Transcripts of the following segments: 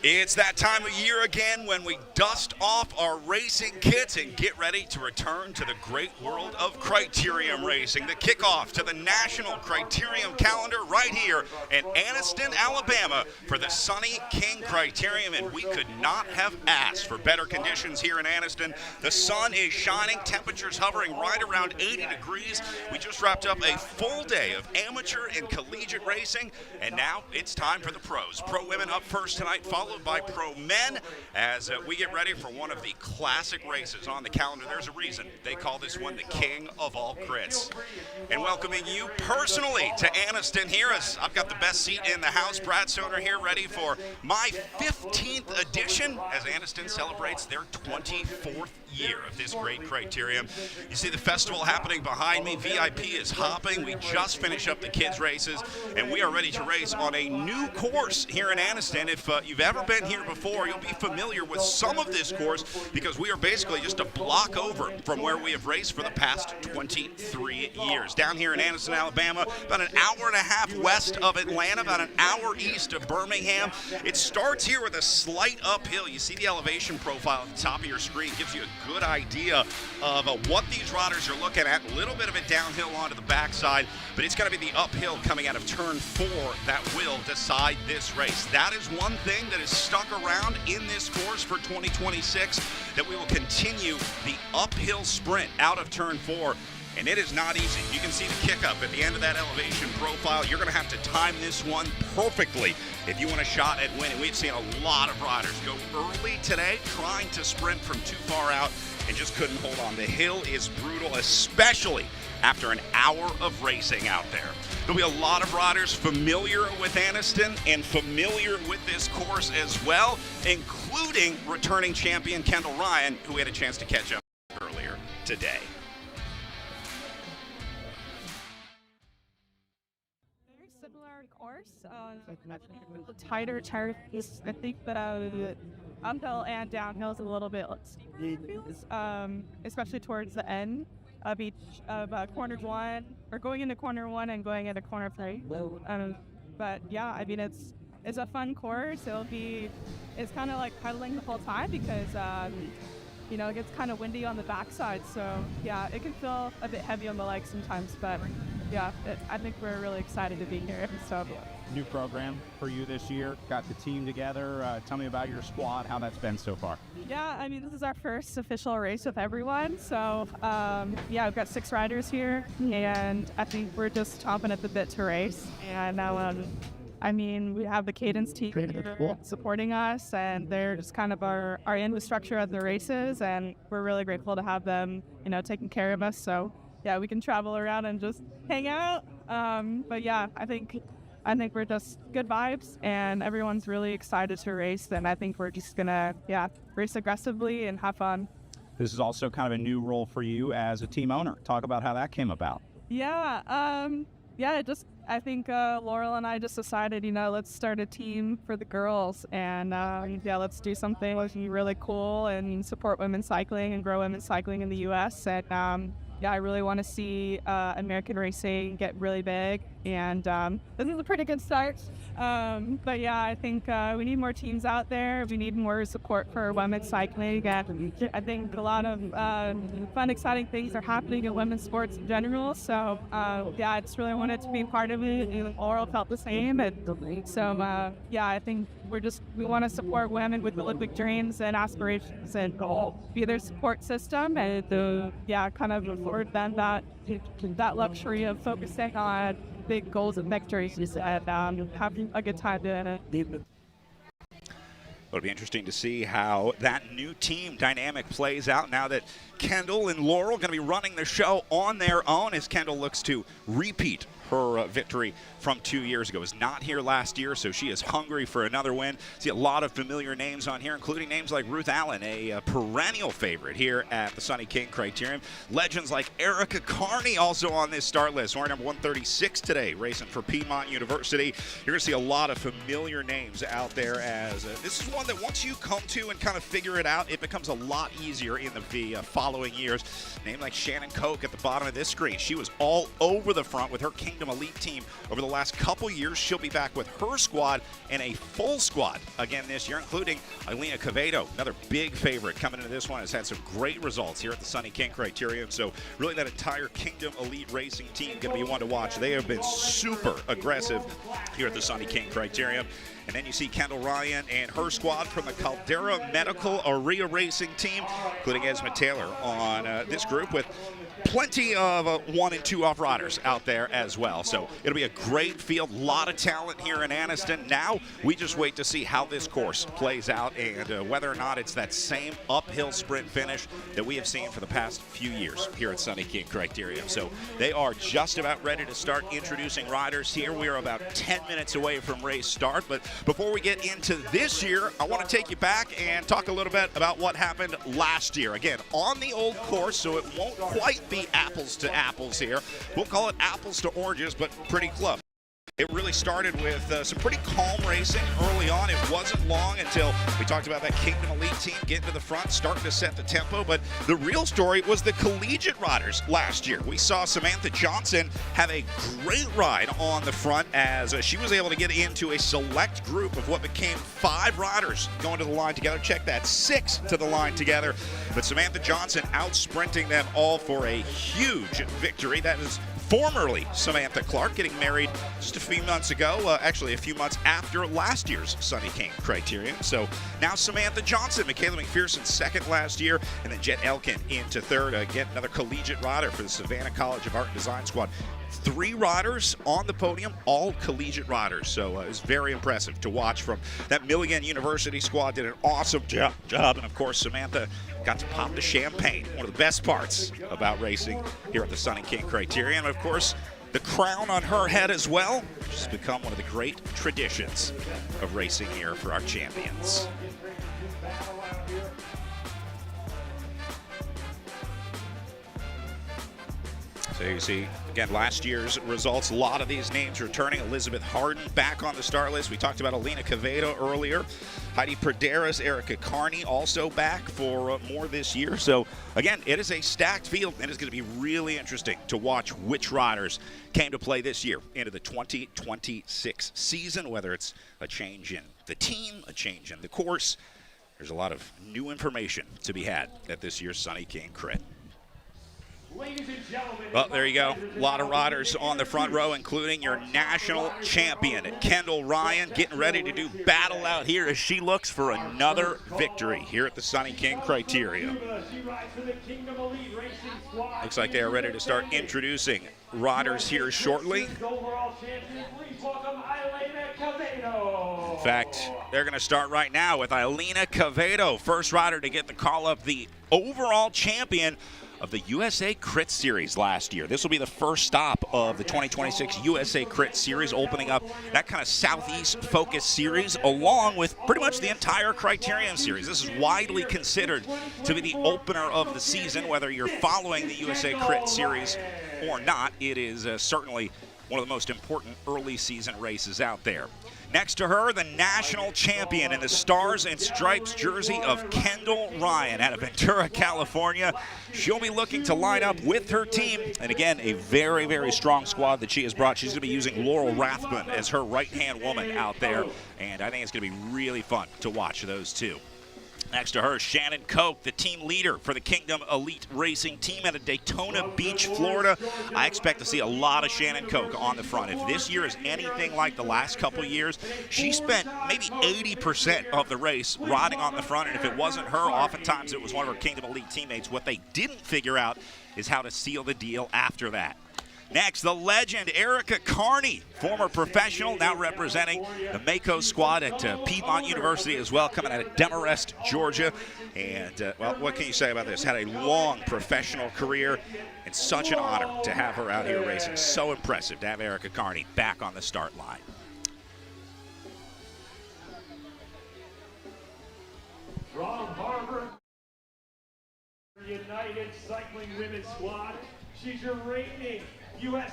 It's that time of year again when we dust off our racing kits and get ready to return to the great world of criterium racing. The kickoff to the national criterium calendar right here in Anniston, Alabama for the Sunny King Criterium, and we could not have asked for better conditions here in Anniston. The sun is shining, temperatures hovering right around 80 degrees. We just wrapped up a full day of amateur and collegiate racing, and now it's time for the pros. Pro women up first tonight, followed by pro men as we get ready for one of the classic races on the calendar. There's a reason they call this one the king of all crits. And welcoming you personally to Anniston here, as I've got the best seat in the house. Brad Soner here, ready for my 15th edition as Anniston celebrates their 24th year of this great criterium. You see the festival happening behind me. VIP is hopping. We just finished up the kids races, and we are ready to race on a new course here in Anniston. If you've ever been here before, you'll be familiar with some of this course because we are basically just a block over from where we have raced for the past 23 years. Down here in Anniston, Alabama, about an hour and a half west of Atlanta, about an hour east of Birmingham. It starts here with a slight uphill. You see the elevation profile at the top of your screen. Gives you a good idea of what these riders are looking at. A little bit of it downhill onto the backside, but it's going to be the uphill coming out of turn 4 that will decide this race. That is one thing that is stuck around in this course for 2026, that we will continue the uphill sprint out of turn 4. And it is not easy. You can see the kick up at the end of that elevation profile. You're going to have to time this one perfectly if you want a shot at winning. We've seen a lot of riders go early today trying to sprint from too far out and just couldn't hold on. The hill is brutal, especially after an hour of racing out there. There'll be a lot of riders familiar with Anniston and familiar with this course as well, including returning champion Kendall Ryan, who we had a chance to catch up earlier today. Course, tighter piece. I think that uphill and downhill is a little bit steeper, especially towards the end of each of corner 1, or going into corner 1 and going into corner 3. But yeah, I mean it's a fun course. It's kind of like pedaling the whole time because you know, it gets kind of windy on the backside. So yeah, it can feel a bit heavy on the legs sometimes, but yeah, I think we're really excited to be here. So new program for you this year, got the team together. Tell me about your squad, how that's been so far. Yeah, I mean, this is our first official race with everyone. So yeah, we've got 6 riders here, and I think we're just chomping at the bit to race. And I mean, we have the Cadence team supporting us, and they're just kind of our infrastructure at the races, and we're really grateful to have them, you know, taking care of us. So yeah, we can travel around and just hang out. But yeah, I think we're just good vibes, and everyone's really excited to race. And I think we're just gonna race aggressively and have fun. This is also kind of a new role for you as a team owner. Talk about how that came about. Yeah, I think Laurel and I just decided, you know, let's start a team for the girls, and let's do something really cool and support women's cycling and grow women's cycling in the U.S. And I really want to see American racing get really big, and this is a pretty good start. But yeah, I think we need more teams out there. We need more support for women's cycling, and I think a lot of fun, exciting things are happening in women's sports in general. So yeah, I just really wanted to be part of it, and Laurel felt the same. And so yeah, I think we want to support women with Olympic dreams and aspirations, and be their support system, and kind of afford them that luxury of focusing on big goals and victories, and having a good time doing it. It'll be interesting to see how that new team dynamic plays out now that Kendall and Laurel going to be running the show on their own, as Kendall looks to repeat her victory from 2 years ago. Was not here last year, so she is hungry for another win. See a lot of familiar names on here, including names like Ruth Allen, a perennial favorite here at the Sunny King Criterium. Legends like Erica Carney also on this start list. We're number 136 today, racing for Piedmont University. You're going to see a lot of familiar names out there, as this is one that once you come to and kind of figure it out, it becomes a lot easier in the following years. Name like Shannon Koch at the bottom of this screen. She was all over the front with her King Kingdom Elite team over the last couple years. She'll be back with her squad and a full squad again this year, including Alina Cavedo, another big favorite coming into this one, has had some great results here at the Sunny King Criterium. So really that entire Kingdom Elite Racing team going to be one to watch. They have been super aggressive here at the Sunny King Criterium. And then you see Kendall Ryan and her squad from the Caldera Medical Area Racing team, including Esma Taylor on this group, with plenty of 1 and 2 off riders out there as well. So it'll be a great field, a lot of talent here in Anniston. Now we just wait to see how this course plays out and whether or not it's that same uphill sprint finish that we have seen for the past few years here at Sunny King Criterium. So they are just about ready to start introducing riders here. We are about 10 minutes away from race start, but before we get into this year, I want to take you back and talk a little bit about what happened last year. Again, on the old course, so it won't quite be apples to apples here. We'll call it apples to oranges, but pretty close. It really started with some pretty calm racing early on. It wasn't long until we talked about that Kingdom Elite team getting to the front, starting to set the tempo. But the real story was the collegiate riders last year. We saw Samantha Johnson have a great ride on the front as she was able to get into a select group of what became 5 riders going to the line together. Check that, 6 to the line together. But Samantha Johnson out-sprinting them all for a huge victory. That is formerly Samantha Clark, getting married just a few months ago, actually a few months after last year's Sunny King Criterium. So now Samantha Johnson, Michaela McPherson second last year, and then Jet Elkin into third. Again, another collegiate rider for the Savannah College of Art and Design squad. 3 riders on the podium, all collegiate riders. So it was very impressive to watch from that Milligan University squad. Did an awesome job. And of course, Samantha got to pop the champagne. One of the best parts about racing here at the Sunny King Criterium. And of course, the crown on her head as well, which has become one of the great traditions of racing here for our champions. So you see, again, last year's results, a lot of these names returning. Elizabeth Harden back on the start list. We talked about Alina Cavedo earlier. Heidi Praderas, Erica Carney also back for more this year. So, again, it is a stacked field, and it's going to be really interesting to watch which riders came to play this year into the 2026 season, whether it's a change in the team, a change in the course. There's a lot of new information to be had at this year's Sunny King Crit. Well, there you go. A lot of riders on the front row, including your national champion, Kendall Ryan, getting ready to do battle out here as she looks for another victory here at the Sunny King Criterium. Looks like they are ready to start introducing riders here shortly. In fact, they're going to start right now with Alina Cavedo, first rider to get the call up, the overall champion of the USACRITS series last year. This will be the first stop of the 2026 USACRITS series, opening up that kind of southeast focused series along with pretty much the entire Criterium series. This is widely considered to be the opener of the season, whether you're following the USACRITS series or not. It is certainly one of the most important early season races out there. Next to her, the national champion in the Stars and Stripes jersey of Kendall Ryan out of Ventura, California. She'll be looking to line up with her team. And again, a very, very strong squad that she has brought. She's going to be using Laurel Rathbun as her right-hand woman out there. And I think it's going to be really fun to watch those two. Next to her, Shannon Koch, the team leader for the Kingdom Elite Racing team out of Daytona Beach, Florida. I expect to see a lot of Shannon Koch on the front. If this year is anything like the last couple years, she spent maybe 80% of the race riding on the front, and if it wasn't her, oftentimes it was one of her Kingdom Elite teammates. What they didn't figure out is how to seal the deal after that. Next, the legend, Erica Carney, former professional, now representing the Mako squad at Piedmont University as well, coming out of Demarest, Georgia. And, well, what can you say about this? Had a long professional career, and such an honor to have her out here racing. So impressive to have Erica Carney back on the start line. From Harvard United Cycling Women's Squad, she's your reigning U.S.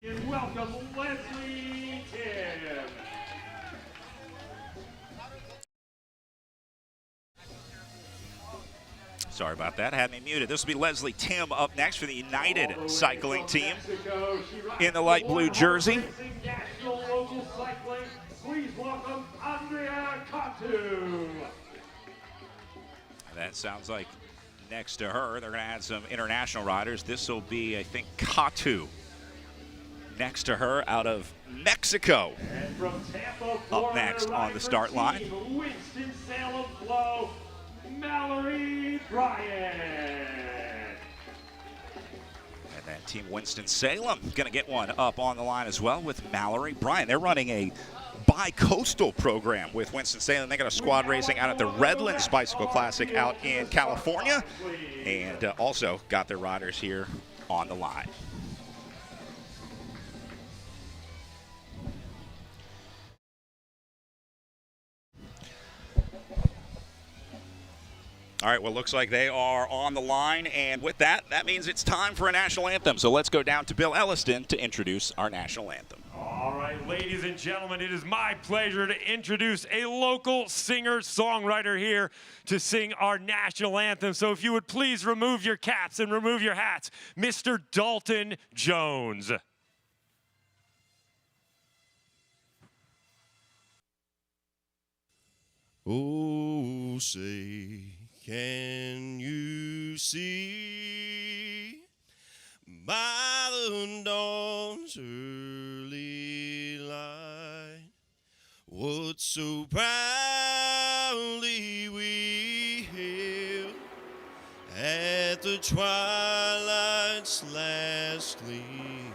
and welcome Leslie Tim. Sorry about that, had me muted. This will be Leslie Tim up next for the United Cycling Team in the light blue jersey. Please welcome Andrea Katu. That sounds like next to her, they're going to add some international riders. This will be, I think, Katu next to her out of Mexico. And from Tampa, up next on the start line. Winston-Salem Flow, Mallory Bryant. And that team Winston-Salem going to get one up on the line as well with Mallory Bryant. They're running a bi-coastal program with Winston-Salem. They got a squad racing out at the Redlands Bicycle Classic out in California, and also got their riders here on the line. All right, well, looks like they are on the line, and with that, that means it's time for a national anthem. So let's go down to Bill Elliston to introduce our national anthem. All right, ladies and gentlemen, it is my pleasure to introduce a local singer-songwriter here to sing our national anthem. So if you would please remove your caps and remove your hats, Mr. Dalton Jones. Oh, say, can you see by the dawn's early light what so proudly we hailed at the twilight's last gleam,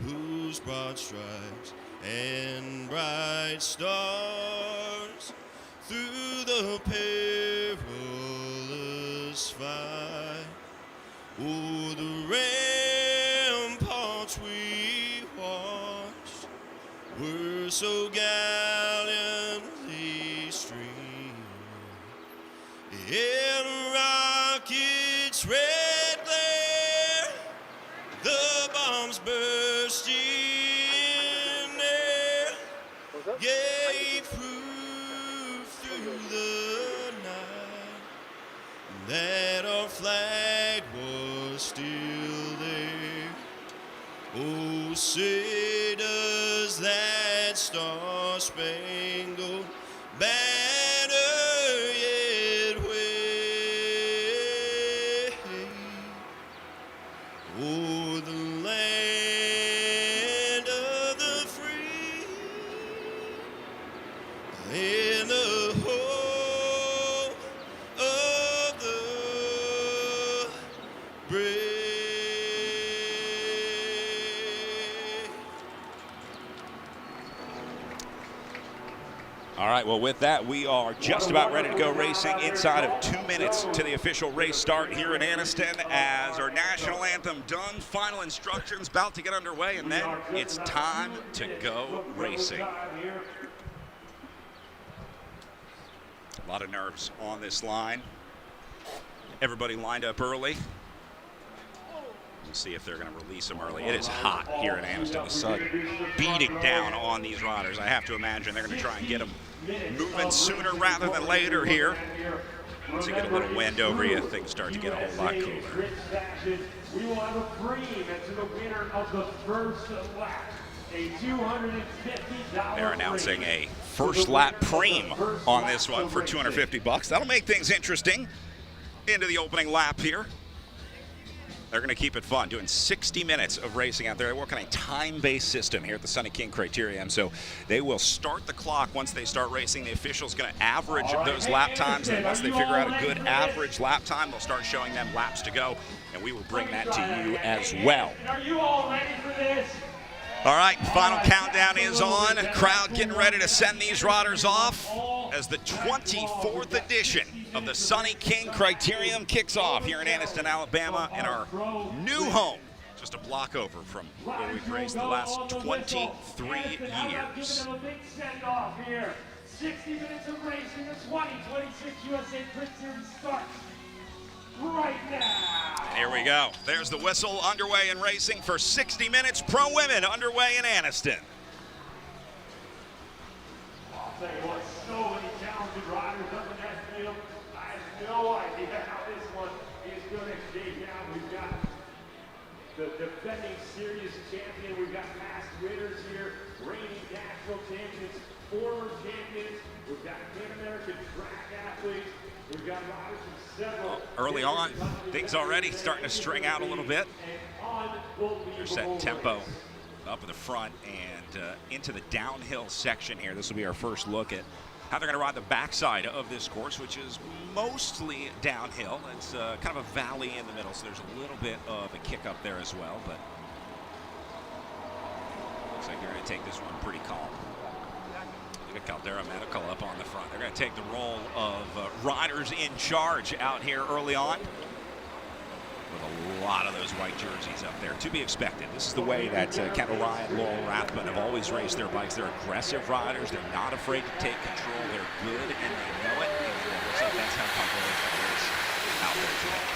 whose broad stripes and bright stars through the perilous fight o'er the ramparts we watched were so gallantly streamed in rocket's red glare, the bombs bursting gave proof through the night that our flag was still there. Oh, say does that star-spangled banner yet wave o'er the land of the free in the home of the brave. All right, well, with that, we are just about ready to go racing inside of 2 minutes to the official race start here in Anniston as our national anthem done. Final instructions about to get underway, and then it's time to go racing. A lot of nerves on this line. Everybody lined up early. We'll see if they're going to release them early. It is hot here in Anniston. The sun beating down on these riders. I have to imagine they're going to try and get them moving sooner rather than later here. Once you get a little wind over you, things start to get a whole lot cooler. We will have a preem to the winner of the first lap. A $250. They're announcing a first lap preem on this one for $250. That'll make things interesting into the opening lap here. They're going to keep it fun, doing 60 minutes of racing out there. They work on a time-based system here at the Sunny King Criterium, so they will start the clock once they start racing. The official's going to average those lap times, and once they figure out a good average lap time, they'll start showing them laps to go, and we will bring that to you as well. Are you all ready for this? All right, final countdown is on. Crowd getting ready to send these riders off as the 24th edition of the Sunny King Criterium kicks off here in Anniston, Alabama, in our new home, just a block over from where we've raced the last 23 years. A big send-off here. 60 minutes of racing. The 2026 USACRITS Series starts right now. And here we go. There's the whistle underway in racing for 60 minutes. Pro Women underway in Anniston. I'll tell you what, so many talented riders up in that field. I have no idea defending series champion. We've got past winners here, reigning national champions, former champions. We've got Pan-American track athletes. We've got riders from several. Early on, things already starting to string out a little bit. They're setting tempo up in the front and into the downhill section here. This will be our first look at how they're going to ride the backside of this course, which is mostly downhill. It's kind of a valley in the middle, so there's a little bit of a kick up there as well, but looks like they're going to take this one pretty calm. Look at Caldera Medical up on the front. They're going to take the role of riders in charge out here early on, with a lot of those white jerseys up there. To be expected. This is the way that Kendall Ryan, Laurel Rathbun have always raced their bikes. They're aggressive riders. They're not afraid to take control. They're good, and they know it. And it looks like that's how Caldera's going to race out there today.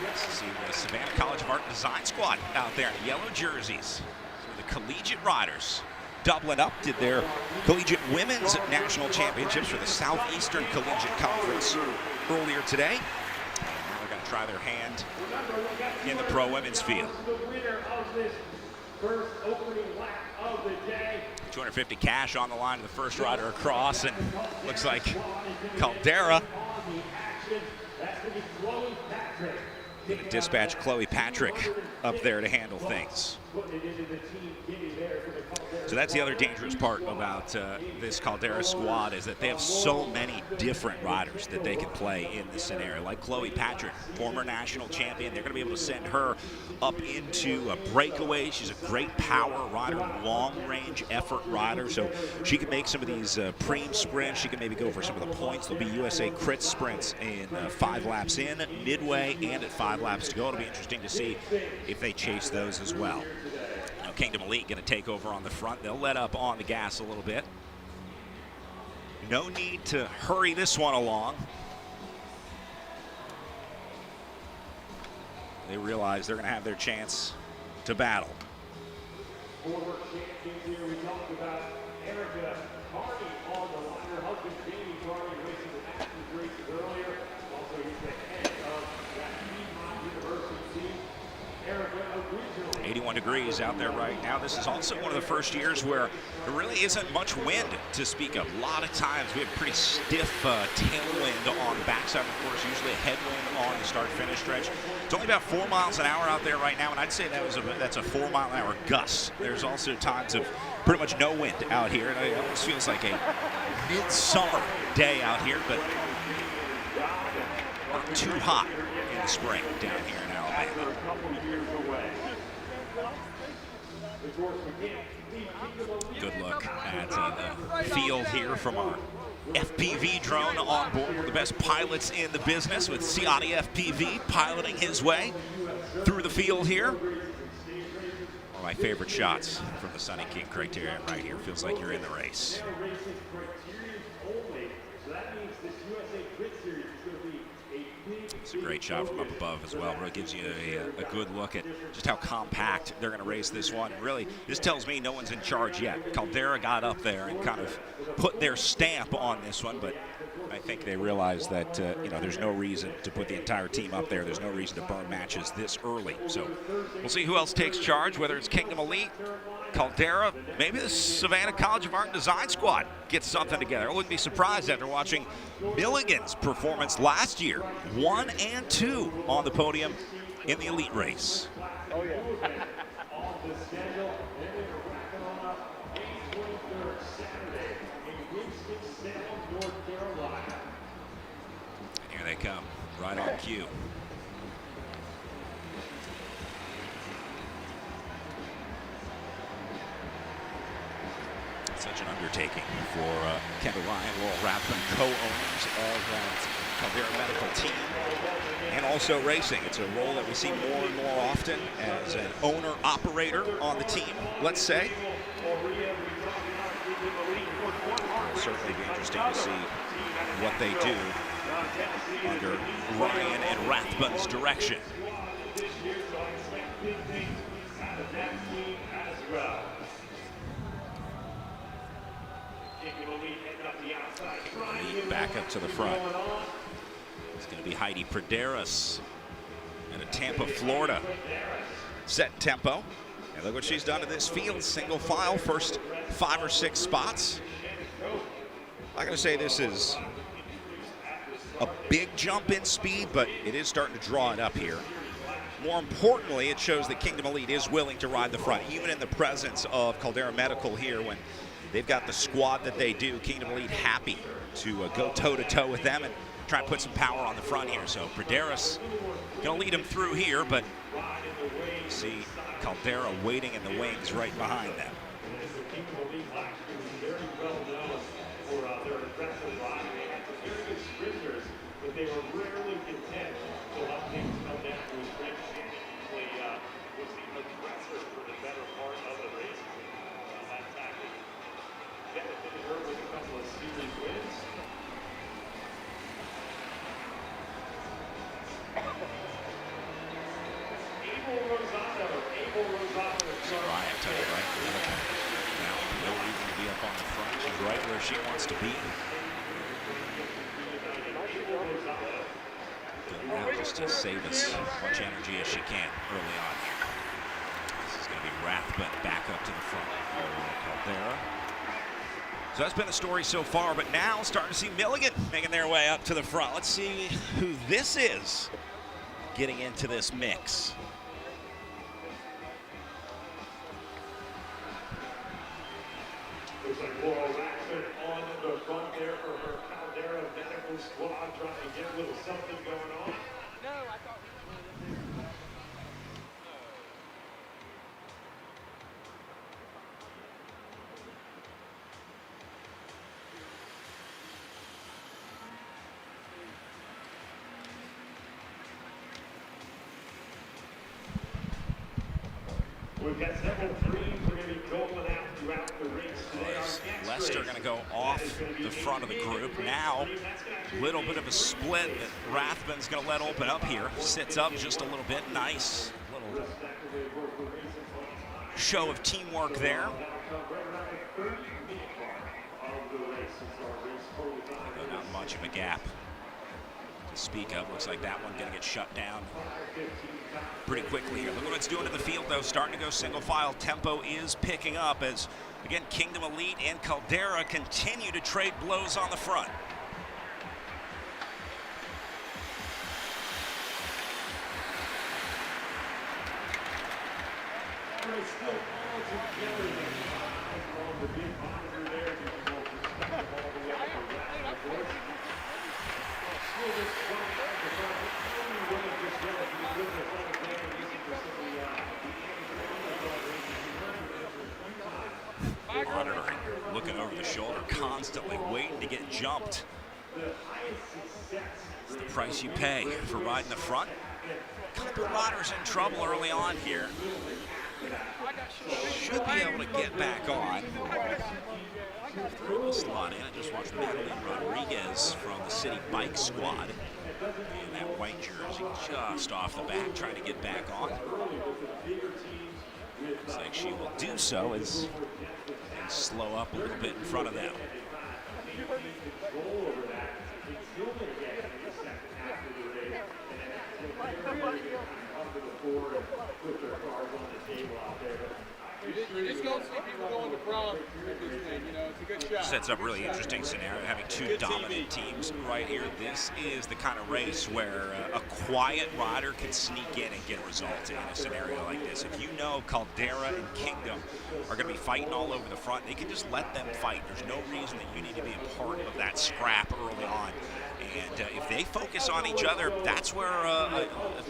Let's see the Savannah College of Art and Design squad out there in the yellow jerseys. So the Collegiate riders doubling up, did their Collegiate Women's National Championships for the Southeastern Collegiate Conference earlier today. Try their hand in the pro women's field. 250 cash on the line of the first rider across, and looks like Caldera gonna dispatch Chloe Patrick up there to handle things. So that's the other dangerous part about this Caldera squad, is that they have so many different riders that they can play in this scenario. Like Chloe Patrick, former national champion. They're going to be able to send her up into a breakaway. She's a great power rider, long-range effort rider. So she can make some of these preem sprints. She can maybe go for some of the points. There'll be USACRITS sprints in 5 laps in, midway, and at 5 laps to go. It'll be interesting to see if they chase those as well. Kingdom Elite going to take over on the front. They'll let up on the gas a little bit. No need to hurry this one along. They realize they're going to have their chance to battle. Former champions here, we talked about Erica Carney on the line. Her husband, Jamie Carney, racing the Masters races earlier. Also, he's the head of that Piedmont University team. Erica, originally 81 degrees out there right now. This is also one of the first years where there really isn't much wind to speak of. A lot of times we have pretty stiff tailwind on the backside of the course, usually a headwind on the start-finish stretch. It's only about 4 miles an hour out there right now, and I'd say that's a 4 mile an hour gust. There's also times of pretty much no wind out here, and it almost feels like a midsummer day out here, but not too hot in the spring down here in Alabama. Good look at the field here from our FPV drone on board. One of the best pilots in the business, with Ciati FPV piloting his way through the field here. One of my favorite shots from the Sunny King Criterium right here. Feels like you're in the race. It's a great shot from up above as well. Really gives you a good look at just how compact they're going to race this one. Really, this tells me no one's in charge yet. Caldera got up there and kind of put their stamp on this one, but I think they realize that you know, there's no reason to put the entire team up there. There's no reason to burn matches this early. So we'll see who else takes charge, whether it's Kingdom Elite, Caldera, maybe the Savannah College of Art and Design squad gets something together. I wouldn't be surprised after watching Milligan's performance last year, 1 and 2 on the podium in the elite race. Oh, yeah. On the schedule, and then we're wrapping on up May 23rd, Saturday in Winston-Salem, North Carolina. And here they come, right on cue. Such an undertaking for Kendall Ryan, Laurel Rathbun, co-owners of that Caldera Medical team, and also racing. It's a role that we see more and more often as an owner-operator on the team, let's say. It'll certainly be interesting to see what they do under Ryan and Rathbun's direction. Back up to the front. It's going to be Heidi Praderas out of Tampa, Florida. Set tempo. And look what she's done to this field. Single file, first 5 or 6 spots. I'm not going to say this is a big jump in speed, but it is starting to draw it up here. More importantly, it shows that Kingdom Elite is willing to ride the front, even in the presence of Caldera Medical here when they've got the squad that they do. Kingdom Elite happy to go toe-to-toe with them and try and put some power on the front here. So Praderis going to lead them through here, but you see Caldera waiting in the wings right behind them. They were rarely content to let things come down to his bench. Was the aggressor for the better part of the race. That tactic benefited her with a couple of series wins. Abel Rosado. I tell you right now, no reason to be up on the front. She's right where she wants to be. Just to save as much energy as she can early on here. This is going to be Rathbun back up to the front for Caldera. So that's been the story so far, but now starting to see Milligan making their way up to the front. Let's see who this is getting into this mix. Looks like Laurel Rathbun on the front there for her Caldera medical squad, trying to get a little something going on. We've got several threes we're going to be going out throughout the race today. Leicester going to go off the front of the group. Now, a little bit of a split that Rathbun's going to let open up here. Sits up just a little bit. Nice little show of teamwork there. Not much of a gap to speak of. Looks like that one going to get shut down pretty quickly here. Look what it's doing to the field, though. Starting to go single file. Tempo is picking up as, again, Kingdom Elite and Caldera continue to trade blows on the front. Monitoring, looking over the shoulder, constantly waiting to get jumped. It's the price you pay for riding the front. A couple riders in trouble early on here. Should be able to get back on. Throw a slot in. I just watched Madeline Rodriguez from the City Bike Squad in that white jersey just off the back, trying to get back on. Looks like she will do so as they slow up a little bit in front of them. Just don't see people going to prom with this thing, you know, it's a good shot. Sets up a really interesting scenario, having two dominant teams right here. This is the kind of race where a quiet rider can sneak in and get a result in a scenario like this. If you know Caldera and Kingdom are going to be fighting all over the front, they can just let them fight. There's no reason that you need to be a part of that scrap early on. And if they focus on each other, that's where,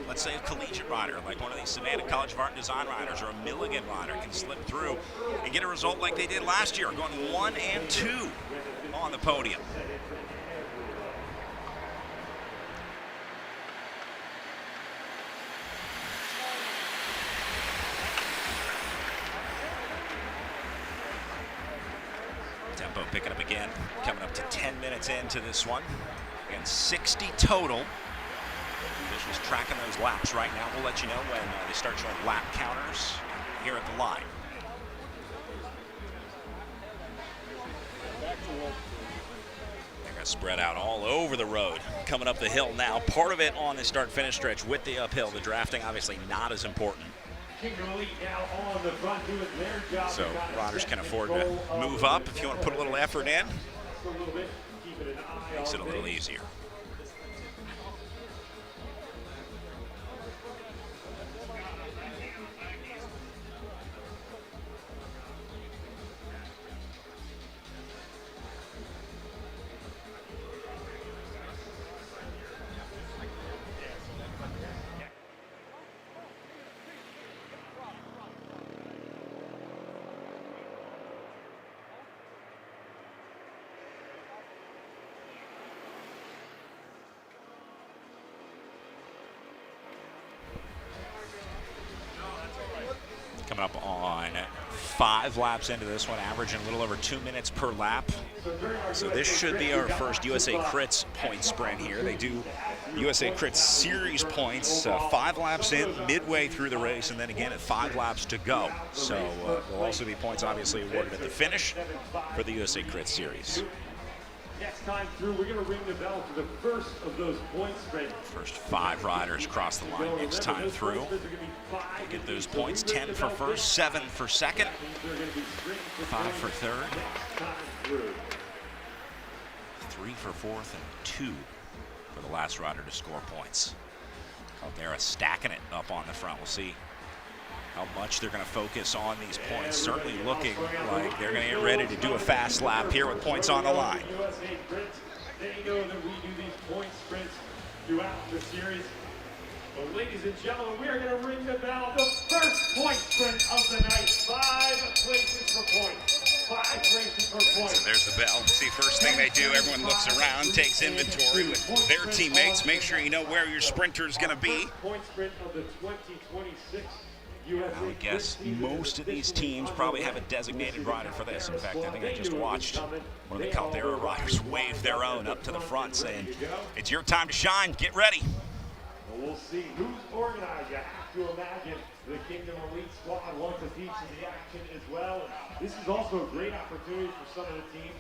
let's say, a collegiate rider, like one of these Savannah College of Art and Design riders or a Milligan rider can slip through and get a result like they did last year, going 1 and 2 on the podium. Tempo picking up again, coming up to 10 minutes into this one. Again, 60 total. Officials tracking those laps right now. We'll let you know when they start showing lap counters here at the line. There goes Spread out all over the road. Coming up the hill now. Part of it on the start-finish stretch with the uphill. The drafting obviously not as important. So riders can afford to move up if you want to put a little effort in. Makes it a little easier. Coming up on 5 laps into this one, averaging a little over 2 minutes per lap. So this should be our first USACRITS point sprint here. They do USACRITS series points 5 laps in, midway through the race, and then again at 5 laps to go. So there'll also be points obviously awarded at the finish for the USACRITS series. Next time through, we're going to ring the bell for the first of those point sprints. First 5 riders cross the line next time through. They get those points, 10 for first, 7 for second, 5 for third, 3 for fourth, and 2 for the last rider to score points. Caldera stacking it up on the front. We'll see how much they're going to focus on these points. Certainly looking like they're going to get ready to do a fast lap here with points on the line. They know that we do these point sprints throughout the series. But ladies and gentlemen, we are going to ring the bell. The first point sprint of the night. 5 places for points. 5 places for points. So there's the bell. See, first thing they do, everyone looks around, takes inventory with their teammates. Make sure you know where your sprinter is going to be. Point sprint of the 2026. I would guess most of these teams probably have a designated rider for this. In fact, I think I just watched one of the Caldera riders wave their own up to the front saying, it's your time to shine, get ready. We'll see who's organized. You have to imagine the Kingdom Elite squad wants a piece of the action as well. And this is also a great opportunity for some of the teams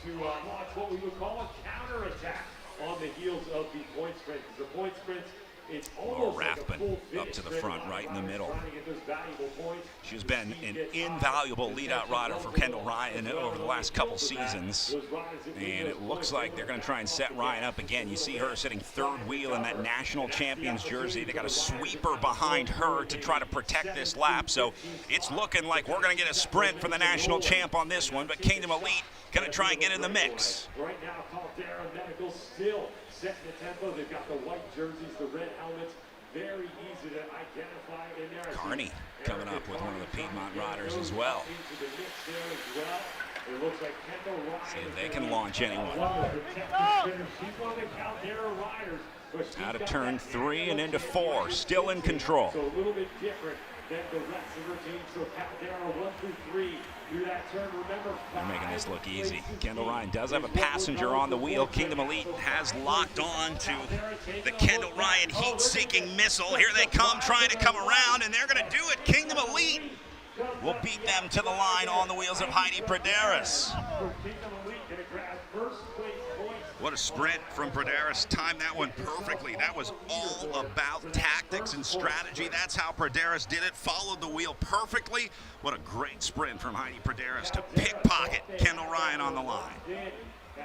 to launch what we would call a counterattack on the heels of the point sprint. The point sprints, it's almost like a full up to the front, right in the middle. Trying to get those valuable points. She's been an invaluable lead-out rider for Kendall Ryan over the last couple seasons. And it looks like they're going to try and set Ryan up again. You see her sitting third wheel in that national champions jersey. They got a sweeper behind her to try to protect this lap. So it's looking like we're going to get a sprint for the national champ on this one, but Kingdom Elite going to try and get in the mix. Right now, Caldera Medical still setting the tempo. They've got the white jerseys, the red helmets. Very easy to identify in there. Carney coming up with one of the Piedmont riders as well. See if they can launch anyone. Out of turn 3 and into 4, still in control. So a little bit different than the rest of her team. So Caldera 1 through 3 through that turn. Remember, they're making this look easy. Kendall Ryan does have a passenger on the wheel. Kingdom Elite has locked on to the Kendall Ryan heat-seeking missile. Here they come, trying to come around, and they're going to do it. Kingdom Elite will beat them to the line on the wheels of Heidi Praderas. What a sprint from Praderas. Timed that one perfectly. That was all about tactics and strategy. That's how Praderas did it. Followed the wheel perfectly. What a great sprint from Heidi Praderas to pickpocket Kendall Ryan on the line. And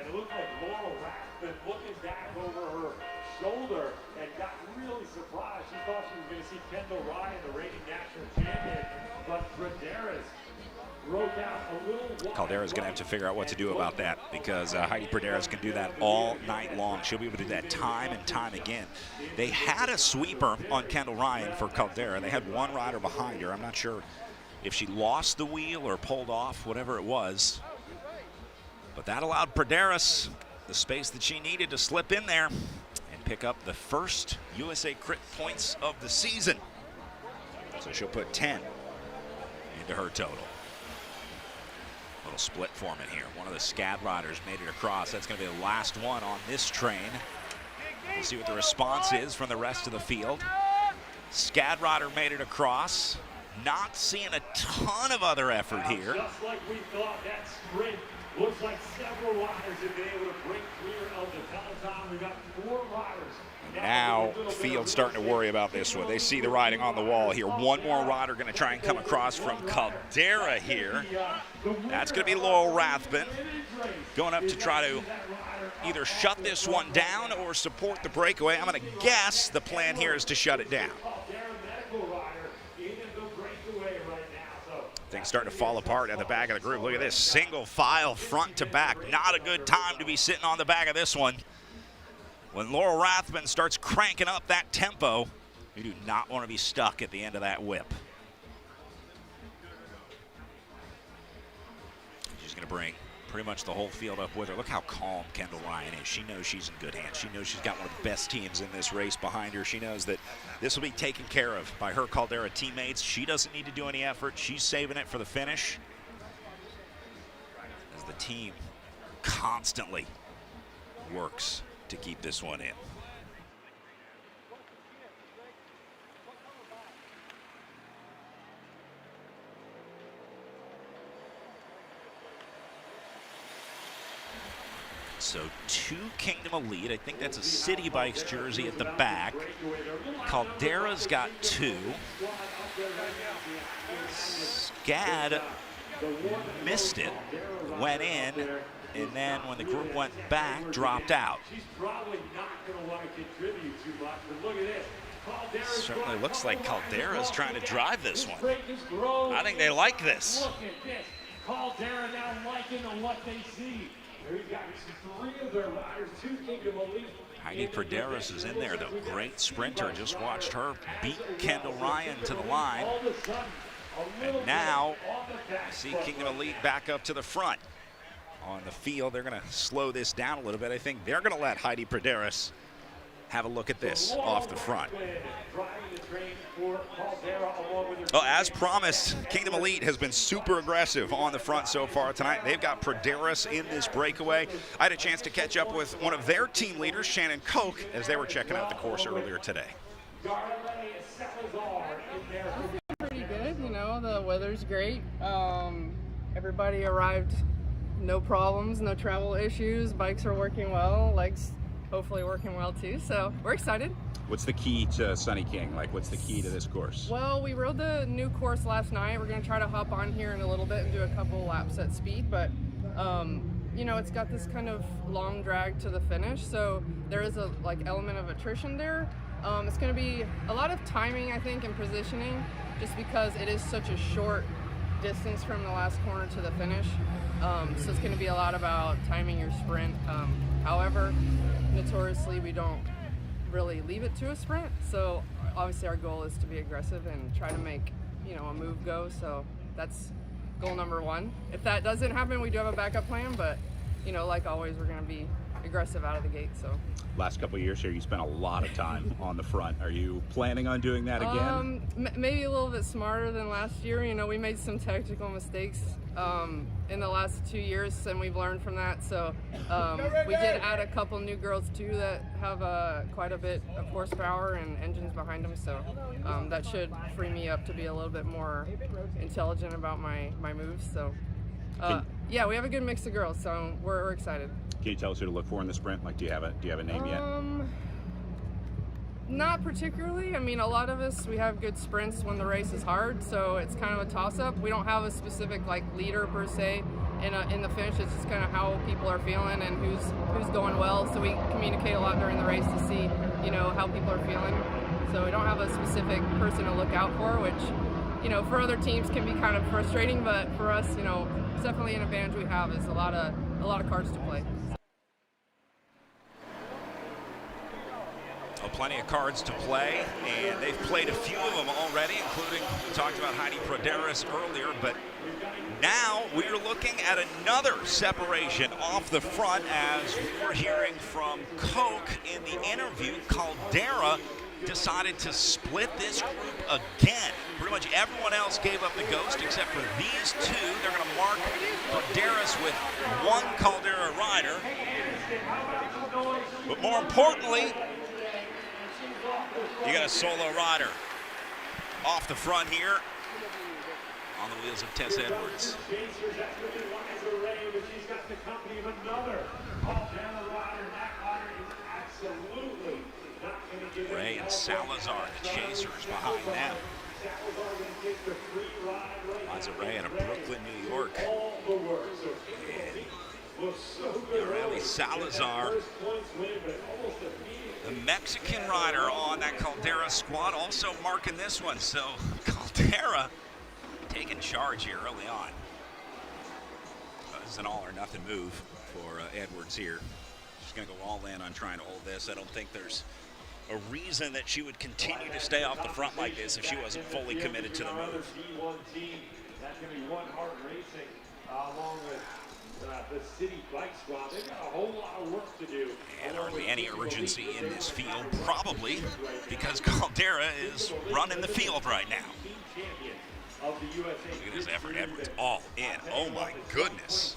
it looked like Laurel had been looking back over her shoulder and got really surprised. She thought she was going to see Kendall Ryan, the reigning national champion, but Praderas broke out a little. Caldera's going to have to figure out what to do about that, because Heidi Praderas can do that all night long. She'll be able to do that time and time again. They had a sweeper on Kendall Ryan for Caldera. They had one rider behind her. I'm not sure if she lost the wheel or pulled off, whatever it was. But that allowed Praderas the space that she needed to slip in there and pick up the first USACRIT points of the season. So she'll put 10 into her total. Little split forming here. One of the SCAD riders made it across. That's going to be the last one on this train. We'll see what the response is from the rest of the field. SCAD rider made it across. Not seeing a ton of other effort here. Just like we thought, that sprint Looks like several riders have been able to break clear of the peloton. We've got 4 riders. Now, field's starting to worry about this one. They see the riding on the wall here. One more rider going to try and come across from Caldera here. That's going to be Laurel Rathbun going up to try to either shut this one down or support the breakaway. I'm going to guess the plan here is to shut it down. Things starting to fall apart at the back of the group. Look at this, single file front to back. Not a good time to be sitting on the back of this one. When Laurel Rathbun starts cranking up that tempo, you do not want to be stuck at the end of that whip. She's going to bring pretty much the whole field up with her. Look how calm Kendall Ryan is. She knows she's in good hands. She knows she's got one of the best teams in this race behind her. She knows that this will be taken care of by her Caldera teammates. She doesn't need to do any effort. She's saving it for the finish. As the team constantly works to keep this one in. So 2 Kingdom Elite. I think that's a City Bikes jersey at the back. Caldera's got 2. SCAD missed it, went in, and then when the group went back, dropped out. Certainly looks like Caldera's trying to drive this one. I think they like this. Caldera now liking on what they see. We've got 3 of their riders, 2 Kingdom Elite. Heidi Praderis is in there, though. Great sprinter. Just watched her beat Kendall Ryan to the line. And now, I see Kingdom Elite back up to the front. On the field, they're going to slow this down a little bit. I think they're going to let Heidi Praderis have a look at this off the front. Well, as promised, Kingdom Elite has been super aggressive on the front so far tonight. They've got Praderis in this breakaway. I had a chance to catch up with one of their team leaders, Shannon Koch, as they were checking out the course earlier today. Pretty good, you know, the weather's great. Everybody arrived, no problems, no travel issues. Bikes are working well, legs hopefully working well too, so we're excited. What's the key to Sunny King? Like, what's the key to this course? Well, we rode the new course last night. We're going to try to hop on here in a little bit and do a couple laps at speed, but you know, it's got this kind of long drag to the finish, so there is a element of attrition there. It's going to be a lot of timing, I think, and positioning, just because it is such a short distance from the last corner to the finish. So it's going to be a lot about timing your sprint. However, notoriously, we don't really leave it to a sprint. So obviously our goal is to be aggressive and try to make, you know, a move go. So that's goal number 1. If that doesn't happen, we do have a backup plan, but you know, like always, we're going to be aggressive out of the gate. So last couple of years here, you spent a lot of time on the front. Are you planning on doing that again? Maybe a little bit smarter than last year. You know, we made some tactical mistakes in the last 2 years, and we've learned from that. So we did add a couple new girls too that have quite a bit of horsepower and engines behind them. So that should free me up to be a little bit more intelligent about my moves. So yeah, we have a good mix of girls, so we're excited. Can you tell us who to look for in the sprint? Like, do you have a name yet? Not particularly. I mean, a lot of us, we have good sprints when the race is hard, so it's kind of a toss-up. We don't have a specific leader per se in the finish. It's just kind of how people are feeling and who's going well. So we communicate a lot during the race to see, you know, how people are feeling. So we don't have a specific person to look out for, which, you know, for other teams can be kind of frustrating, but for us, you know, it's definitely an advantage we have. Is a lot of cards to play. Well, plenty of cards to play, and they've played a few of them already, including, we talked about Heidi Praderis earlier, but now we're looking at another separation off the front, as we're hearing from Koch in the interview. Caldera decided to split this group again. Pretty much everyone else gave up the ghost except for these 2. They're going to mark Praderis with 1 Caldera rider. But more importantly, you got a solo rider off the front here. on the wheels of Tess Edwards. Ray and Salazar, the chasers behind them. Liza Ray out of Brooklyn, New York. And Riley Salazar, the Mexican rider on that Caldera squad, also marking this one. So Caldera taking charge here early on. This is an all or nothing move for Edwards here. She's going to go all in on trying to hold this. I don't think there's a reason that she would continue to stay off the front like this if she wasn't fully committed to the move. That's going to be One Heart Racing along with the City Bike Squad. They've got a whole lot of work to do. And hardly any urgency in this field, probably because Caldera is running the field right now. Look at this effort, Edwards all in. Oh my goodness.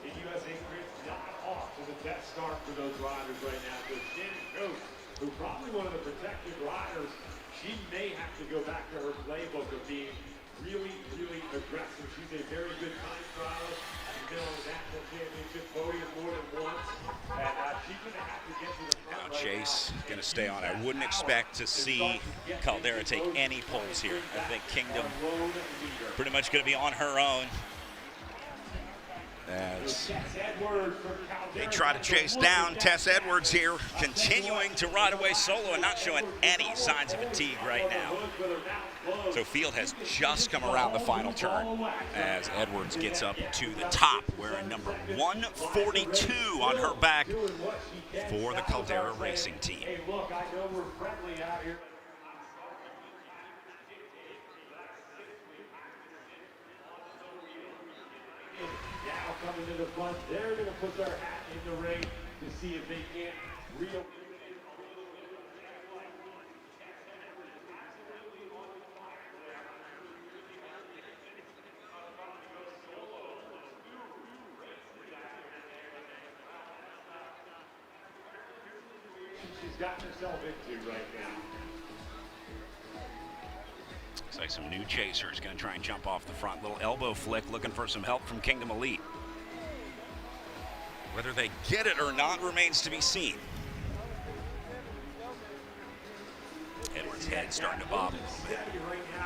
In USACRITS, not off to the best start for those riders right now. So Shannon Coates, who probably one of the protected riders, she may have to go back to her playbook of being really, really aggressive. She's a very good time trialer. She's been on the national championship podium more than once. And she's going to have to get to the front. Now Chase going to stay on. I wouldn't expect to see Caldera take any pulls here. I think Kingdom pretty much going to be on her own as they try to chase down Tess Edwards here, continuing to ride away solo and not showing any signs of fatigue right now. So field has just come around the final turn as Edwards gets up to the top, wearing number 142 on her back for the Caldera Racing Team. Hey, look, I know we're friendly out here. Now coming to the front, they're going to put their hat in the ring to see if they can't reel. She's gotten herself into right now. Looks like some new chasers going to try and jump off the front. Little elbow flick, looking for some help from Kingdom Elite. Whether they get it or not remains to be seen. Edwards' head starting to bob a little bit.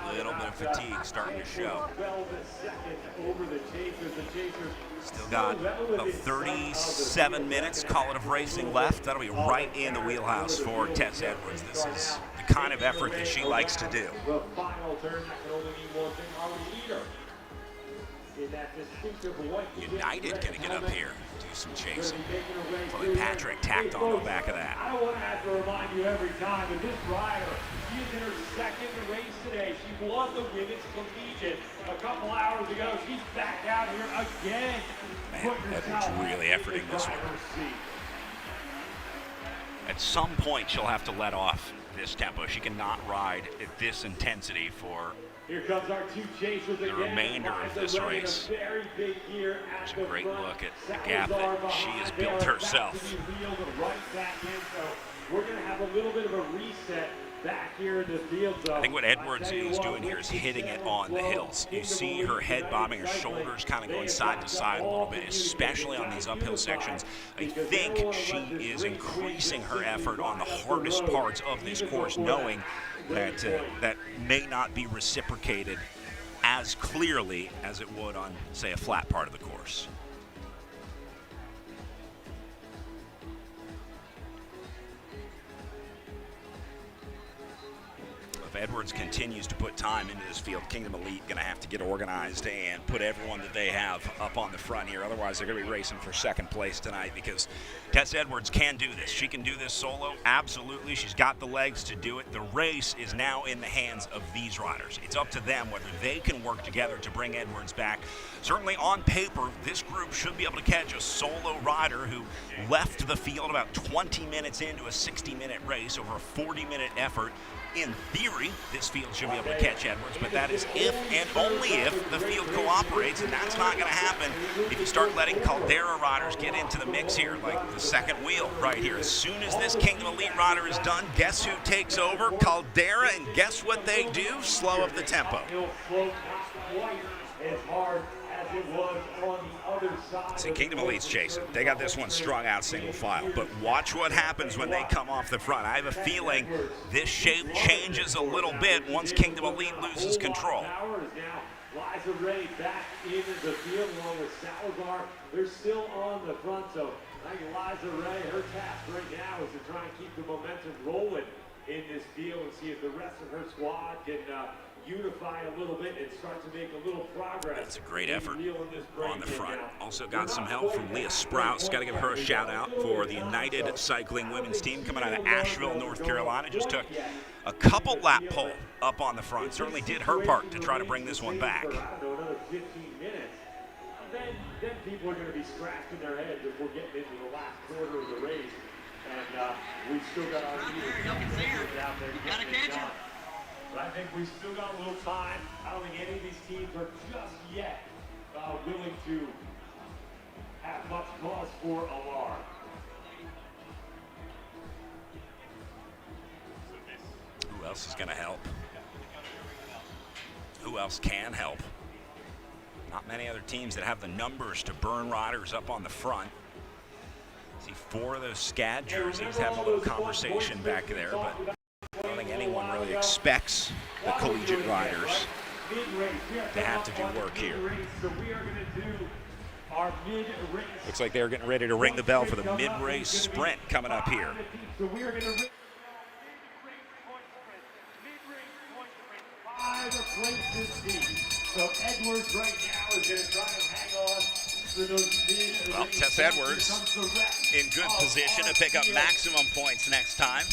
A little bit of fatigue starting to show. Still got about 37 minutes, call it, of racing left. That'll be right in the wheelhouse for Tess Edwards. This is the kind of effort that she likes to do. The final turn, that can only mean one thing, our leader. In that distinctive white United going to get up here, do some chasing. Chloe Patrick tacked on the back of that. I don't want to have to remind you every time, but this rider, she is in her second race today. She won the women's collegiate a couple hours ago. She's back out here again. Man, Edwards really efforting this one. At some point, she'll have to let off this tempo. She cannot ride at this intensity for here comes our two chasers the remainder of this race. There's a great look at the gap that she has built herself. We're going to have a little bit of a reset back here in the field. I think what Edwards is doing here is hitting it on the hills. You see her head bobbing, her shoulders kind of going side to side a little bit, especially on these uphill sections. I think she is increasing her effort on the hardest parts of this course, knowing that that may not be reciprocated as clearly as it would on, say, a flat part of the course. If Edwards continues to put time into this field, Kingdom Elite going to have to get organized and put everyone that they have up on the front here. Otherwise, they're going to be racing for second place tonight, because Tess Edwards can do this. She can do this solo, absolutely. She's got the legs to do it. The race is now in the hands of these riders. It's up to them whether they can work together to bring Edwards back. Certainly on paper, this group should be able to catch a solo rider who left the field about 20 minutes into a 60-minute race over a 40-minute effort. In theory, this field should be able to catch Edwards, but that is if and only if the field cooperates, and that's not going to happen if you start letting Caldera riders get into the mix here, like the second wheel right here. As soon as this Kingdom Elite rider is done, guess who takes over? Caldera, and guess what they do? Slow up the tempo. quite as hard as it was on the other side. See, Kingdom Elite's chasing. They got this one strung out single file. But watch what happens when they come off the front. I have a feeling this shape changes a little bit once Kingdom Elite loses control. Liza Ray back in the field along with Salazar. They're still on the front, so I think Liza Ray, her task right now is to try and keep the momentum rolling in this field and see if the rest of her squad can unify a little bit and start to make a little progress. That's a great effort on the front. Also got some help from Leah Sprouse. Got to give her a shout out for the United Cycling Women's Team coming out of Asheville, North Carolina. Just took a couple lap pole up on the front. Certainly did her part to try to bring this one back. Another 15 minutes. Then people are going to be scratching their heads if we're getting into the last quarter of the race. And we've still got our leaders out there getting it done. But I think we've still got a little time. I don't think any of these teams are just yet willing to have much cause for alarm. Who else is going to help? Who else can help? Not many other teams that have the numbers to burn riders up on the front. See 4 of those SCAD jerseys having a little conversation back there, but I don't think anyone really expects the collegiate riders to have to do work here. Looks like they're getting ready to ring the bell for the mid-race sprint coming up here. So Edwards right now is going to try and hang on to those mid. Well, Tess Edwards in good position to pick up maximum points next time.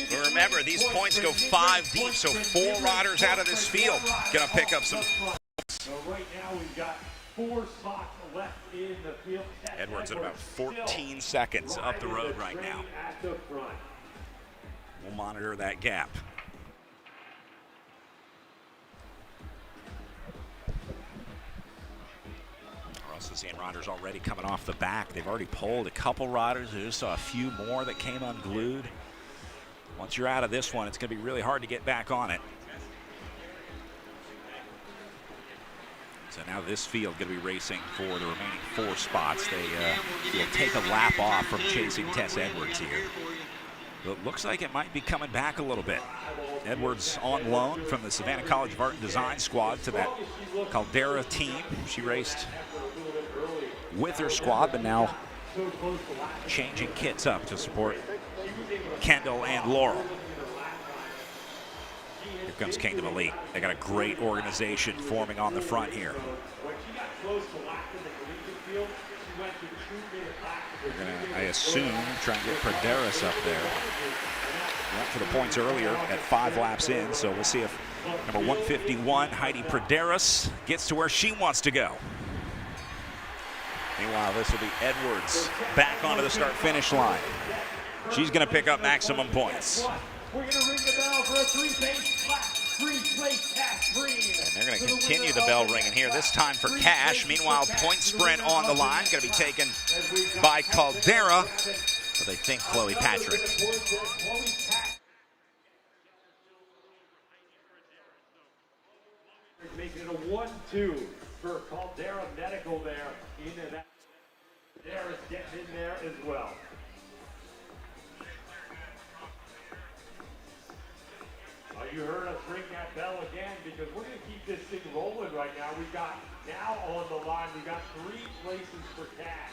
But remember, these points go 5 deep, so 4 riders out of this field going to pick up some. So right now we've got 4 spots left in the field. Edwards at about 14 seconds up the road right now. We'll monitor that gap. Also seeing riders already coming off the back. They've already pulled a couple riders. I just saw a few more that came unglued. Once you're out of this one, it's going to be really hard to get back on it. So now this field going to be racing for the remaining 4 spots. They'll take a lap off from chasing Tess Edwards here. It looks like it might be coming back a little bit. Edwards on loan from the Savannah College of Art and Design squad to that Caldera team. She raced with her squad, but now changing kits up to support Kendall and Laurel. Here comes Kingdom Elite. They got a great organization forming on the front here. They're going to, I assume, try and get Praderis up there. Went for the points earlier at 5 laps in, so we'll see if number 151, Heidi Praderis, gets to where she wants to go. Meanwhile, this will be Edwards back onto the start-finish line. She's going to pick up maximum points. We're going to ring the bell for a 3-place flat, 3-place cash green. And they're going to continue the bell ringing here, this time for cash. Meanwhile, point sprint on the line, going to be taken by Caldera, but they think Chloe Patrick. Making it a 1-2 for Caldera Medical there. Into that. Caldera's getting in there as well. You heard us ring that bell again because we're going to keep this thing rolling right now. We've got now on the line, we've got 3 places for cash.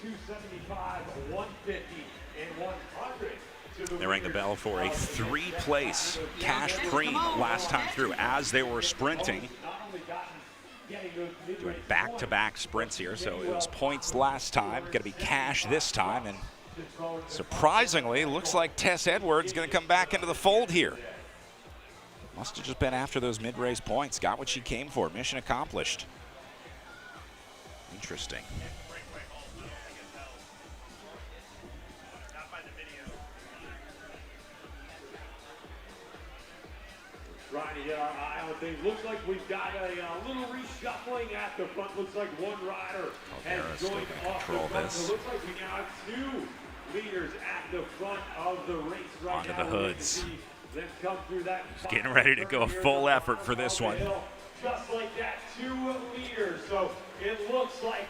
275, 150, and 100. They rang the bell for a 3-place cash premium last time through as they were sprinting. Doing back-to-back sprints here, so it was points last time, going to be cash this time, and surprisingly, looks like Tess Edwards going to come back into the fold here. Must have just been after those mid-race points. Got what she came for. Mission accomplished. Interesting. Trying to get our eye on things. Looks like we've got a little reshuffling at the front. Looks like one rider has joined off the front. So looks like we now have 2 leaders at the front of the race right Onto now. the hoods. Come through that Getting ready to go full effort for this one. just like that, 2 leaders. So it looks like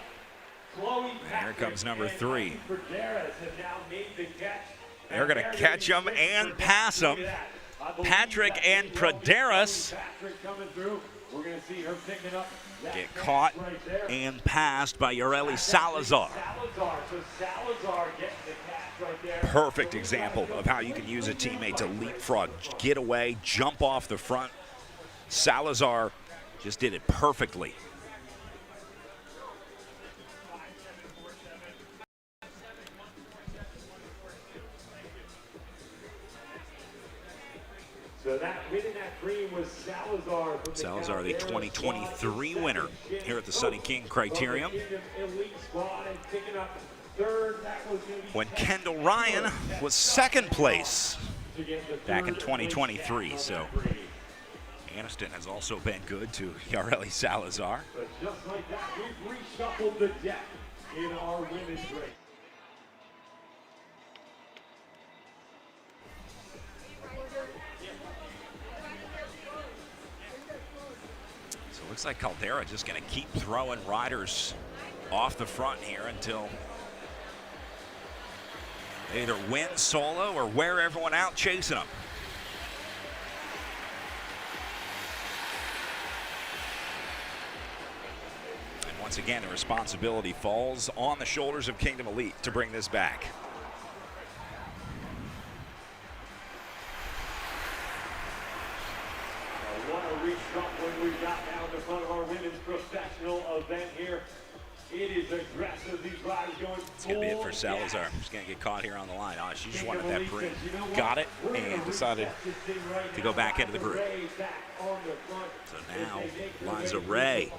Chloe Here comes number 3. Praderas have now made the catch. They're going to catch him and pass him. Patrick and Praderas Patrick coming through. We're going to see her picking up that get catch caught right there. and passed by Yareli Salazar. So Salazar getting the catch right there. Perfect example of how you can use a teammate to leapfrog, get away, jump off the front. Salazar just did it perfectly. So that winning that cream was Salazar. Salazar, the 2023 winner here at the Sunny King Criterium. When Kendall Ryan was 2nd place back in 2023. So Anniston has also been good to Yareli Salazar. But just like that, we've reshuffled the deck in our women's race. So it looks like Caldera just going to keep throwing riders off the front here until they either win solo or wear everyone out chasing them. And once again, the responsibility falls on the shoulders of Kingdom Elite to bring this back. What a reshuffling we've got now in the front of our women's professional event here. It is aggressive. These riders going It's going to be it for Salazar. She's going to get caught here on the line. Oh, she just wanted that break. Got it and decided to go back into the group. So now, Liza Ray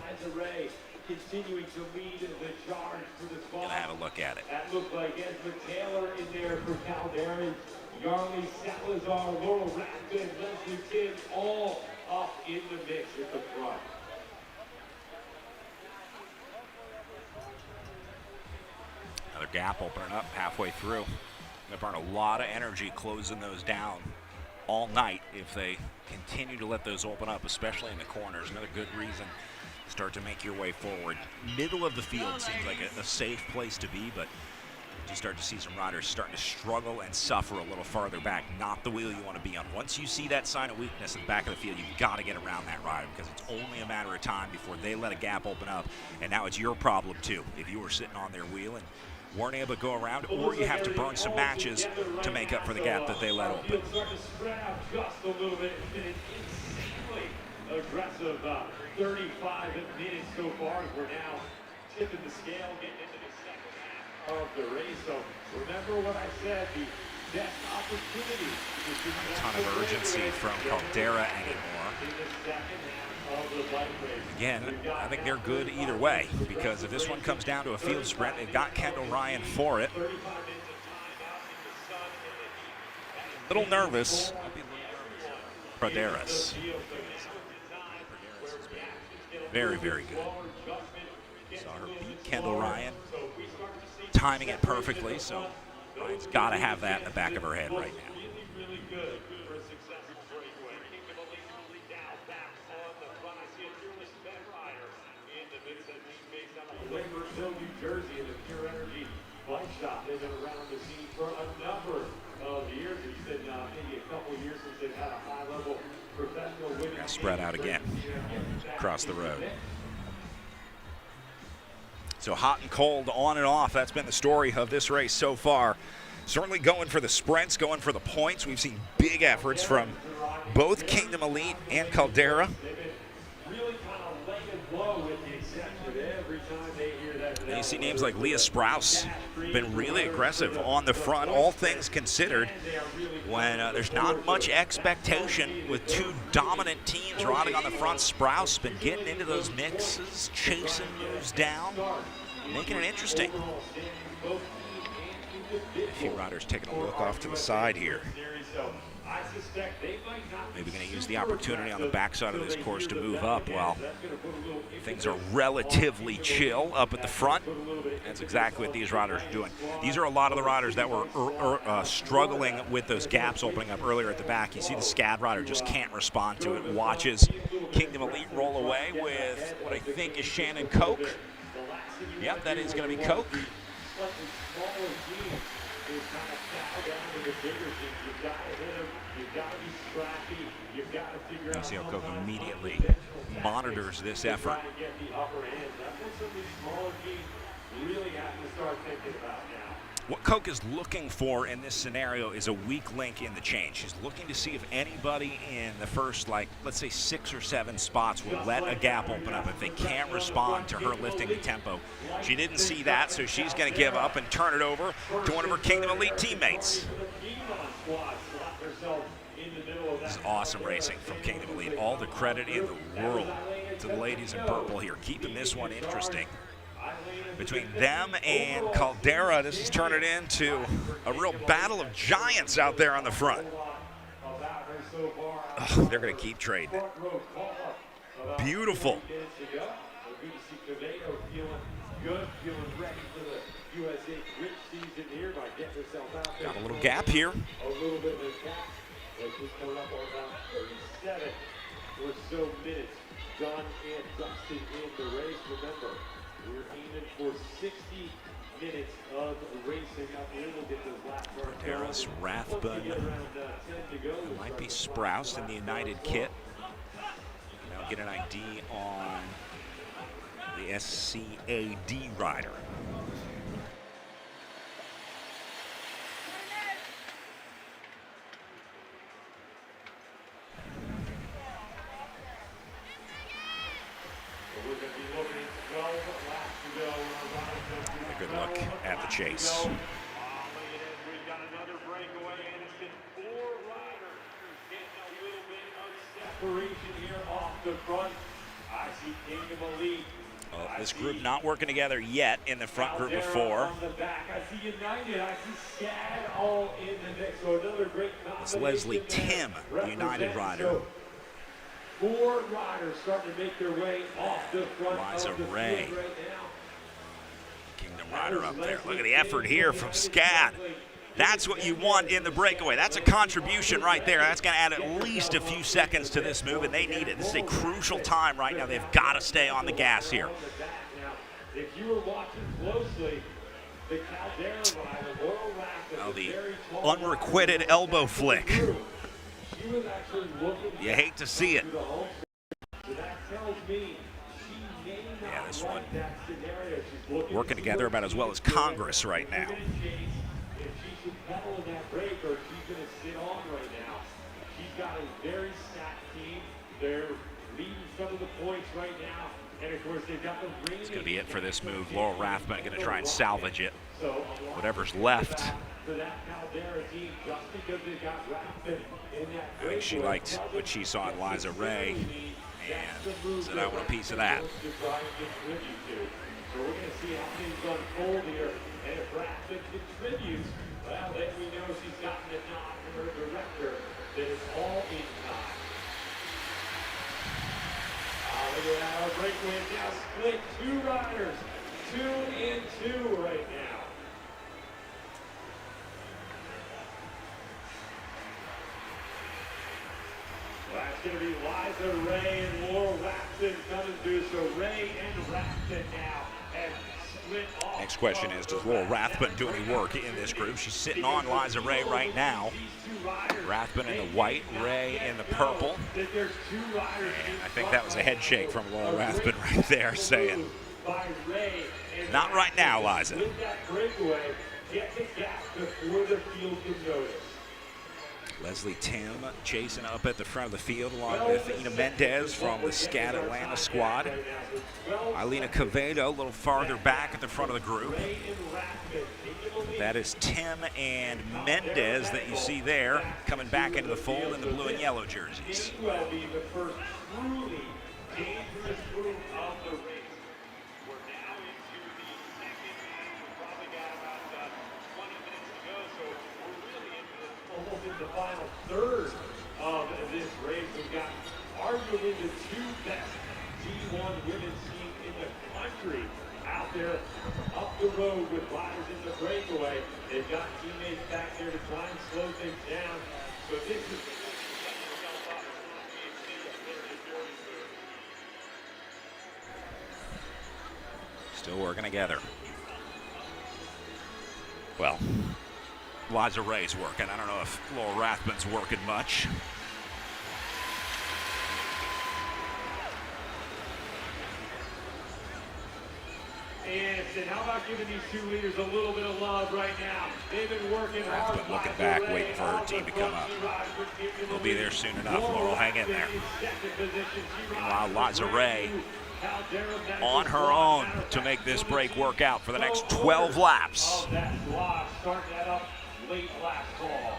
continuing to lead the charge for the squad. going to have a look at it. That looked like Esma Taylor in there for Caldera. Yareli Salazar, Laurel Rathbun, Leslie Tibbs, all up in the mix at the front. Another gap opening up halfway through. They burn a lot of energy closing those down all night if they continue to let those open up, especially in the corners. Another good reason to start to make your way forward. Middle of the field seems like a safe place to be, but you start to see some riders starting to struggle and suffer a little farther back. Not the wheel you want to be on. Once you see that sign of weakness in the back of the field, you've got to get around that rider because it's only a matter of time before they let a gap open up. And now it's your problem too. If you were sitting on their wheel and weren't able to go around, or you have to burn some matches to make up for the gap that they let open. Just a little bit. It's been an insanely aggressive 35 minutes so far. We're now tipping the scale, getting into the second half of the race. So remember what I said, the best opportunity. A ton of urgency from Caldera anymore. In the second half of the bike race. Again, I think they're good either way, because if this one comes down to a field sprint, they've got Kendall Ryan for it. A little nervous. Praderas. Very, very good. Saw her beat Kendall Ryan, timing it perfectly, so Ryan's got to have that in the back of her head right now. Really good for a successful breakaway. Kingdom Elite now back on the front. I see a fearless Ben rider in the mix that being based out of Lambertville, New Jersey, in the Pure Energy bike shop. They've been around the scene for a number of years. He said maybe a couple years since they've had a high-level professional winning. Gonna spread out again across the road. So hot and cold, on and off. That's been the story of this race so far. Certainly going for the sprints, going for the points. We've seen big efforts from both Kingdom Elite and Caldera. And you see names like Leah Sprouse, been really aggressive on the front, all things considered. When there's not much expectation with two dominant teams riding on the front, Sprouse been getting into those mixes, chasing moves down, making it interesting. A few riders taking a look off to the side here. I suspect they might not. Maybe going to use the opportunity on the backside of this course to move up while things are relatively chill up at the front. That's exactly what these riders are doing. These are a lot of the riders that were struggling with those gaps opening up earlier at the back. You see the SCAD rider just can't respond to it. Watches Kingdom Elite roll away with what I think is Shannon Koch. Yep, that is going to be Koch. You see how Koch immediately monitors this effort. What Koch is looking for in this scenario is a weak link in the chain. She's looking to see if anybody in the first, like, let's say 6 or 7 spots will let a gap open up if they can't respond to her lifting the tempo. She didn't see that, so she's going to give up and turn it over to one of her Kingdom Elite teammates. This is awesome racing from Kingdom Elite. All the credit in the world to the ladies in purple here, keeping this one interesting. Between them and Caldera, this is turning into a real battle of giants out there on the front. Oh, they're going to keep trading it. Beautiful. Got a little gap here. Just coming up on about 37 or so minutes. Done and dusted in the race. Remember, we're aiming for 60 minutes of racing. We'll get those lap bars. There's Rathbun. There might be Sprouse in the United kit. Now get an ID on the SCAD rider. A good look at the chase. We've got another breakaway. Anniston, 4 riders getting a little bit of separation here off the front. I see Kingdom Elite. This group not working together yet in the front group of 4. On the back. I see United. I see SCAD all in the mix. So another great It's Leslie Tim, the United rider. 4 riders starting to make their way off the front Liza of the Ray. field right now. Kingdom rider up there. Look at the effort here from SCAD. That's what you want in the breakaway. That's a contribution right there. That's going to add at least a few seconds to this move, and they need it. This is a crucial time right now. They've got to stay on the gas here. If you were watching closely, the Caldera rider, Laurel Rathbun, Oh, the unrequited elbow flick. she was actually looking. You hate to see it. So that tells me she may not Yeah, this one like that scenario. She's looking working together about as well as Congress right now. If she should pedal in that break or if she's going to sit on right now. She's got a very stacked team. They're leading some of the points right now. And of course, they've got the ring. It's going to be it for this move. Laurel Rathbun going to try and salvage it. So Whatever's left. for that Caldera team, just because they've got Rathbun in that I think she liked what she saw in Liza Ray and said, I want a piece of that. So we're going to see how things unfold here. And if Rathbun contributes, well, then we know she's gotten a nod from her director that it's all in time. Look at that, our breakaway is now split. 2 riders, 2 and 2 right now. Well, that's going to be Liza Ray and Laurel Rathbun coming through. So Ray and Rathbun now have split off. Next question is, does Laurel Rathbun do any work in this group? She's sitting on Liza Ray right now. Rathbun in the white, Ray in the purple. And I think that was a head shake from Laurel Rathbun right there saying, not right now, Liza. With that breakaway, get the gap before the field can notice. Leslie Tim chasing up at the front of the field along with Ina Mendez from the SCAD Atlanta squad. Eilina Quevedo a little farther back at the front of the group. That is Tim and Mendez that you see there coming back into the fold in the blue and yellow jerseys. May well be the first truly dangerous move of the race. We're now into the second half. We've probably got about 20 minutes to go, so we're really into almost in the final third country out there up the road with riders in the breakaway. They've got teammates back there to try and slow things down. So this is still working together. Well, Liza Ray's working. I don't know if Laura Rathman's working much. Anniston, how about giving these two leaders a little bit of love right now? They've been working hard. Rathman looking back, waiting for her team to come up. They'll be there soon enough. Laurel, hang in there. Meanwhile, Liza Ray on her own to make this break work out for the next 12 laps. Starting that up late last call.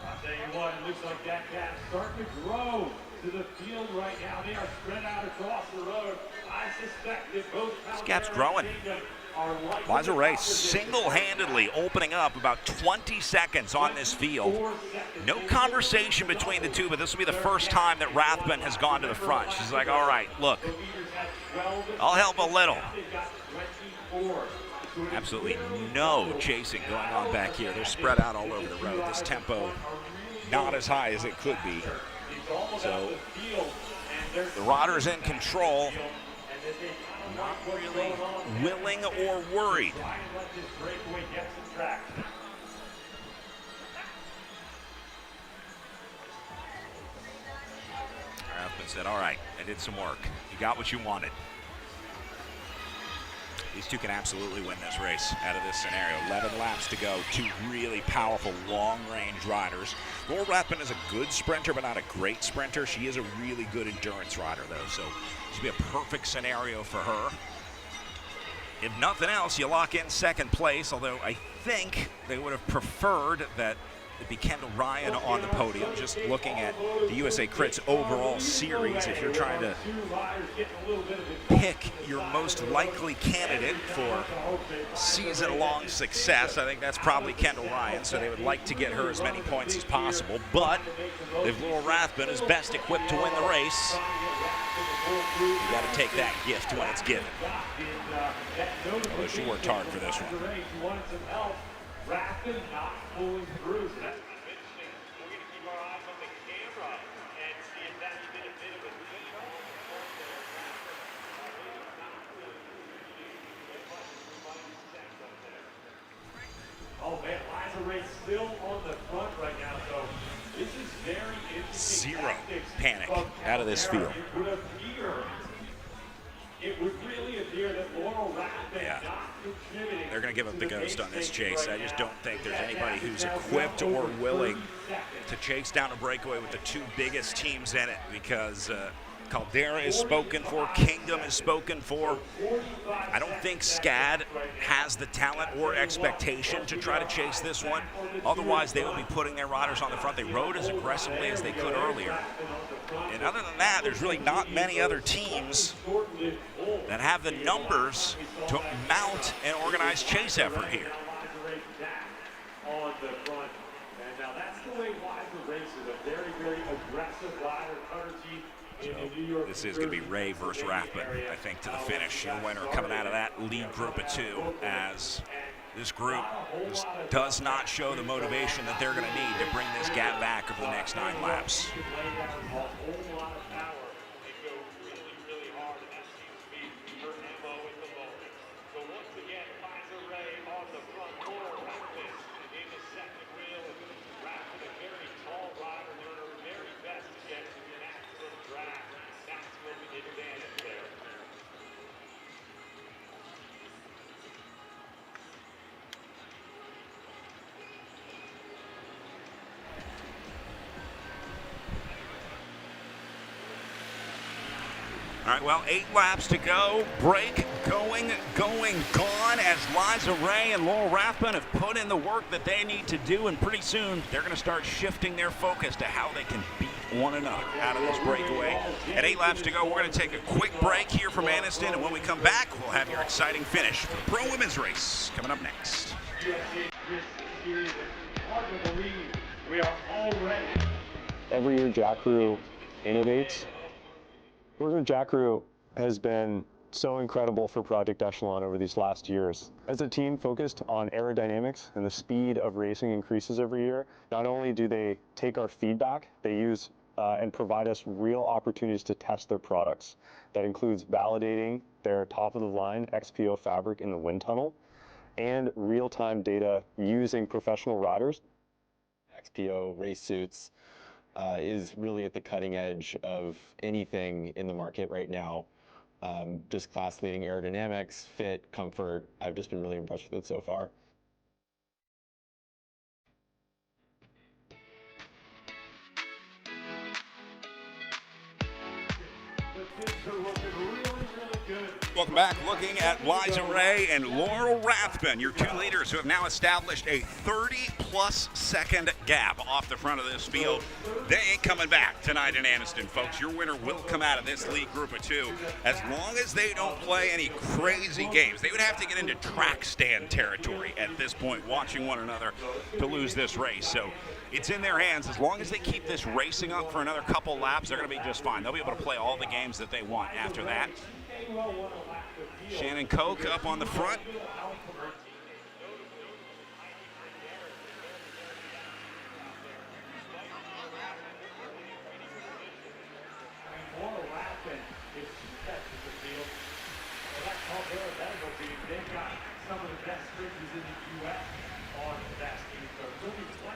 I'll tell you what, it looks like that gap starting to grow to the field right now. They are spread out across the road. I suspect that both this gap's growing. Liza Ray single-handedly opening up about 20 seconds on this field. No conversation between the two, but this will be the first time that Rathman has gone to the front. She's like, all right, look, I'll help a little. Absolutely no chasing going on back here. They're spread out all over the road. This tempo not as high as it could be. So the riders in control, not really willing or worried. Rathman said, all right, I did some work. You got what you wanted. These two can absolutely win this race out of this scenario. 11 laps to go. Two really powerful, long-range riders. Laura Rathman is a good sprinter, but not a great sprinter. She is a really good endurance rider, though, so this would be a perfect scenario for her. If nothing else, you lock in second place, although I think they would have preferred that it be Kendall Ryan on the podium. Just looking at the USACRITS overall series, if you're trying to pick your most likely candidate for season-long success, I think that's probably Kendall Ryan, so they would like to get her as many points as possible. But if Laura Rathman is best equipped to win the race, you got to take that gift when it's given. Although she worked hard for this one. Rathman not pulling through. So that's interesting. We're going to keep our eyes on the camera and see if that's been a bit of a lead. Oh man, Liza Ray still on the front right now, so this is very interesting. Zero panic out of this field. It would really appear that Laurel Rathman not contributing. They're going to give up the ghost on this chase. I just don't think there's anybody who's equipped or willing to chase down a breakaway with the two biggest teams in it, because Caldera is spoken for, Kingdom is spoken for. I don't think SCAD has the talent or expectation to try to chase this one. Otherwise, they would be putting their riders on the front. They rode as aggressively as they could earlier. And other than that, there's really not many other teams that have the numbers to mount an organized chase effort here. On the front. And now that's the way Liza races, a very, very aggressive rider, cutter team. This is going to be Ray versus Rathman, I think, to the finish. The winner coming out of that lead group of two, as this group just does not show the motivation that they're going to need to bring this gap back over the next 9 laps. All right, well, 8 laps to go. Break going, gone, as Liza Ray and Laurel Rathman have put in the work that they need to do, and pretty soon they're going to start shifting their focus to how they can beat one another out of this breakaway. At 8 laps to go, we're going to take a quick break here from Anniston, and when we come back, we'll have your exciting finish for the Pro Women's Race coming up next. We are already. Every year, Jack Crew innovates. We're going to Jack Crew has been so incredible for Project Echelon over these last years. As a team focused on aerodynamics and the speed of racing increases every year, not only do they take our feedback, they use and provide us real opportunities to test their products. That includes validating their top-of-the-line XPO fabric in the wind tunnel and real-time data using professional riders. XPO race suits is really at the cutting edge of anything in the market right now. Just class-leading aerodynamics, fit, comfort. I've just been really impressed with it so far. Welcome back. Looking at Liza Ray and Laurel Rathbun, your two leaders who have now established a 30-plus second gap off the front of this field. They ain't coming back tonight in Anniston, folks. Your winner will come out of this lead group of two as long as they don't play any crazy games. They would have to get into track stand territory at this point, watching one another to lose this race. So it's in their hands. As long as they keep this racing up for another couple laps, they're going to be just fine. They'll be able to play all the games that they want after that. Shannon Koch up on the front.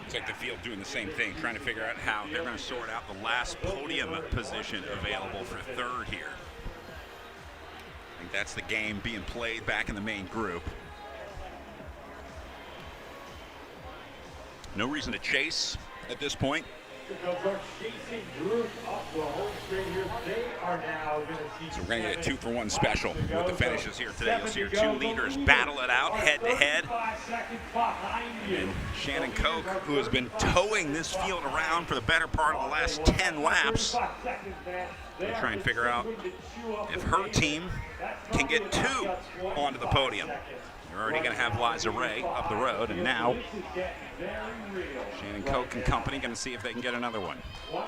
Looks like the field doing the same thing, trying to figure out how they're going to sort out the last podium position available for third here. I think that's the game being played back in the main group. No reason to chase at this point. Because our chasing group up the home straight here, they are now going to see. So we're going to get a 2-for-1 special with the finishes here today. You'll see your two leaders battle it out head to head. And Shannon Koch, who has been towing this field around for the better part of the last 10 laps, will try and figure out if her team can get two onto the podium. You're already going to have Liza Ray up the road, and now Shannon Koch and company going to see if they can get another one. All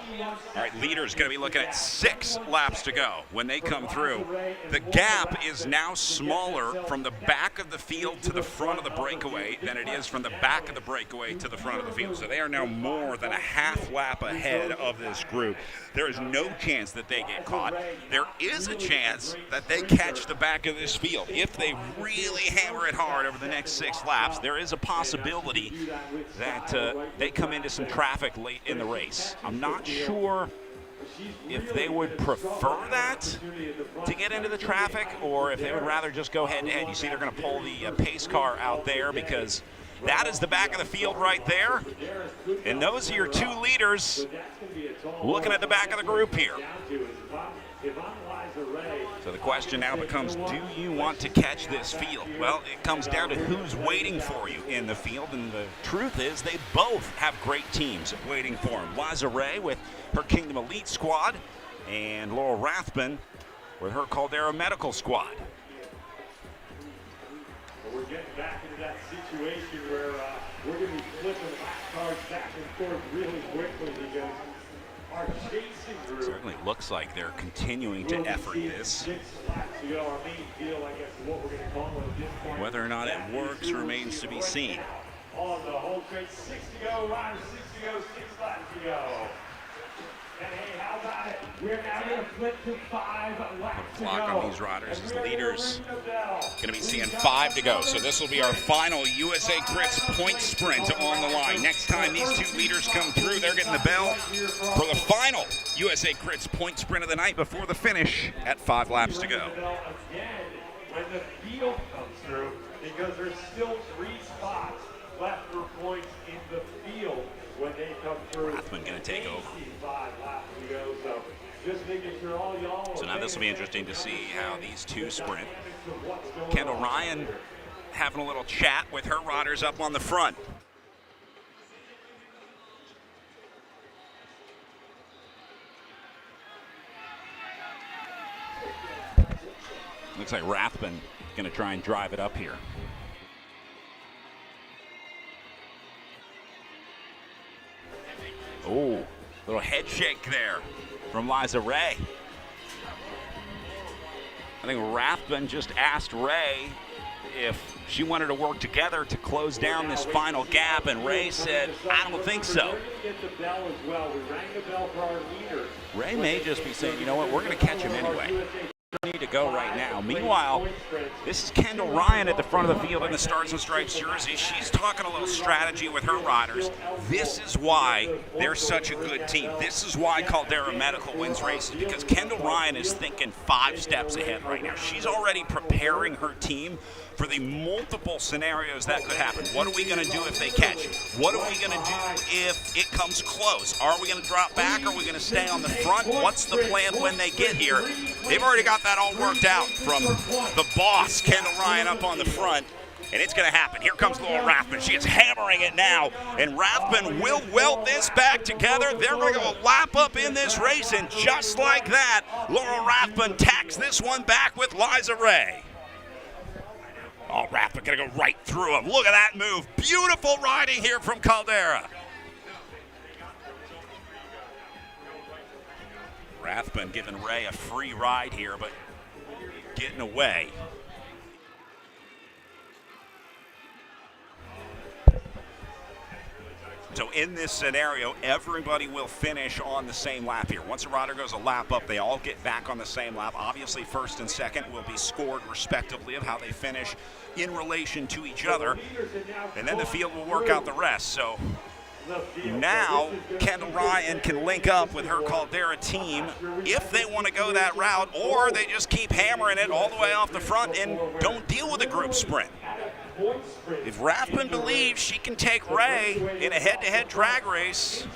right, leaders going to be looking at 6 laps to go when they come through. The gap is now smaller from the back of the field to the front of the breakaway than it is from the back of the breakaway to the front of the field. So they are now more than a half lap ahead of this group. There is no chance that they get caught. There is a chance that they catch the back of this field. If they really hammer it hard over the next 6 laps, there is a possibility that they come into some traffic late in the race. I'm not sure if they would prefer that to get into the traffic or if they would rather just go head-to-head. You see they're going to pull the pace car out there because that is the back of the field right there. And those are your two leaders looking at the back of the group here. So the question now becomes, do you want to catch this field? Well, it comes down to who's waiting for you in the field, and the truth is they both have great teams waiting for them. Liza Ray with her Kingdom Elite squad, and Laurel Rathbun with her Caldera Medical squad. Well, we're getting back into that situation where we're going to be flipping lap cards back and forth really quickly because our chasing group Certainly looks like they're continuing to effort this. Whether or not it works remains to be seen. On the whole straight, 6 to go, Riders 6 to go, 6 laps to go. And hey, how about it? We're now going to flip to 5 laps to go. Clock on these riders as leaders. Going to be seeing 5 to go. So this will be our final USACRITS point sprint on the line. Next time these two leaders come through, they're getting the bell for the final USACRITS point sprint of the night before the finish at 5 laps to go. Again, when the field comes through, because there's still 3 spots left for points in the field when they come through. Rathbun going to take over. 5 laps to go, so just making sure all y'all. So now this will be interesting to see how these two sprint. Kendall Ryan having a little chat with her riders up on the front. Looks like Rathbun going to try and drive it up here. Oh, little head shake there from Liza Ray. I think Rathbun just asked Ray if she wanted to work together to close down this final gap, and Ray said, I don't think so. Ray may just be saying, you know what, we're going to catch him anyway. Need to go right now. Meanwhile, this is Kendall Ryan at the front of the field in the Stars and Stripes jersey. She's talking a little strategy with her riders. This is why they're such a good team. This is why Caldera Medical wins races, because Kendall Ryan is thinking 5 steps ahead right now. She's already preparing her team for the multiple scenarios that could happen. What are we going to do if they catch it? What are we going to do if it comes close? Are we going to drop back? Are we going to stay on the front? What's the plan when they get here? They've already got that all worked out from the boss, Kendall Ryan, up on the front. And it's going to happen. Here comes Laurel Rathbun. She is hammering it now. And Rathbun will weld this back together. They're going to go lap up in this race. And just like that, Laurel Rathbun tacks this one back with Liza Ray. Oh, Rathbun going to go right through him. Look at that move. Beautiful riding here from Caldera. Rathbun giving Ray a free ride here, but getting away. So in this scenario, everybody will finish on the same lap here. Once a rider goes a lap up, they all get back on the same lap. Obviously, first and second will be scored respectively of how they finish in relation to each other. And then the field will work out the rest. So now Kendall Ryan can link up with her Caldera team if they want to go that route, or they just keep hammering it all the way off the front and don't deal with a group sprint. If Rathbun believes she can take Ray in a head-to-head drag race,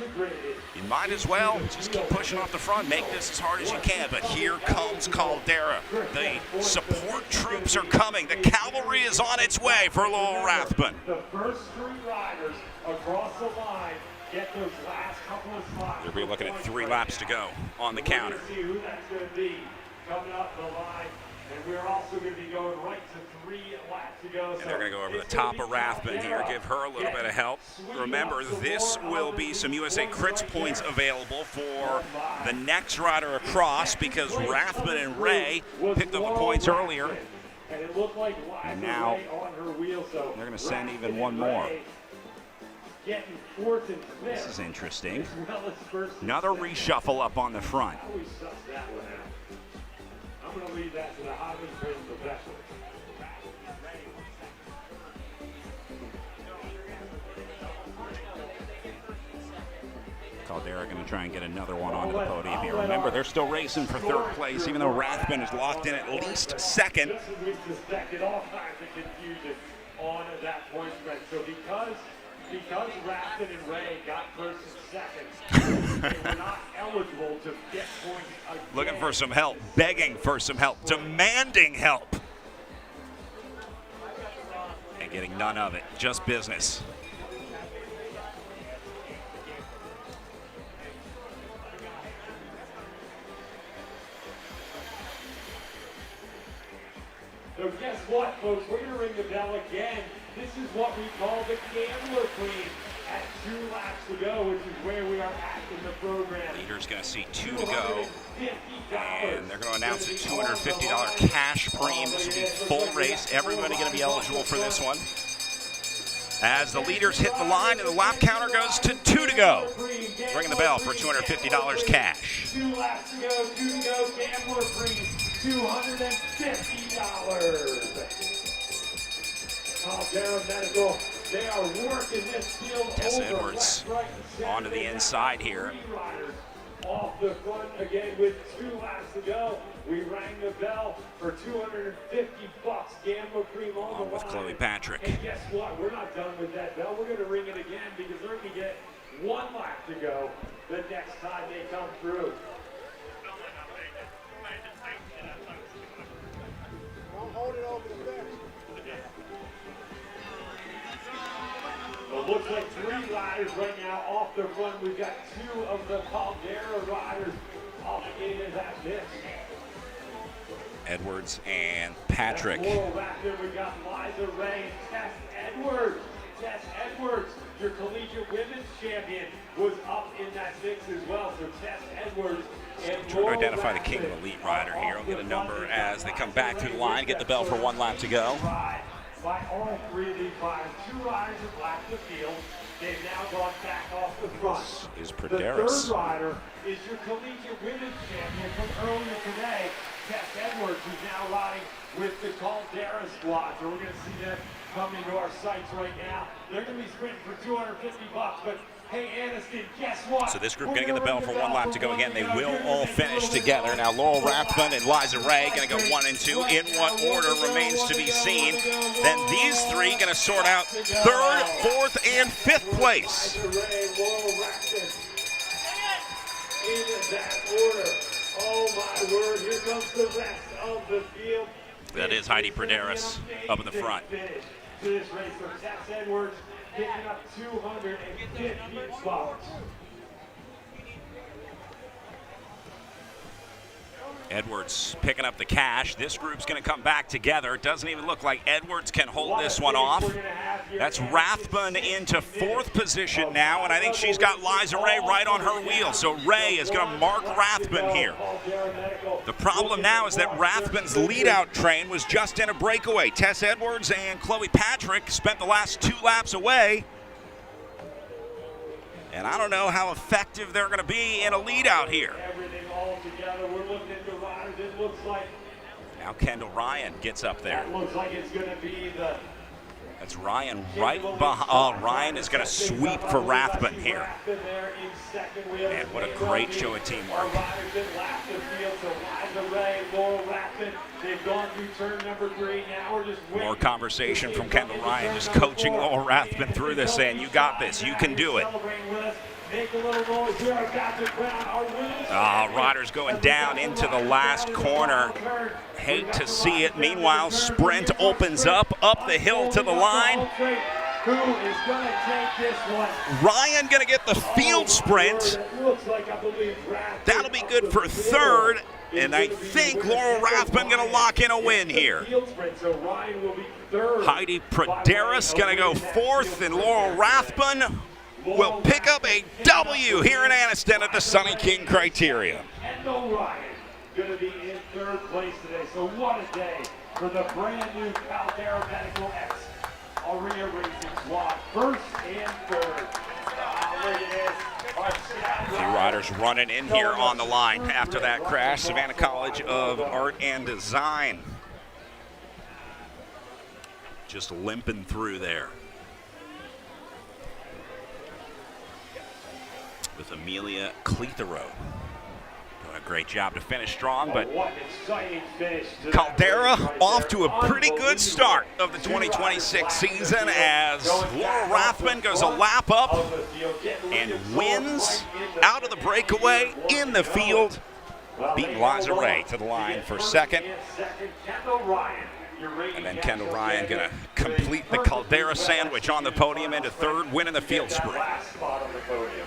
you might as well just keep pushing off the front, make this as hard as you can. But here comes Caldera. The support troops are coming. The cavalry is on its way for Laurel Rathbun. The first 3 riders across the line get those last couple of spots. They'll be looking at 3 laps to go on the counter. See who that's going to be coming up the line. And we're also going to be going right to 3 laps to go. And they're going to go over the top of Rathbun here, give her a little bit of help. Remember, this will be some USA CRITS points available for the next rider across, because Rathbun and Ray picked up the points earlier. And now they're going to send even one more. This is interesting. Another reshuffle up on the front. I'm going to leave that to the highly trained professionals. Caldera going to try and get another one onto the podium here. Remember, they're still racing for 3rd place, even though Rathbun is locked in at least 2nd. This is we've suspected all kinds of confusion on that point spread. So because Rathbun and Ray got 1st and 2nd, they were not eligible to get points again. Looking for some help, begging for some help, demanding help. And getting none of it, just business. So guess what, folks? We're going to ring the bell again. This is what we call the Gambler Queen at 2 laps to go, which is where we are at in the program. Leader's going to see 2 to go. And they're going to announce a $250 cash premium. This will be full race. Everybody going to be eligible for this one. As the leaders hit the line and the lap counter goes to 2 to go. Ringing the bell for $250 cash. 2 laps to go, 2 to go. Gambler Queen, $250. Caldera Medical, they are working this field Tessa over. Edwards Right, onto the inside here. Off the front again with 2 laps to go. We rang the bell for $250. Gambler Cream on the with line. Chloe Patrick. And guess what? We're not done with that bell. We're going to ring it again because they're going to get 1 lap to go the next time they come through. Don't hold it over the fence. It looks like 3 riders right now off the front. We've got 2 of the Caldera riders off the gate as that miss. Edwards and Patrick. Laurel Rathbun, we got Liza Ray and Tess Edwards Tess Edwards, your collegiate women's champion, was up in that mix as well. So Tess Edwards and Trying to identify the King of Elite rider here. I'll get a number as they come back through the line, get the bell for 1 lap to go. By all three of these riders, 2 riders have lapped the field. They've now gone back off the front. This is The Prederis. third rider is your collegiate women's champion from earlier today, Tess Edwards, who's now riding with the Caldera squad. So we're going to see them come into our sights right now. They're going to be sprinting for $250, but hey, Anniston, guess what? So this group going to get the bell for 1 lap to go again. They will all finish together. Now Laurel Rathbun and Liza Ray going to go 1 and 2. In what order remains to be seen. Then these three going to sort out 3rd, 4th, and 5th place. Liza Ray, Laurel Rathbun. In that order. Oh my word, here comes the rest of the field. That is Heidi Prederis up in the front. To this race, so Tess Edwards picking up 250 spots. Edwards picking up the cash. This group's going to come back together. It doesn't even look like Edwards can hold this one off. That's Rathbun into 4th position now, and I think she's got Liza Ray right on her wheel. So Ray is going to mark Rathbun here. The problem now is that Rathbun's lead-out train was just in a breakaway. Tess Edwards and Chloe Patrick spent the last 2 laps away. And I don't know how effective they're going to be in a lead-out here. Everything all together. We're looking at the riders. It looks like Now Kendall Ryan gets up there. that looks like it's going to be the That's Ryan right behind. Oh, Ryan is going to sweep for Rathbun here. Man, what a great show of teamwork. Our riders that lapped the field, so Liza Ray, Laurel Rathbun, they've gone through turn number 3. Now we're just waiting. More conversation from Kendall Ryan, just coaching Laurel Rathbun through this, saying, you got this, you can do it. Make a little noise here. About to crown our winners. Riders going down into the last corner. Hate to see it. Meanwhile, sprint opens up the hill to the line. Who is going to take this one? Ryan going to get the field sprint. Looks like, I believe, That'll be good for 3rd. And I think Laurel Rathbun going to lock in a win here. Heidi Prederis going to go 4th, and Laurel Rathbun will pick up a W here in Anniston at the Sunny King Criterium. Kendall Ryan going to be in 3rd place today. So what a day for the brand new Caldera Medical X Aurea Racing Squad. 1st and 3rd. Look at this. A few riders running in here on the line after that crash. Savannah College of Art and Design just limping through there. With Amelia Clethero. Doing a great job to finish strong, but What an exciting finish to that Caldera race right off there. to a pretty good start of the 2026 season as Laurel Rathbun goes a lap up and wins out of the breakaway in the field, beating Liza Ray to the line for 2nd. And then Kendall Ryan going to complete the Caldera sandwich on the podium into 3rd, winning the field sprint. Last spot on the podium.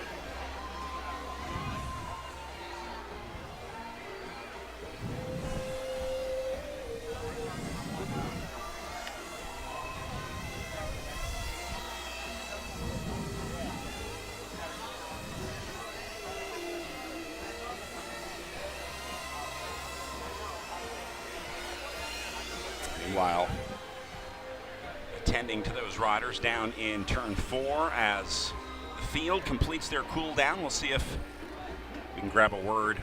Meanwhile, attending to those riders down in turn 4 as the field completes their cool down. We'll see if we can grab a word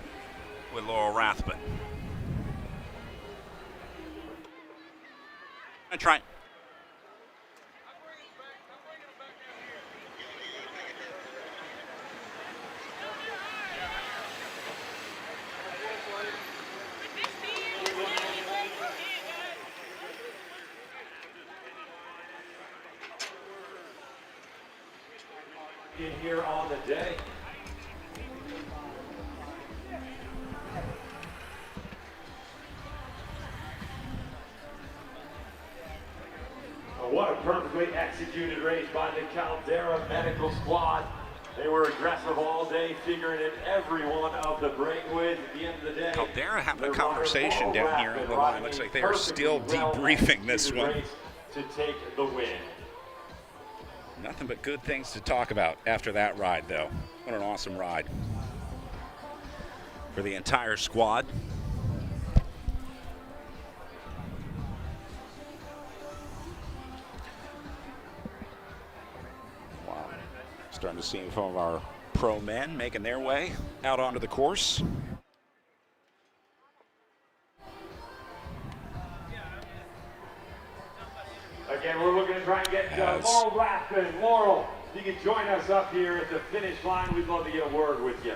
with Laurel Rathbun. I'm trying. In here on the day. What a perfectly executed race by the Caldera Medical Squad. They were aggressive all day, figuring in every one of the breakaways at the end of the day. Caldera having a conversation down here in the line. Looks like they are still debriefing this one. To take the win. Nothing but good things to talk about after that ride, though. What an awesome ride for the entire squad. Wow. Starting to see some of our pro men making their way out onto the course. Again, we're looking to try and get Laurel Rathbun. Laurel, if you can join us up here at the finish line, we'd love to get a word with you.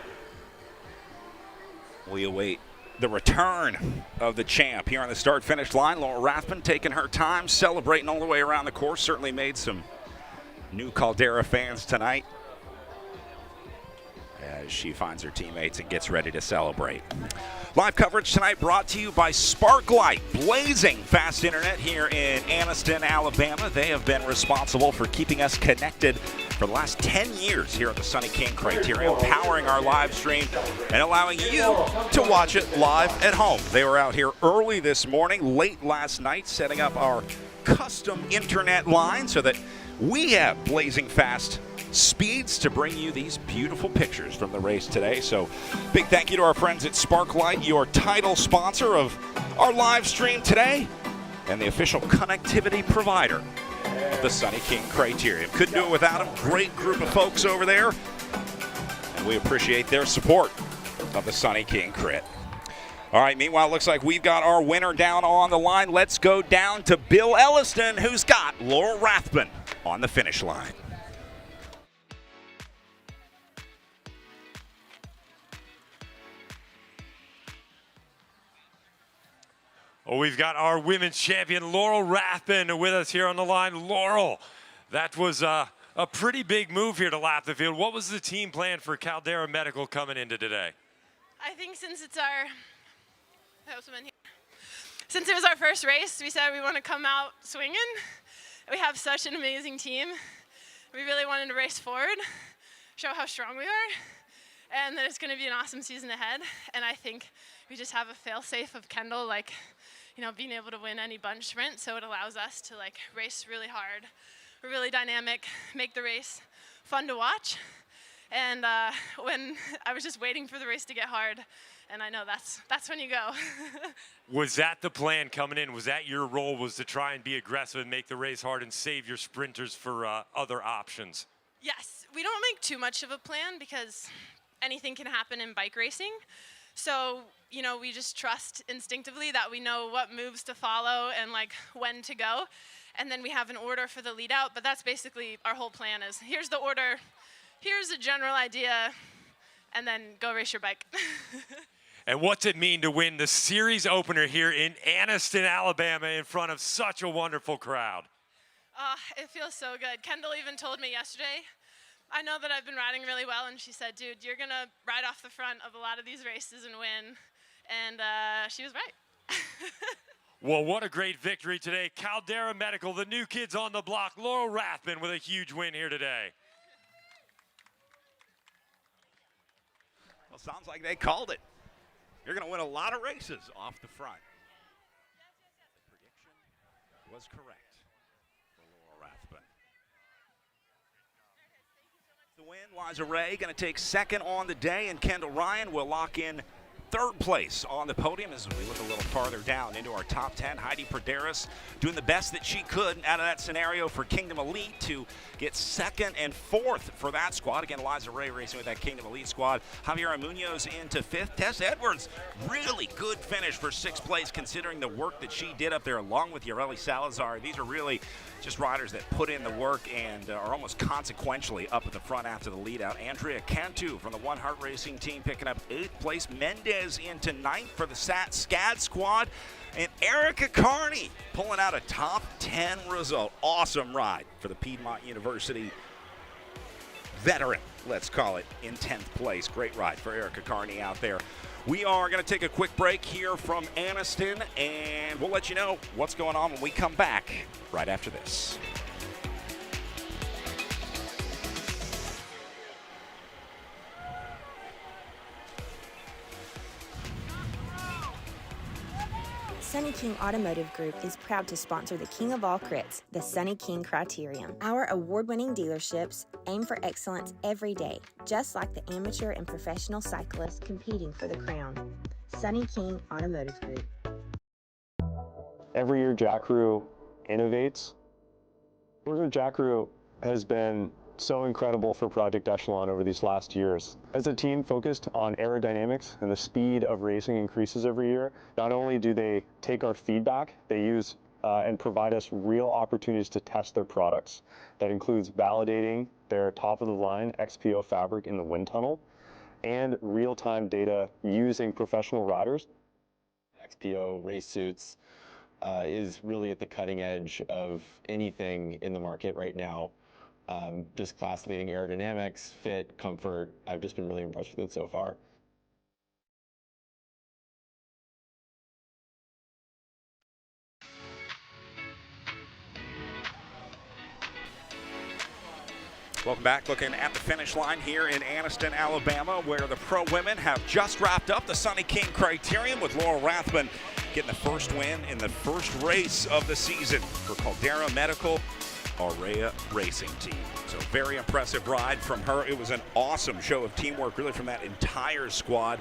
We await the return of the champ here on the start-finish line. Laurel Rathbun taking her time, celebrating all the way around the course. Certainly made some new Caldera fans tonight as she finds her teammates and gets ready to celebrate. Live coverage tonight brought to you by Sparklight, blazing fast internet here in Anniston, Alabama. They have been responsible for keeping us connected for the last 10 years here at the Sunny King Criterium, powering our live stream and allowing you to watch it live at home. They were out here early this morning, late last night, setting up our custom internet line so that we have blazing fast speeds to bring you these beautiful pictures from the race today. So big thank you to our friends at Sparklight, your title sponsor of our live stream today and the official connectivity provider of the Sunny King Criterium. Couldn't do it without them. Great group of folks over there, and we appreciate their support of the Sunny King Crit. All right, meanwhile, it looks like we've got our winner down on the line. Let's go down to Bill Elliston, who's got Laurel Rathbun on the finish line. Oh, we've got our women's champion, Laurel Rathbun, with us here on the line. Laurel, that was a pretty big move here to lap the field. What was the team plan for Caldera Medical coming into today? I think since it was our first race, we said we want to come out swinging. We have such an amazing team. We really wanted to race forward, show how strong we are, and that it's going to be an awesome season ahead. And I think we just have a fail-safe of Kendall, like, you know, being able to win any bunch sprint, so it allows us to like race really hard. We're really dynamic, make the race fun to watch. And when I was just waiting for the race to get hard, and I know that's when you go. Was that the plan coming in? Was that your role, was to try and be aggressive and make the race hard and save your sprinters for other options? Yes, we don't make too much of a plan because anything can happen in bike racing. So, you know, we just trust instinctively that we know what moves to follow and like when to go. And then we have an order for the lead out, but that's basically our whole plan is here's the order, here's a general idea, and then go race your bike. And what's it mean to win the series opener here in Anniston, Alabama in front of such a wonderful crowd? It feels so good. Kendall even told me yesterday, I know that I've been riding really well, and she said, dude, you're going to ride off the front of a lot of these races and win. And she was right. Well, what a great victory today. Caldera Medical, the new kids on the block, Laurel Rathbun with a huge win here today. Well, sounds like they called it. You're going to win a lot of races off the front. The prediction was correct for Laurel Rathbun. The win, Liza Ray going to take second on the day, and Kendall Ryan will lock in third place on the podium as we look a little farther down into our top 10. Heidi Perderas doing the best that she could out of that scenario for Kingdom Elite to get second and fourth for that squad. Again, Liza Ray racing with that Kingdom Elite squad. Javiera Munoz into fifth. Tess Edwards, really good finish for sixth place considering the work that she did up there along with Yareli Salazar. These are really just riders that put in the work and are almost consequentially up at the front after the lead out. Andrea Cantu from the One Heart Racing team picking up 8th place. Mendez into 9th for the SCAD squad. And Erica Carney pulling out a top 10 result. Awesome ride for the Piedmont University veteran, let's call it, in 10th place. Great ride for Erica Carney out there. We are going to take a quick break here from Anniston, and we'll let you know what's going on when we come back right after this. Sunny King Automotive Group is proud to sponsor the king of all crits, the Sunny King Criterium. Our award-winning dealerships aim for excellence every day, just like the amateur and professional cyclists competing for the crown. Sunny King Automotive Group. Every year Jack Crew innovates. Jack Crew has been so incredible for Project Echelon over these last years. As a team focused on aerodynamics and the speed of racing increases every year, not only do they take our feedback, they use and provide us real opportunities to test their products. That includes validating their top-of-the-line XPO fabric in the wind tunnel and real-time data using professional riders. XPO race suits is really at the cutting edge of anything in the market right now. Just class-leading aerodynamics, fit, comfort. I've just been really impressed with it so far. Welcome back. Looking at the finish line here in Anniston, Alabama, where the pro women have just wrapped up the Sunny King Criterium with Laurel Rathman getting the first win in the first race of the season for Caldera Medical Aurea Racing Team. So very impressive ride from her. It was an awesome show of teamwork really from that entire squad,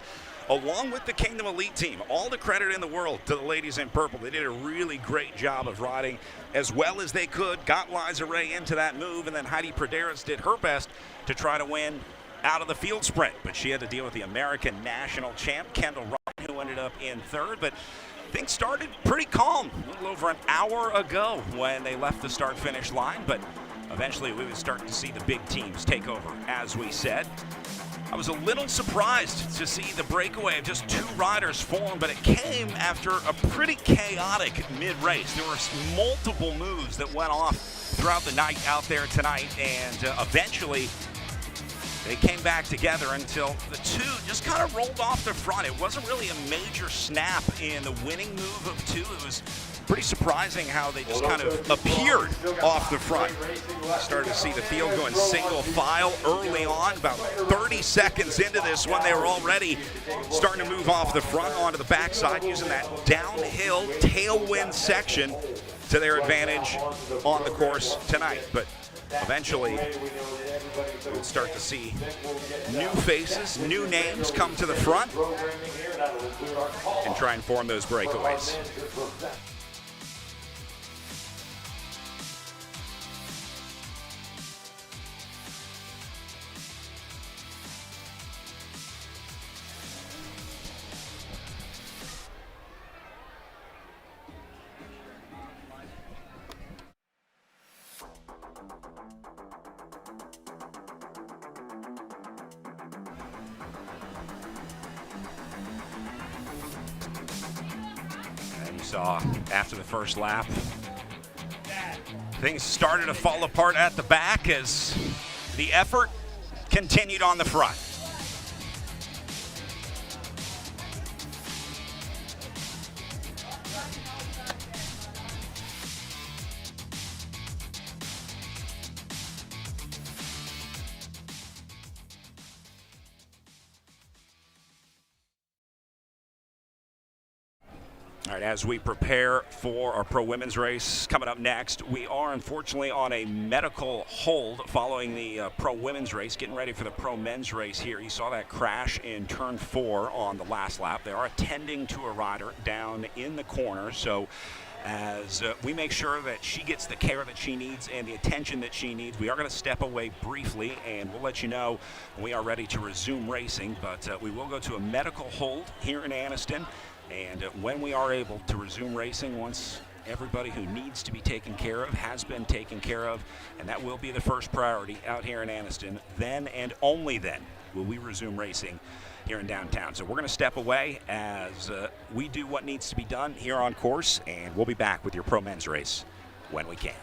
along with the Kingdom Elite team. All the credit in the world to the ladies in purple. They did a really great job of riding as well as they could, got Liza Ray into that move, and then Heidi Praderas did her best to try to win out of the field sprint. But she had to deal with the American national champ, Kendall Ryan, who ended up in third. But things started pretty calm a little over an hour ago when they left the start-finish line, but eventually we would start to see the big teams take over, as we said. I was a little surprised to see the breakaway of just two riders form, but it came after a pretty chaotic mid-race. There were multiple moves that went off throughout the night out there tonight, and eventually they came back together until the two just kind of rolled off the front. It wasn't really a major snap in the winning move of two. It was pretty surprising how they just kind of appeared off the front. Started to see the field going single file early on. About 30 seconds into this one, they were already starting to move off the front onto the backside, using that downhill tailwind section to their advantage on the course tonight. But eventually, we'll start to see new faces, new names come to the front and try and form those breakaways. Saw after the first lap, things started to fall apart at the back as the effort continued on the front. All right, as we prepare for our pro women's race coming up next, we are unfortunately on a medical hold following the pro women's race, getting ready for the pro men's race here. You saw that crash in turn 4 on the last lap. They are attending to a rider down in the corner, so as we make sure that she gets the care that she needs and the attention that she needs, we are going to step away briefly, and we'll let you know when we are ready to resume racing. But we will go to a medical hold here in Anniston. And when we are able to resume racing, once everybody who needs to be taken care of has been taken care of, and that will be the first priority out here in Anniston, then and only then will we resume racing here in downtown. So we're going to step away as we do what needs to be done here on course, and we'll be back with your pro men's race when we can.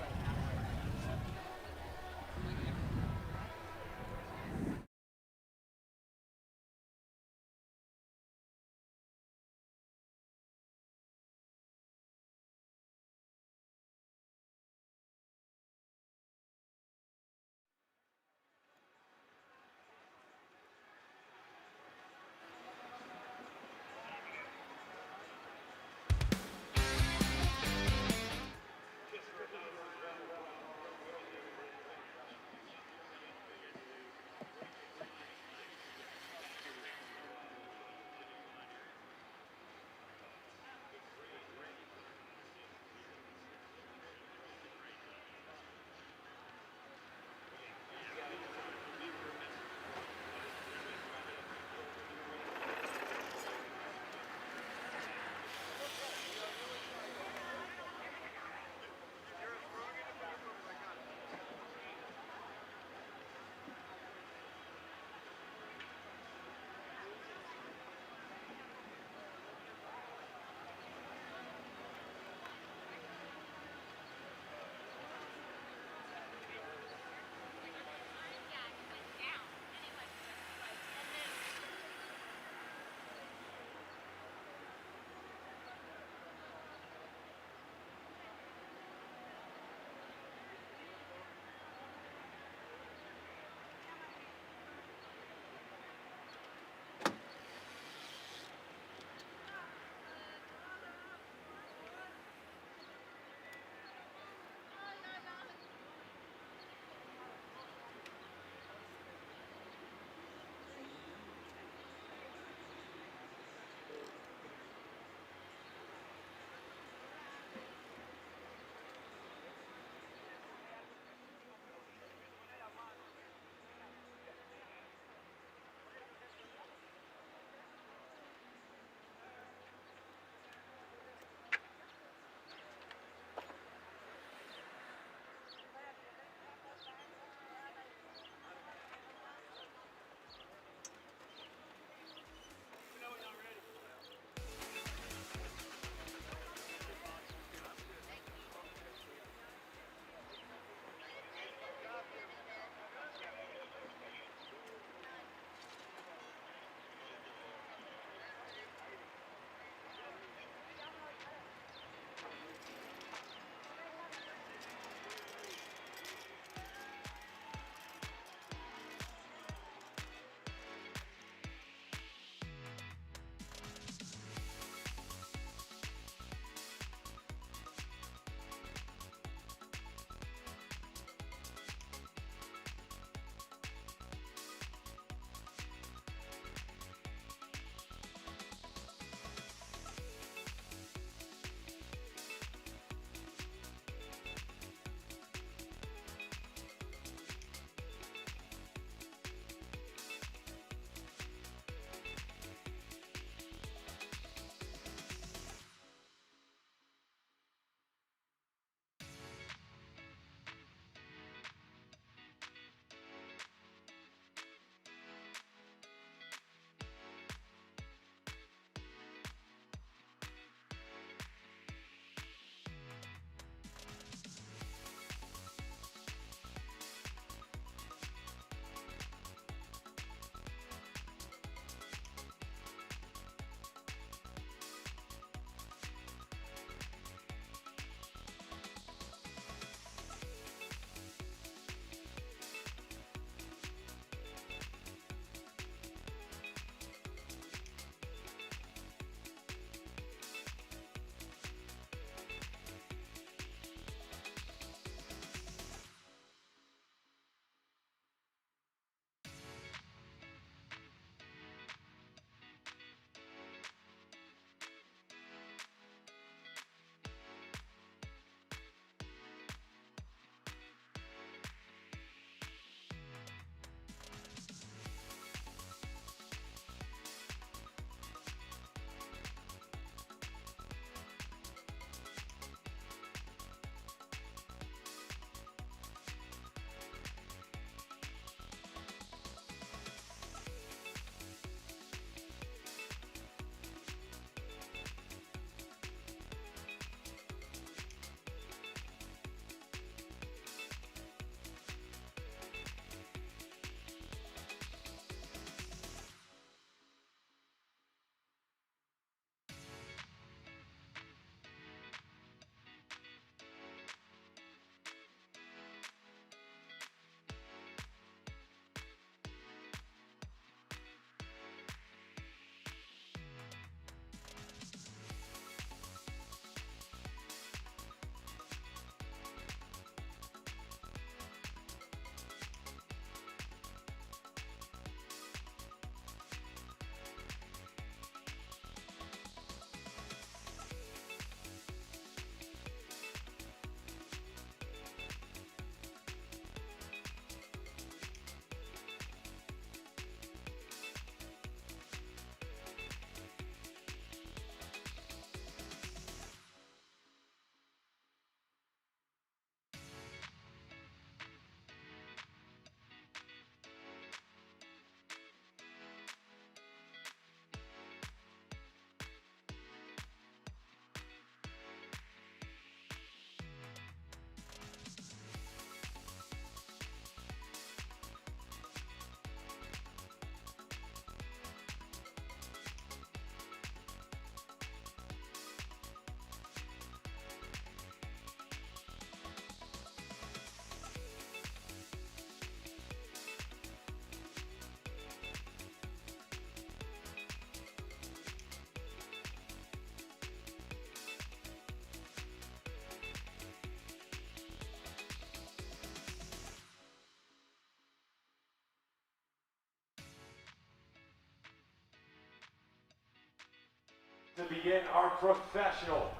to begin our professional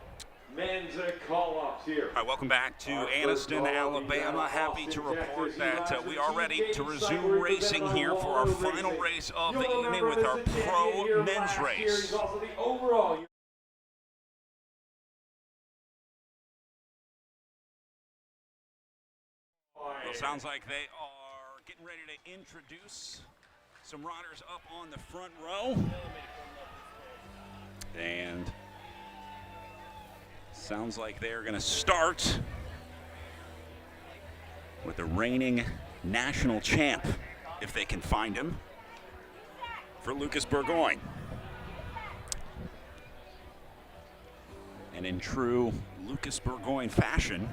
men's call-ups here. All right, welcome back to Anniston, Alabama. Happy to report that we are ready to resume racing here for our final race of the evening with our pro men's race. Also the overall. Well, sounds like they are getting ready to introduce some riders up on the front row. And sounds like they're going to start with the reigning national champ, if they can find him, for Lucas Burgoyne. And in true Lucas Burgoyne fashion,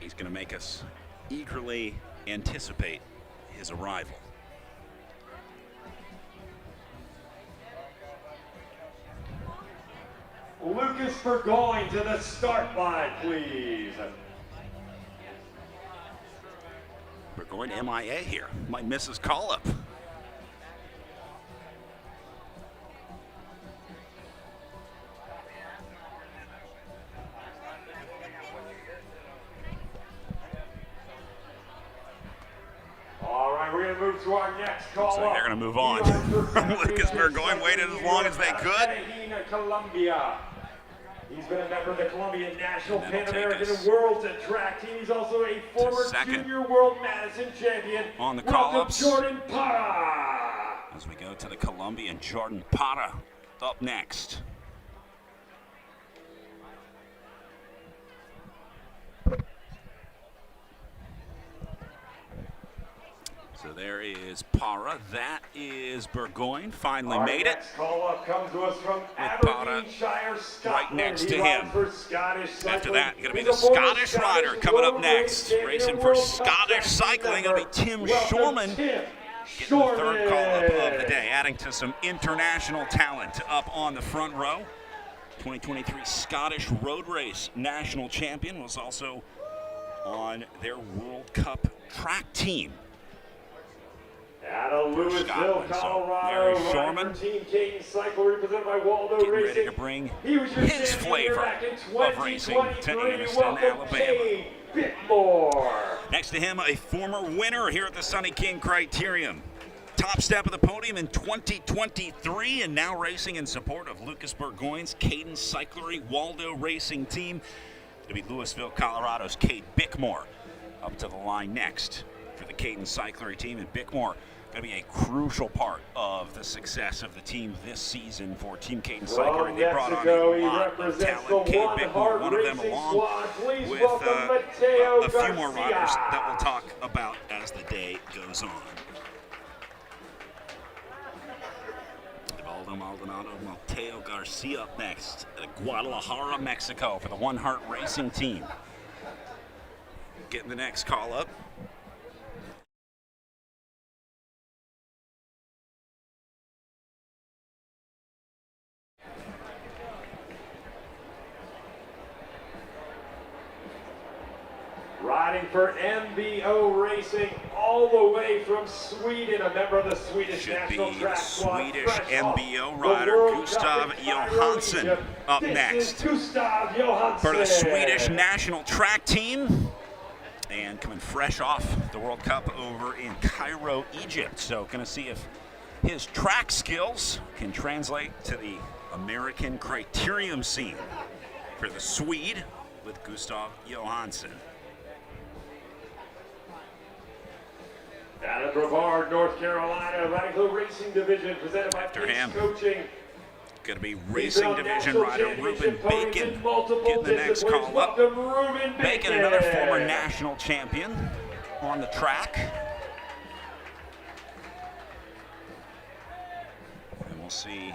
he's going to make us eagerly anticipate his arrival. Lucas Burgoyne to the start line, please. Burgoyne MIA here. Might miss his call-up. All right, we're going to move to our next call. Looks like they're going to move on. Lucas Burgoyne waited as long as they could. Columbia. He's been a member of the Colombian National Pan American and World Track Team. He's also a former Junior World Madison champion. On the call-ups, Jordan Parra. as we go to the Colombian, Jordan Parra up next. So there is Parra. That is Burgoyne. Finally made it. Call-up comes to us from Aberdeenshire, Scotland. Right next to him. After that, going to be the He's a Scottish rider coming up Road next. Race Racing champion, for World Scottish Cup cycling. It'll be Tim Welcome, Shorman Tim getting the third call-up of Shorman. the day, adding to some international talent up on the front row. 2023 Scottish Road Race national champion, was also on their World Cup track team. Out of Louisville, Scotland. Colorado, So Ryder Team King Cycle represented by Waldo getting Racing. ready to bring He was your his champion flavor back in of racing to 2023. Anniston, Welcome, Alabama. Kane Bickmore. Next to him, a former winner here at the Sunny King Criterium. Top step of the podium in 2023, and now racing in support of Lucas Burgoyne's Cadence Cyclery Waldo Racing Team. It'll be Louisville, Colorado's Cade Bickmore up to the line next for the Cadence Cyclery team, and Bickmore going to be a crucial part of the success of the team this season for Team Cadence Cyclery. They brought on a lot of talent. Cade Bickmore, one of them, along with a few more riders that we'll talk about as the day goes on. Aldo Maldonado, Mateo Garcia up next at Guadalajara, Mexico for the One Heart Racing team. Getting the next call up. Riding for MBO Racing all the way from Sweden, a member of the Swedish National Track Squad. Swedish MBO rider Gustav Johansson up next Gustav Johansson for the Swedish National Track Team, and coming fresh off the World Cup over in Cairo, Egypt. So going to see if his track skills can translate to the American criterium scene for the Swede with Gustav Johansson. Out of Brevard, North Carolina, riding the racing division presented by After Pace him, Coaching. Going to be racing division rider Ruben Bacon getting the next call up. Bacon, another former national champion on the track. And we'll see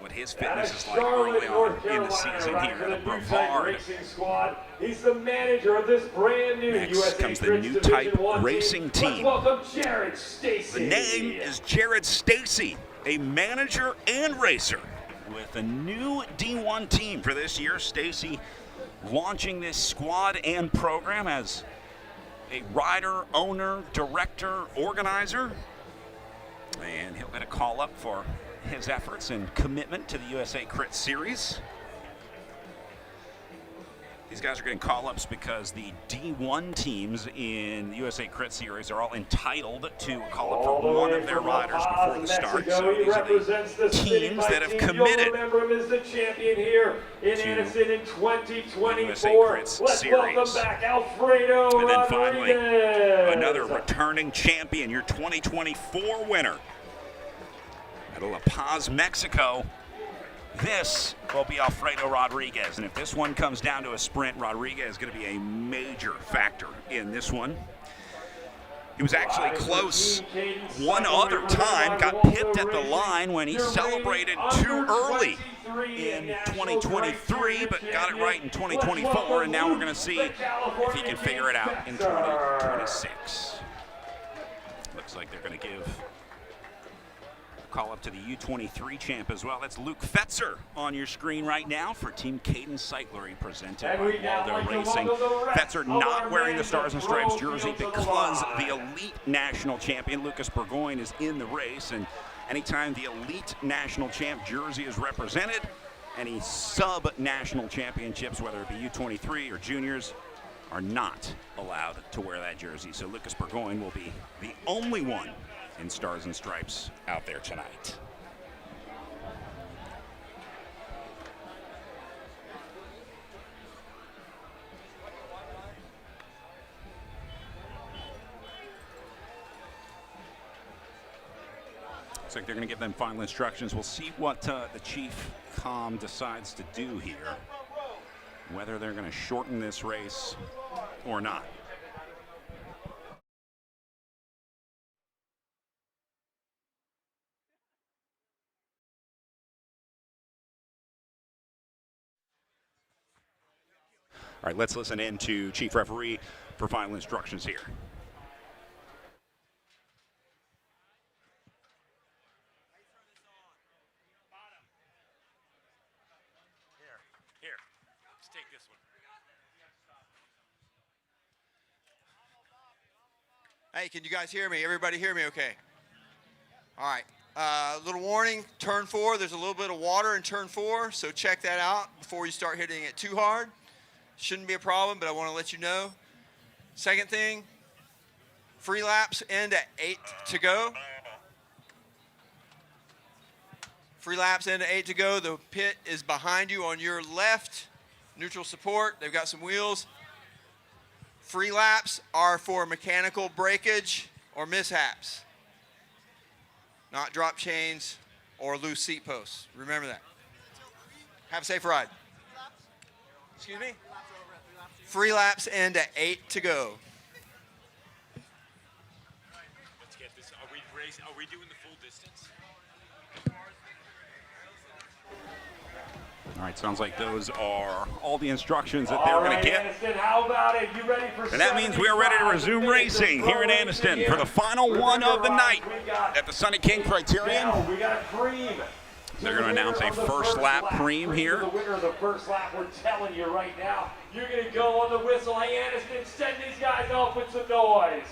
what his fitness is like early on in the season here at the Brevard. He's the manager of this brand new Next comes the new type racing team. Welcome Jared Stacy. The name is Jared Stacy, a manager and racer with a new D1 team for this year. Stacy launching this squad and program as a rider, owner, director, organizer. And he'll get a call up for his efforts and commitment to the USACRITS series. These guys are getting call-ups because the D1 teams in the USACRITS series are all entitled to a call-up for one of their riders before the start. So these are the teams that have committed is the champion here in Anniston in 2024. USACRITS Let's series. welcome back Alfredo And then finally, Rodriguez. another returning champion, your 2024 winner out of La Paz, Mexico. This will be Alfredo Rodriguez, and if this one comes down to a sprint, Rodriguez is going to be a major factor in this one. He was actually close one other time, got pipped at the line when he celebrated too early in 2023, but got it right in 2024, and now we're going to see if he can figure it out in 2026. Looks like they're going to give call up to the U23 champ as well. That's Luke Fetzer on your screen right now for Team Caden Cyclery, presented by Waldo Racing. Fetzer not wearing the Stars and Stripes jersey because the elite national champion Lucas Burgoyne is in the race, and anytime the elite national champ jersey is represented, any sub-national championships, whether it be U23 or juniors, are not allowed to wear that jersey. So Lucas Burgoyne will be the only one in Stars and Stripes out there tonight. Looks like they're going to give them final instructions. We'll see what the Chief Com decides to do here, whether they're going to shorten this race or not. All right, let's listen in to Chief Referee for final instructions here. Here, let's take this one. Hey, can you guys hear me? Everybody hear me okay? All right, little warning, turn 4, there's a little bit of water in turn 4, so check that out before you start hitting it too hard. Shouldn't be a problem, but I want to let you know. Second thing, free laps end at 8 to go. Free laps end at 8 to go. The pit is behind you on your left. Neutral support, they've got some wheels. Free laps are for mechanical breakage or mishaps, not drop chains or loose seat posts. Remember that. Have a safe ride. Excuse me? Free laps end at 8 to go. Let's get this. Are we doing the full distance? All right, sounds like those are all the instructions that they're going to get. Anniston, how about it? You ready for And that means we are ready to resume racing here in Anniston for the final one of the night at the Sunny King Criterium. We got a cream. They're going to announce a first lap cream here. The winner of the first lap, we're telling you right now, you're going to go on the whistle. Hey, Anniston, send these guys off with some noise.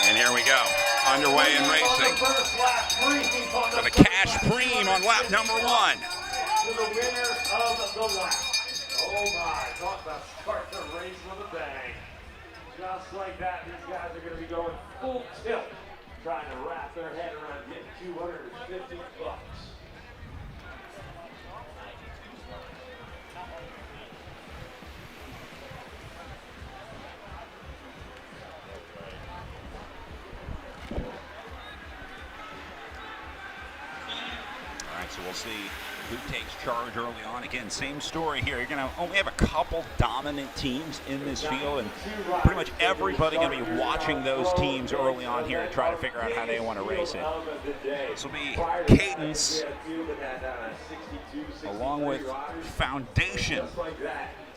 And here we go, underway in racing. For the cash preem on lap number 1. To the winner of the lap. Oh my, talk about starting the race with a bang. Just like that, these guys are going to be going full tilt, trying to wrap their head around getting $250. All right, so we'll see who takes charge early on. Again, same story here. You're going to only have a couple dominant teams in this field, and pretty much everybody going to be watching those teams early on here to try to figure out how they want to race it. This will be Cadence, along with Foundation,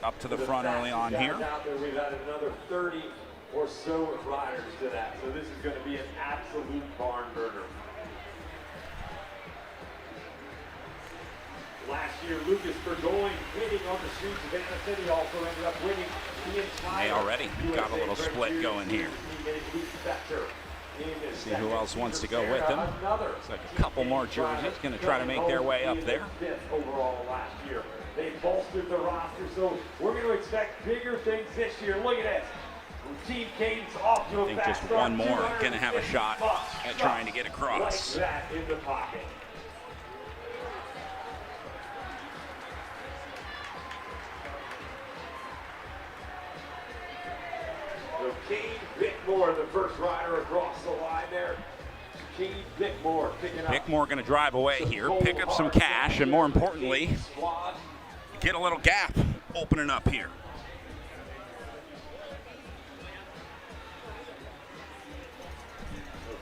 up to the front early on here. We've added another 30 or so riders to that, so this is going to be an absolute barn burner. Last year, Lucas Burgoyne winning on the streets of Anniston. He also ended up winning the entire They already got a little split going here. See who else wants to go with him. Looks like a couple more jerseys going to try to make their way up there. Overall last year. They bolstered the roster, so we're going to expect bigger things this year. Look at this. Team Cadence off to a I think just one more going to have a shot at trying to get across. Like that in the pocket. So Kane Bickmore, the first rider across the line there. Kane Bickmore picking up. Bickmore going to drive away here, pick up some cash, and more importantly, get a little gap opening up here.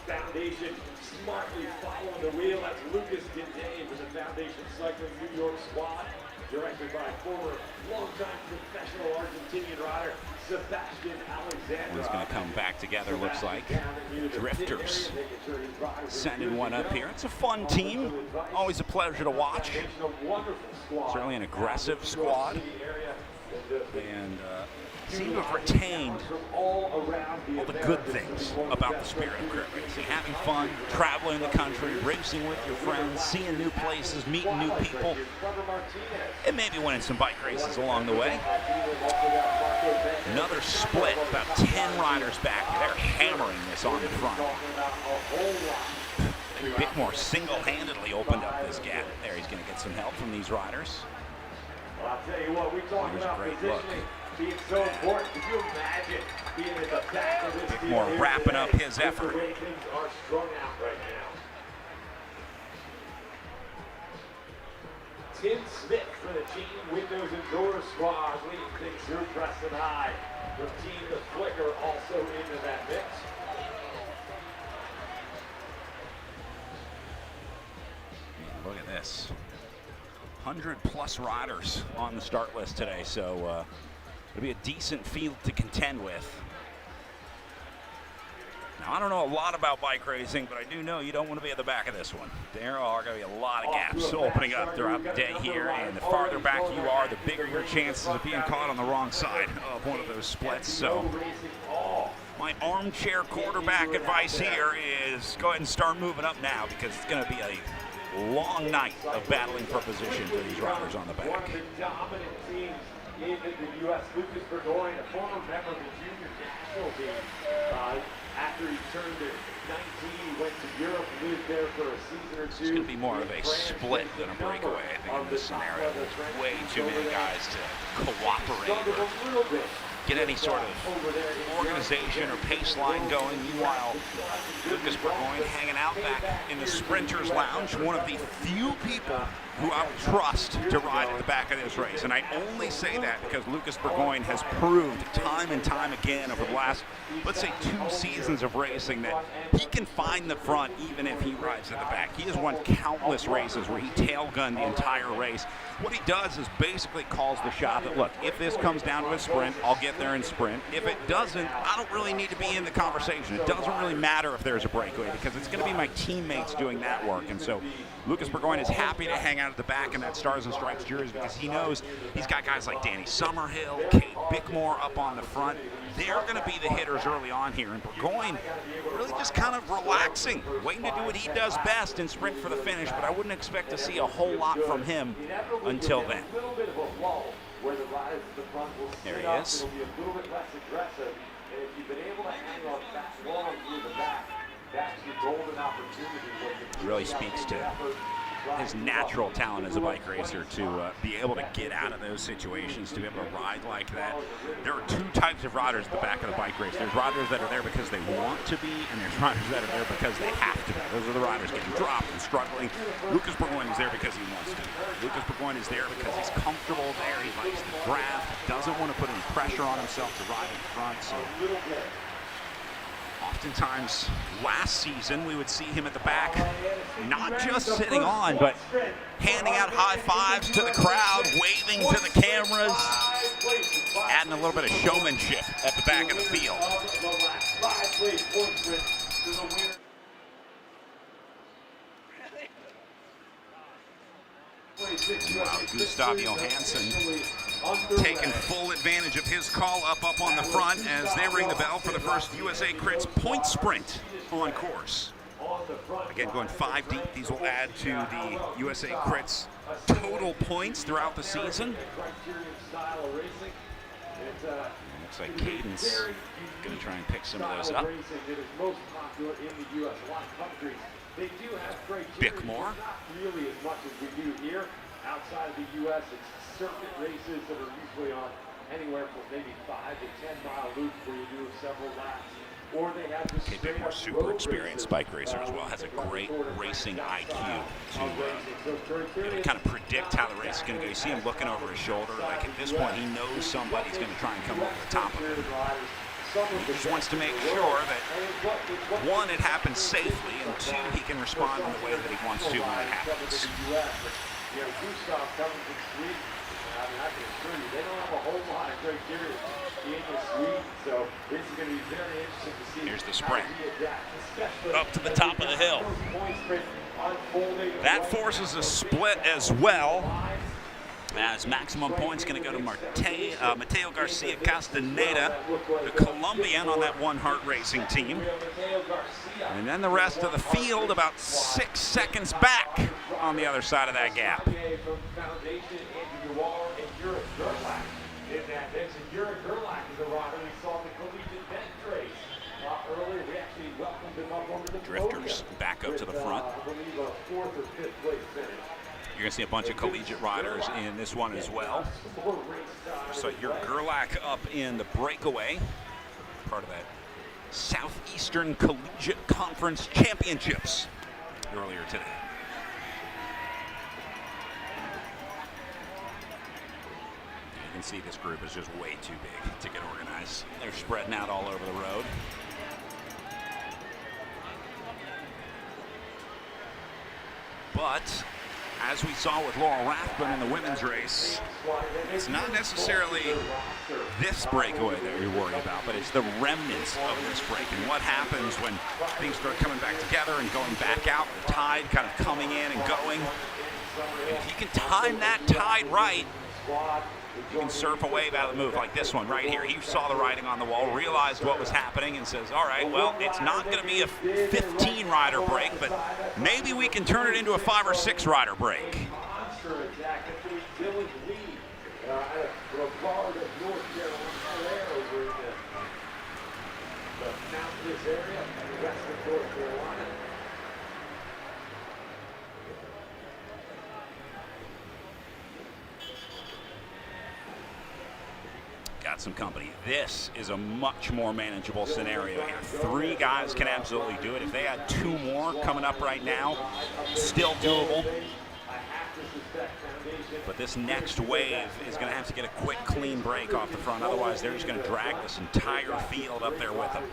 The Foundation smartly following the wheel. That's Lucas Gindane for the Foundation Cycling New York squad, directed by former longtime professional Argentinian rider Sebastian Alexander. One's going to come back together, looks like. Drifters sending one up here. It's a fun team. Always a pleasure to watch. Certainly an aggressive squad. And seem to have retained all the good things about the spirit of crit racing. Having fun, traveling the country, racing with your friends, seeing new places, meeting new people, and maybe winning some bike races along the way. Another split, about 10 riders back. They're hammering this on the front. Bickmore single-handedly opened up this gap. There, he's going to get some help from these riders. Well, I'll tell you what, we talk about positioning being so important. Could you imagine being at the back of this Bickmore wrapping up his effort. The way things are strung out right now. Tim Smith for the Team Windows and Doors squad leading things through Preston High. The Team The Flicker also into that mix. Look at this. 100+ riders on the start list today, so it'll be a decent field to contend with. Now, I don't know a lot about bike racing, but I do know you don't want to be at the back of this one. There are going to be a lot of gaps opening up throughout the day here, and the farther back you are, the bigger your chances of being caught on the wrong side of one of those splits. So my armchair quarterback advice here is go ahead and start moving up now, because it's going to be a long night of battling for position for these riders on the back. One of the dominant teams in the U.S., Lucas Burgoyne, a former member of the junior national team. After he turned 19, he went to Europe, lived there for a season or two. It's going to be more of a split than a breakaway, I think, in this scenario. There's way too many guys to cooperate or get any sort of organization or pace line going. Meanwhile, Lucas Burgoyne hanging out back in the Sprinters Lounge, one of the few people who I would trust to ride at the back of this race. And I only say that because Lucas Burgoyne has proved time and time again over the last, let's say, 2 seasons of racing that he can find the front even if he rides at the back. He has won countless races where he tail-gunned the entire race. What he does is basically calls the shot that, look, if this comes down to a sprint, I'll get there and sprint. If it doesn't, I don't really need to be in the conversation. It doesn't really matter if there's a breakaway because it's going to be my teammates doing that work. And so Lucas Burgoyne is happy to hang out at the back in that Stars and Stripes jersey because he knows he's got guys like Danny Summerhill, Kate Bickmore up on the front. They're going to be the hitters early on here, and Burgoyne really just kind of relaxing, waiting to do what he does best and sprint for the finish, but I wouldn't expect to see a whole lot from him until then. There he is. Really speaks to his natural talent as a bike racer to be able to get out of those situations, to be able to ride like that. There are 2 types of riders at the back of the bike race. There's riders that are there because they want to be, and there's riders that are there because they have to be. Those are the riders getting dropped and struggling. Lucas Burgoyne is there because he wants to be. Lucas Burgoyne is there because he's comfortable there. He likes the draft. He doesn't want to put any pressure on himself to ride in front. So oftentimes last season we would see him at the back, not just sitting on, but handing out high fives to the crowd, waving to the cameras, adding a little bit of showmanship at the back of the field. Wow, Gustav Johansson taking full advantage of his call up on the front as they ring the bell for the first USA Crits point sprint on course. Again, going 5 deep. These will add to the USA Crits total points throughout the season. Looks like Cadence going to try and pick some of those up. Bickmore. Really as much as we do here. Outside of the U.S., it's circuit races that are usually on anywhere from maybe 5 to 10 mile loops where you do several laps. Or they have this Bickmore, super experienced bike racer as well, has a great racing IQ to kind of predict how the race is going to go. You see him looking over his shoulder, like at this point he knows somebody's going to try and come over the top of him. He just wants to make sure that, one, it happens safely, and two, he can respond in the way that he wants to when it happens. I mean, I can assure you, they don't have a whole lot of criteria in the suite, so this is going to be very interesting to see. Here's the sprint. Up to the top of the hill. That forces a split as well, as maximum points going to go to Mateo Garcia Castaneda, the Colombian on that One Heart Racing team. And then the rest of the field about 6 seconds back on the other side of that gap. Drifters back up to the front. You're going to see a bunch of collegiate riders in this one as well. So your Gerlach up in the breakaway, part of that Southeastern Collegiate Conference Championships earlier today. You can see this group is just way too big to get organized. They're spreading out all over the road. But as we saw with Laurel Rathbun in the women's race, it's not necessarily this breakaway that we worry about, but it's the remnants of this break and what happens when things start coming back together and going back out, the tide kind of coming in and going. And if you can time that tide right, you can surf a wave out of the move like this one right here. He saw the writing on the wall, realized what was happening, and says, all right, well, it's not going to be a 15-rider break, but maybe we can turn it into a 5 or 6-rider break. Got some company. This is a much more manageable scenario here. 3 guys can absolutely do it. If they had 2 more coming up right now, still doable. But this next wave is going to have to get a quick, clean break off the front. Otherwise, they're just going to drag this entire field up there with them.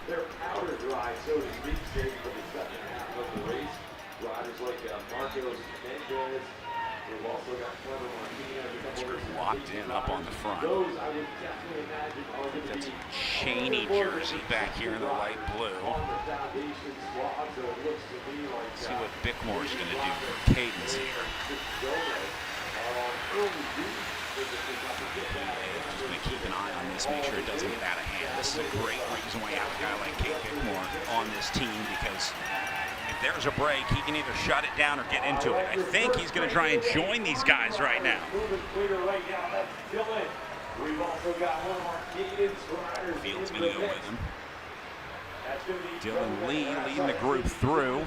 Their powder dry, so to speak, saving for the second half of the race. Riders like Marcos Mendez. We've also got Clever Martinez. Locked in up on the front. That's Cheney jersey back here in the light blue. See what Bickmore's going to do for Cadence here. Just going to keep an eye on this, make sure it doesn't get out of hand. This is a great reason why you have a guy like Kate Bickmore on this team, because if there's a break, he can either shut it down or get into it. I think he's going to try and join these guys right now. Field's going to go with him. Dylan Lee leading the group through.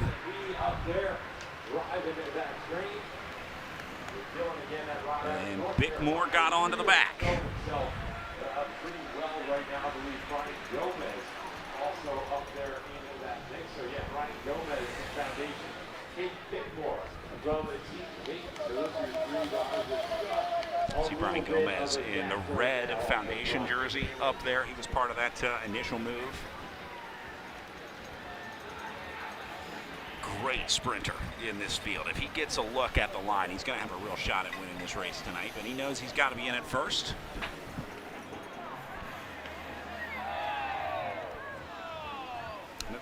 And Bickmore got onto the back. Pretty well right now, I believe Brian Gomez also up there in that mix. So yeah, Brian Gomez, Foundation, Kate Bickmore from the team. So those are your 3 riders. See Brian Gomez in the red Foundation jersey up there. He was part of that initial move. Great sprinter in this field. If he gets a look at the line, he's going to have a real shot at winning this race tonight, but he knows he's got to be in it first.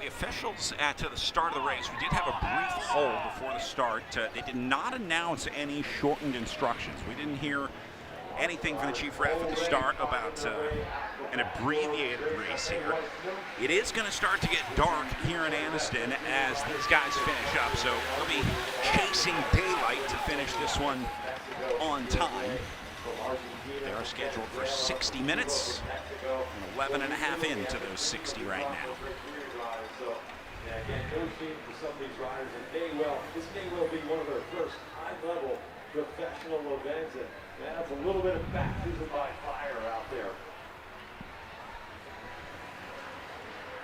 the officials at the start of the race, we did have a brief hold before the start. They did not announce any shortened instructions. We didn't hear anything from the chief ref at the start about an abbreviated race here. It is going to start to get dark here in Anniston as these guys finish up, so they'll be chasing daylight to finish this one on time. They are scheduled for 60 minutes, and 11 and a half into those 60 right now. Again, coaching for some of these riders, and this may well be one of their first high-level professional events, and that's a little bit of baptism by fire out there.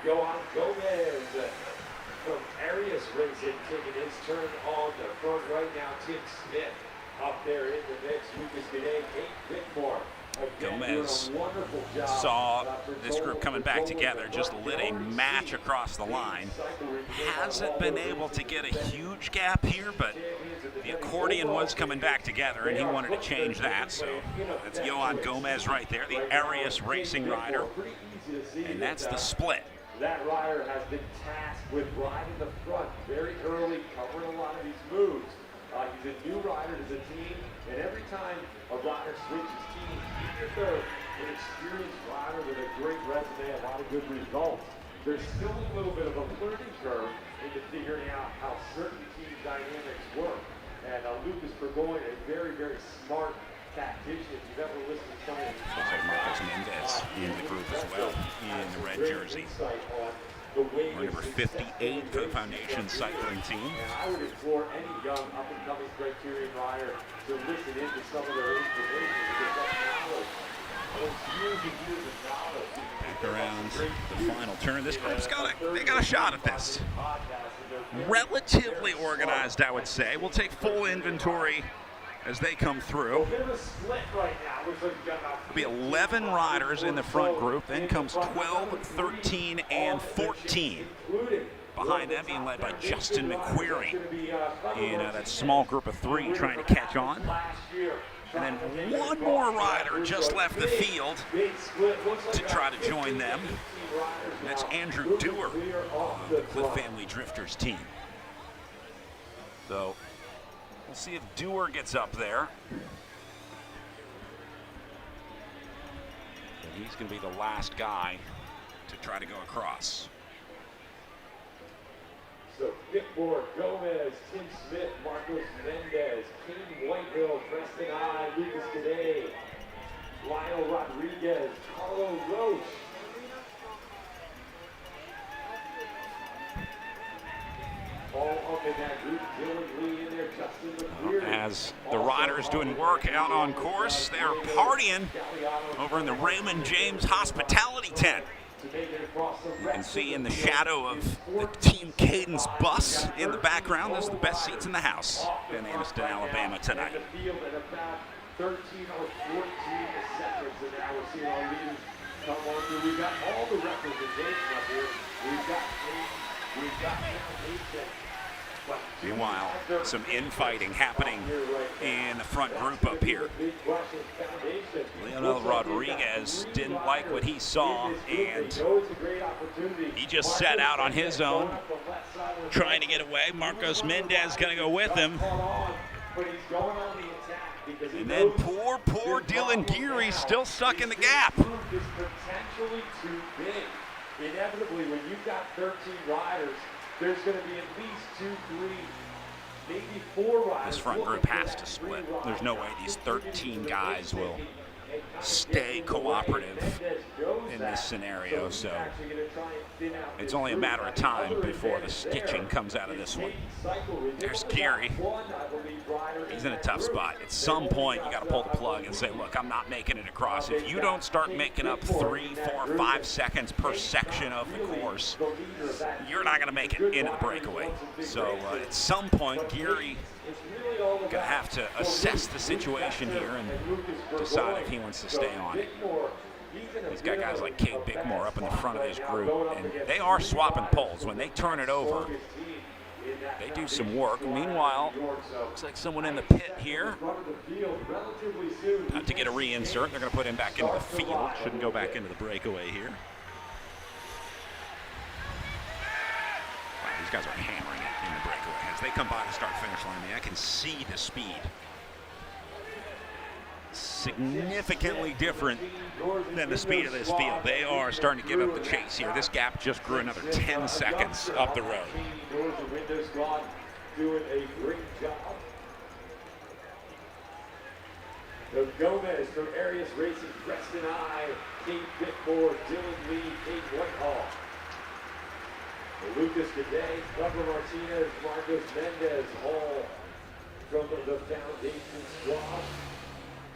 Johan Gomez from Arias Racing taking his turn on the front right now. Tim Smith up there in the mix. Lucas Gade, Kate Whitmore. Gomez saw this group coming back together, just lit a match across the line. Hasn't been able to get a huge gap here, but the accordion was coming back together, and he wanted to change that. So that's Johan Gomez right there, the Arias Racing rider, and that's the split. That rider has been tasked with riding the front very early, covering a lot of these moves. He's a new rider to the team, and every time a rider switches teams, even if they're an experienced rider with a great resume, a lot of good results, there's still a little bit of a learning curve into figuring out how certain team dynamics work. And Lucas Burgoyne, a very, very smart tactician. If you've ever listened to some of his looks like Marcos Mendez in the group as well, in the red jersey. We're number 58 for the Foundation cycling team. And I would implore any young up-and-coming Criterium rider to listen into some of their information, because that knowledge, those years and years of knowledge. Back around the final turn. This group's they got a shot at this. Relatively organized, I would say. We'll take full inventory as they come through. There'll be 11 riders in the front group, then comes 12, 13, and 14. Behind them being led by Justin McQuarrie in that small group of 3 trying to catch on. And then one more rider just left the field to try to join them. And that's Andrew Dewar of the Cliff Family Drifters team. So we'll see if Dewar gets up there. And he's going to be the last guy to try to go across. So Whitmore, Gomez, Tim Smith, Marcos Mendez, Kane Whitehill, Preston I, Lucas Gade, Lionel Rodriguez, Carlo Roche. All up in that group, Dylan Lee in there, Justin McQuarrie. As the riders doing work out on course, they're partying over in the Raymond James Hospitality Tent. You can see in the shadow of the Team Cadence bus in the background. Those are the best seats in the house in Anniston, Alabama tonight. 13 or 14 seconds, and now we're seeing our leaders come on through. We've got all the representation up here. We've got Foundation. Meanwhile, some infighting happening in the front group up here. Leonel Rodriguez didn't like what he saw, and he just set out on his own, trying to get away. Marcos Mendez going to go with him. And then poor Dylan Geary still stuck in the gap. Potentially too big. Inevitably, when you've got 13 riders, there's going to be at least 2, 3, maybe 4 riders. This front group has to split. There's no way these 13 guys will stay cooperative in this scenario, so it's only a matter of time before the stitching comes out of this one. There's Geary. He's in a tough spot. At some point, you got to pull the plug and say, look, I'm not making it across. If you don't start making up 3, 4, 5 seconds per section of the course, you're not going to make it into the breakaway. So at some point, Geary going to have to assess the situation here and decide if he wants to stay on it. He's got guys like Cade Bickmore up in the front of this group, and they are swapping poles. When they turn it over, they do some work. Meanwhile, looks like someone in the pit here. To get a reinsert, they're going to put him back into the field. Shouldn't go back into the breakaway here. guys are hammering it in the breakaway. As they come by the start-finish line, I can see the speed. Significantly different than the speed of this field. They are starting to give up the chase here. This gap just grew another 10 seconds up the road. Doors and windows squad doing a great job. So Gomez from Arias Racing, Preston I, Kate Bickmore, Dylan Lee, Kate Whitehall. Lucas Cadet, Bubba Martinez, Marcos Mendez, all from the Foundation squad.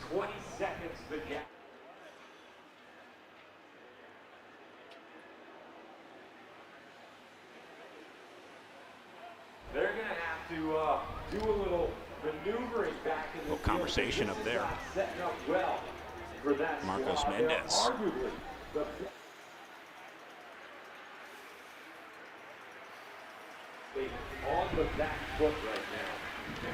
20 seconds the gap. They're going to have to do a little maneuvering back in the little conversation up there. Setting up well for that Marcos squad. Mendez. Arguably the on the back foot right now.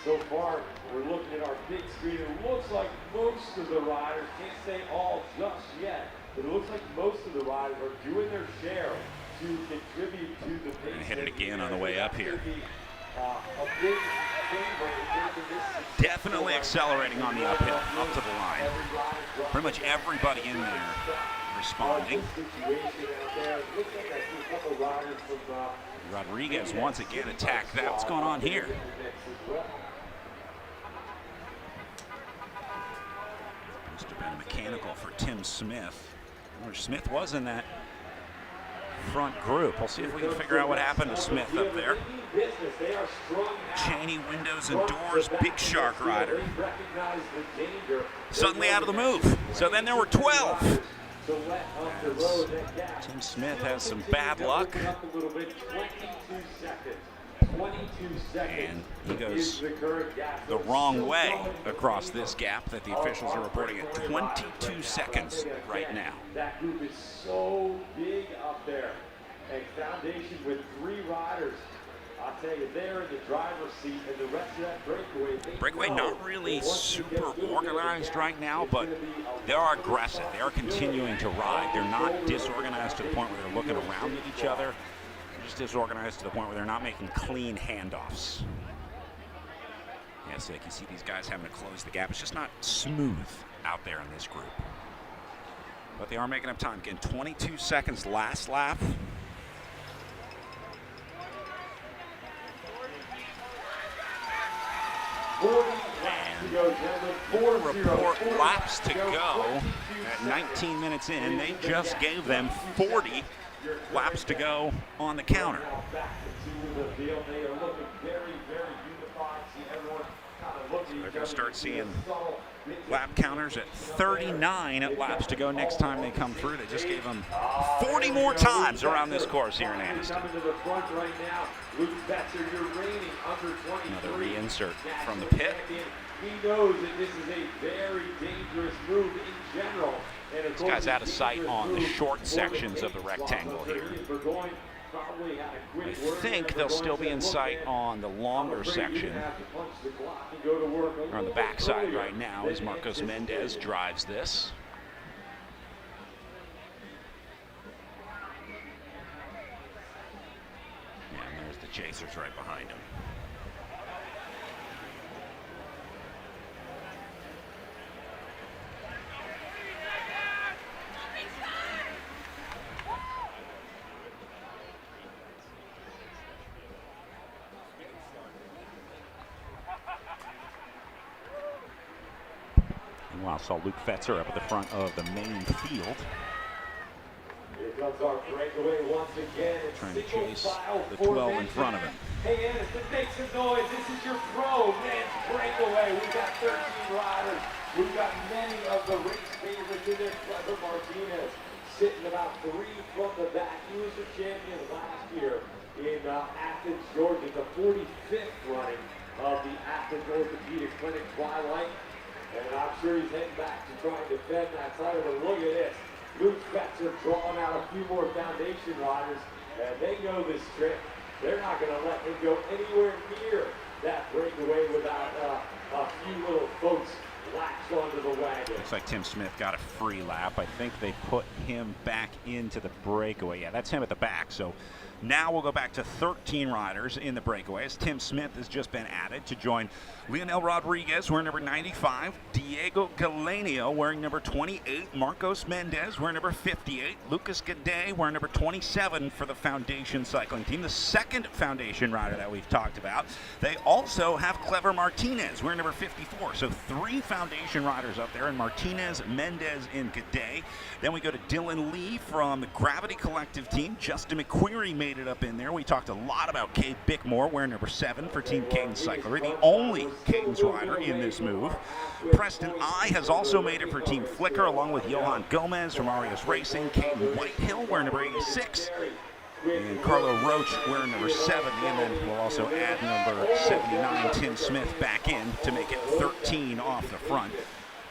So far, we're looking at our big screen. It looks like most of the riders, can't say all just yet, but it looks like most of the riders are doing their share to contribute to the pace. And hit it again on the way up here. A big Definitely accelerating on the uphill, up to the line. Pretty much everybody in there responding. Rodriguez once again attacked that. What's going on here? Must have been mechanical for Tim Smith. Or Smith was in that front group. We'll see if we can figure out what happened to Smith up there. Cheney windows and doors, big shark rider. Suddenly out of the move. So then there were 12. As Tim Smith has some bad luck. And he goes the wrong way across this gap that the officials are reporting at 22 seconds right now. That group is so big up there. And Foundation with 3 riders. I'll tell you, they're in the driver's seat, and the rest of that breakaway. Breakaway not really super organized right now, but they are aggressive. They are continuing to ride. They're not disorganized to the point where they're looking around at each other. They're just disorganized to the point where they're not making clean handoffs. Yeah, so like you see these guys having to close the gap. It's just not smooth out there in this group. But they are making up time. Again, 22 seconds last lap. And report laps to go at 19 minutes in. They just gave them 40 laps to go on the counter. They're going to start seeing lap counters at 39 at laps to go next time they come through. They just gave them 40 more times around this course here in Anniston. Another reinsert from the pit. He knows that this is a very dangerous move in general. This guy's out of sight on the short sections of the rectangle here. I think they'll still be in sight on the longer section. They're on the backside right now as Marcos Mendez drives this. Yeah, and there's the chasers right behind him. Meanwhile, saw Luke Fetzer up at the front of the main field. Here comes our breakaway once again. Trying to chase the 12 in front of him. Hey, Anniston, make some noise. This is your pro men's breakaway. We've got 13 riders. We've got many of the race favorites in there. Clever Martinez sitting about 3 from the back. He was the champion last year in Athens, Georgia, the 45th running of the Athens Orthopedic Clinic Twilight. And I'm sure he's heading back to try and defend that title. But look at this. Luke Fetzer drawing out a few more Foundation riders. And they know this trick. They're not going to let him go anywhere near that breakaway without a few little folks Looks like Tim Smith got a free lap. I think they put him back into the breakaway. Yeah, that's him at the back. So now we'll go back to 13 riders in the breakaway as Tim Smith has just been added to join Leonel Rodriguez wearing number 95, Diego Galenio wearing number 28, Marcos Mendez wearing number 58, Lucas Gade wearing number 27 for the Foundation cycling team, the second Foundation rider that we've talked about. They also have Clever Martinez wearing number 54. So 3 Foundation riders up there, and Martinez, Mendez, and Gade. Then we go to Dylan Lee from the Gravity Collective team. Justin McQuarrie made it up in there. We talked a lot about Cade Bickmore wearing number 7 for Team Cadence Cyclery, the only Cadence rider in this move. Preston I has also made it for Team Flickr, along with Johan Gomez from Arias Racing, Caden Whitehill wearing number 86, and Carlo Roach wearing number 70, and then we'll also add number 79, Tim Smith, back in to make it 13 off the front.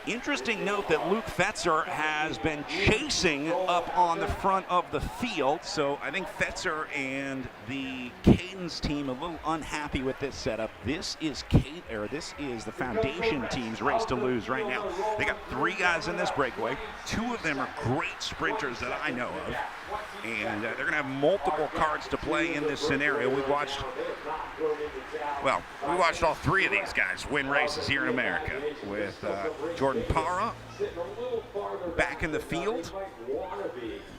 Interesting note that Luke Fetzer has been chasing up on the front of the field, so I think Fetzer and the Cadence team a little unhappy with this setup. This is the Foundation team's race to lose right now. They got 3 guys in this breakaway. 2 of them are great sprinters that I know of, and they're going to have multiple cards to play in this scenario. We watched all 3 of these guys win races here in America, with Jordan Parra back in the field,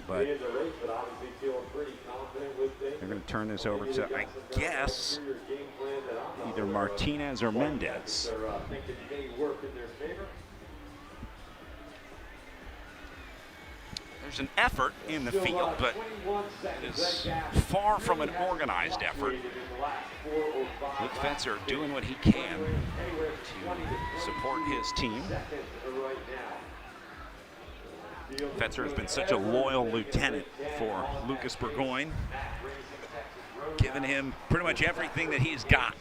but they're going to turn this over to, I guess, either Martinez or Mendez. There's an effort in the field, but it is far from an organized effort. Luke Fetzer doing what he can to support his team. Fetzer has been such a loyal lieutenant for Lucas Burgoyne, giving him pretty much everything that he's got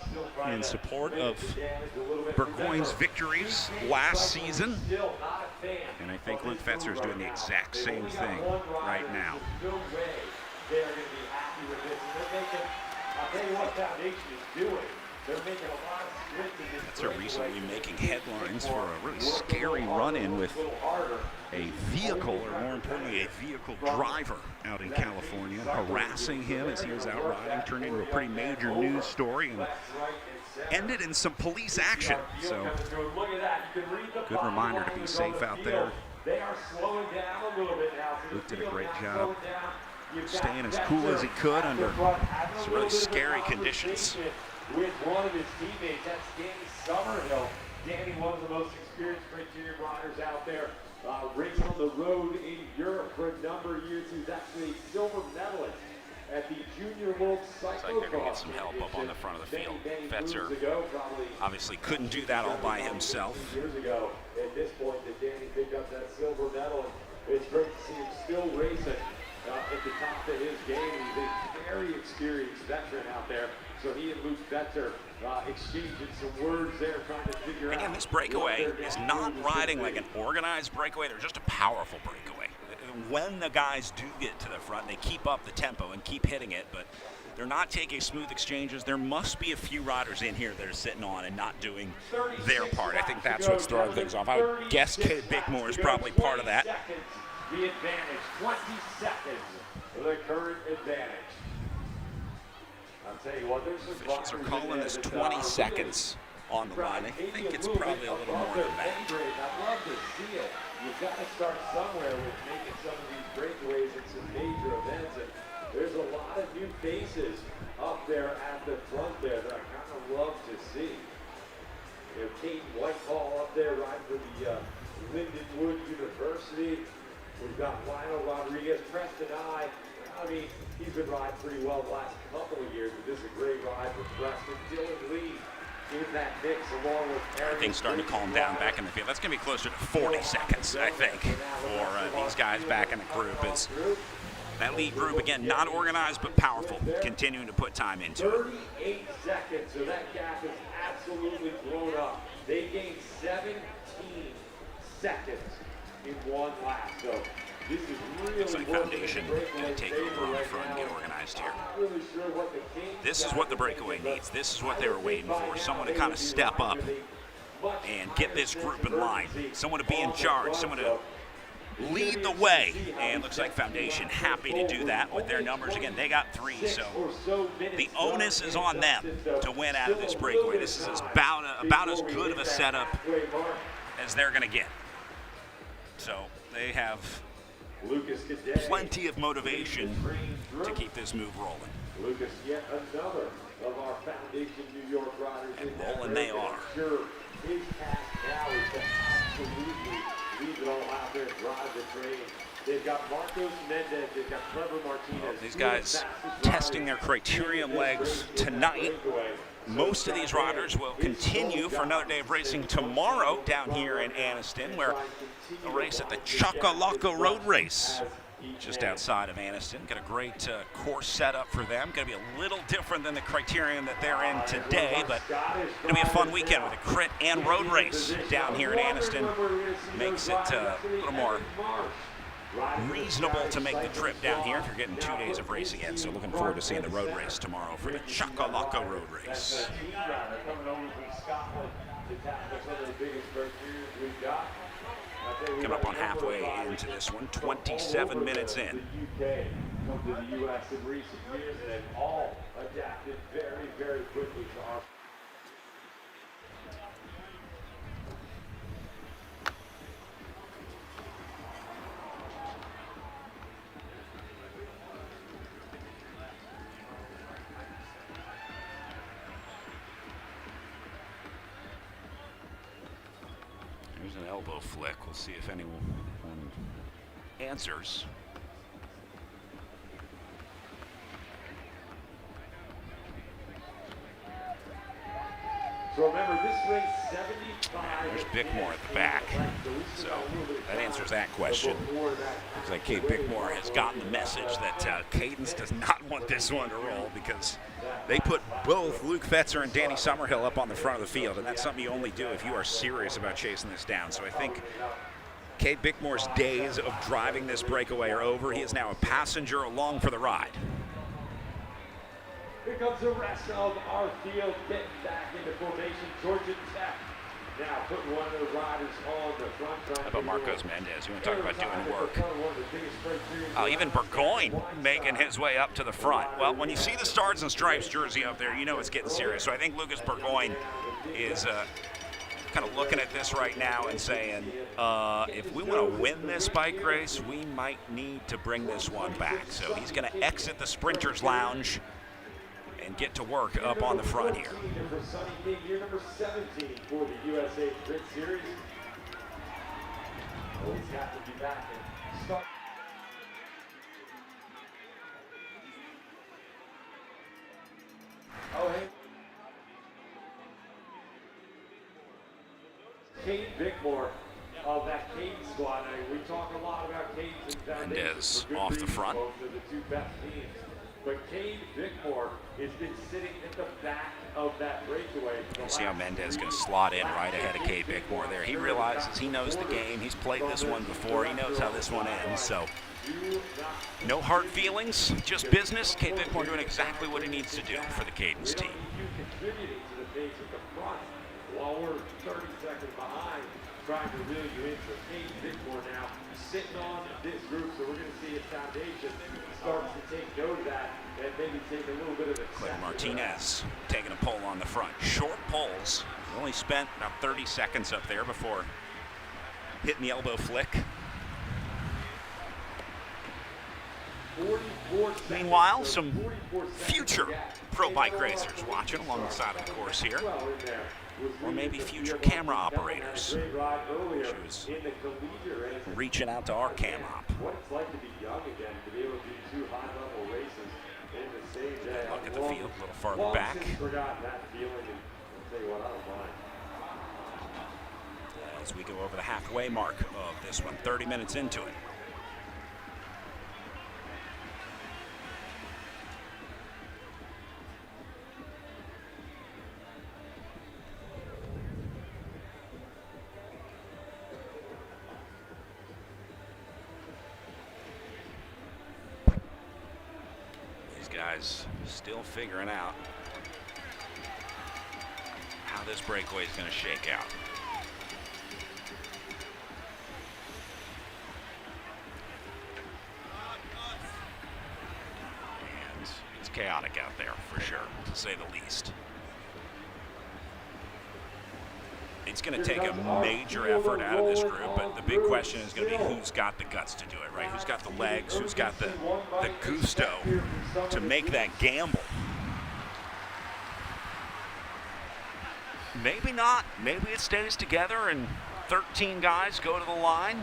in support of Burgoyne's victories last season. And I think Luke Fetzer is doing the exact same thing right now. Fetzer recently making headlines for a really scary run-in with a vehicle, or more importantly, a vehicle driver out in California, harassing him as he was out riding, turned into a pretty major news story and ended in some police action. So, good reminder to be safe out there. Luke did a great job staying as cool as he could under some really scary conditions. With one of his teammates, that's Danny Summerhill. Danny, one of the most experienced Criterium riders out there, racing on the road in Europe for a number of years. He was actually a silver medalist at the Junior World Cyclocross. Looks like they're going to get some help up on the front of the field. Fetzer obviously couldn't do that all by himself. Years ago, at this point, that Danny picked up that silver medal. It's great to see him still racing at the top of his game. He's a very experienced veteran out there. So he and Luke Fetzer exchanging some words there, trying to figure out. Again, this breakaway is not riding like an organized breakaway. They're just a powerful breakaway. When the guys do get to the front, they keep up the tempo and keep hitting it, but they're not taking smooth exchanges. There must be a few riders in here that are sitting on and not doing their part. I think that's what's throwing things off. I would guess Cade Bickmore is probably part of that. The advantage, 20 seconds for the current advantage. I'll tell you what, there's some officials are calling this 20 seconds on the line. I think it's probably a little more than that. I'd love to see it. You've got to start somewhere with making some of these breakaways and some major events. And there's a lot of new faces up there at the front there that I kind of love to see. You know, Kate Whitehall up there riding for the Lindenwood University. We've got Lionel Rodriguez, Preston I mean, he's been riding pretty well the last couple of years, but this is a great ride for Preston. Dylan Lee in that mix along with everything's starting to calm down back in the field. That's going to be closer to 40 seconds, I think, for these guys back in the group. It's that lead group, again, not organized but powerful, continuing to put time into it. 38 seconds, so that gap is absolutely blown up. They gained 17 seconds in one lap. So this is really looks like Foundation going to take over on the front and get organized here. This is what the breakaway needs. This is what they were waiting for. Someone to kind of step up and get this group in line. Someone to be in charge, someone to lead the way, and looks like Foundation happy to do that with their numbers. Again, they got 3, so the onus is on them to win out of this breakaway. This is about as good of a setup as they're going to get. So they have plenty of motivation to keep this move rolling. Lucas, yet another of our Foundation New York riders. And rolling they are. His task now is to absolutely leave it all out there and drive the train. They've got Marcos Mendez, they've got Clever Martinez. These guys testing their criterium legs tonight. Most of these riders will continue for another day of racing tomorrow down here in Anniston, where a race at the Choccolocco Road Race just outside of Anniston. Got a great course set up for them. Going to be a little different than the criterium that they're in today, but going to be a fun weekend with a crit and road race down here in Anniston. Makes it a little more reasonable to make the trip down here if you're getting 2 days of racing in. So looking forward to seeing the road race tomorrow for the Choccolocco Road Race. Coming up on halfway into this one, 27 minutes in. Come to the U.S. in recent years, and they've all adapted very, very quickly to our. There's an elbow flick. We'll see if anyone answers. So remember, this race 75. There's Bickmore at the back. So that answers that question. Looks like Kate Bickmore has gotten the message that Cadence does not want this one to roll, because they put both Luke Fetzer and Danny Summerhill up on the front of the field, and that's something you only do if you are serious about chasing this down. So I think Kate Bickmore's days of driving this breakaway are over. He is now a passenger along for the ride. Here comes the rest of our field getting back into formation. Georgia Tech now putting one of the riders on the front. How about Marcos Mendez? You want to talk about doing work? Oh, even Burgoyne making his way up to the front. Well, when you see the Stars and Stripes jersey up there, you know it's getting serious. So I think Lucas Burgoyne is kind of looking at this right now and saying, if we want to win this bike race, we might need to bring this one back. So he's going to exit the Sprinters Lounge and get to work up on the front here. For Sunny King, year number 17 for the USACRITS series. Always have to be back and start. Oh, hey. Kate Bickmore of that Cadence squad. We talk a lot about Cadence and Foundation. Mendez off the front. Both of the two best teams. But Kate Bickmore has been sitting at the back of that breakaway. You see how Mendez is going to slot in right ahead of Kate Bickmore there. He realizes he knows the game. He's played this one before. He knows how this one ends. So no hard feelings, just business. Kate Bickmore doing exactly what he needs to do for the Cadence team. Contributing to the pace at the front while we're 30 seconds behind, trying to reel you in. So Kate Bickmore now sitting on this group. So we're going to see if Foundation starts to take note of that and maybe take a little bit of a Clever Martinez taking a pole on the front. Short poles. Only spent about 30 seconds up there before hitting the elbow flick. Meanwhile, some future pro bike racers watching along the side of the course here. Or maybe future camera operators. Who's reaching out to our cam op. What it's like to be young again, to be able to do 2 high-level races in the same day. Look at the field a little farther back. Forgot that feeling, and I'll tell you what, I don't mind. As we go over the halfway mark of this one, 30 minutes into it. Guys still figuring out how this breakaway is going to shake out. chaotic out there, for sure, to say the least. It's going to take a major effort out of this group, but the big question is going to be who's got the guts to do it, right? Who's got the legs, who's got the gusto to make that gamble. Maybe not. Maybe it stays together and 13 guys go to the line.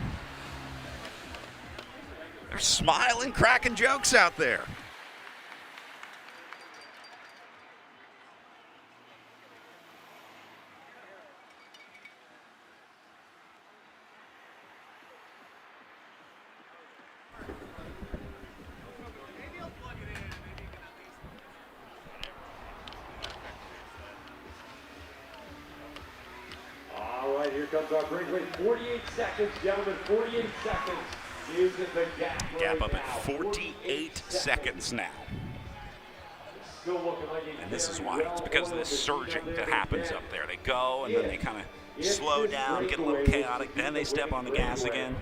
They're smiling, cracking jokes out there. All right, here comes our breakaway. 48 seconds, gentlemen, 48 seconds. Is it the gap? Gap up at 48 seconds now. And this is why. It's because of this surging that happens up there. They go, and then they kind of slow down, get a little chaotic, then they step on the gas again.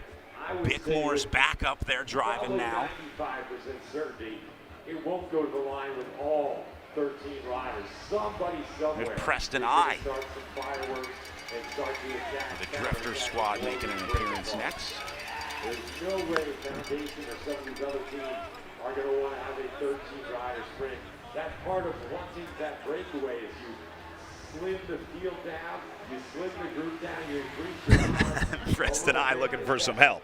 Bickmore's back up there driving now. 95% certainty it won't go to the line with all 13 riders. Somebody somewhere. There's Preston I. Start some fireworks and start the attack. The Drifter squad making an appearance next. There's no way Foundation or some of these other teams are going to want to have a 13-rider sprint. That's part of wanting that breakaway is you slim the field down, you slim the group down, you increase your Preston I looking for some help.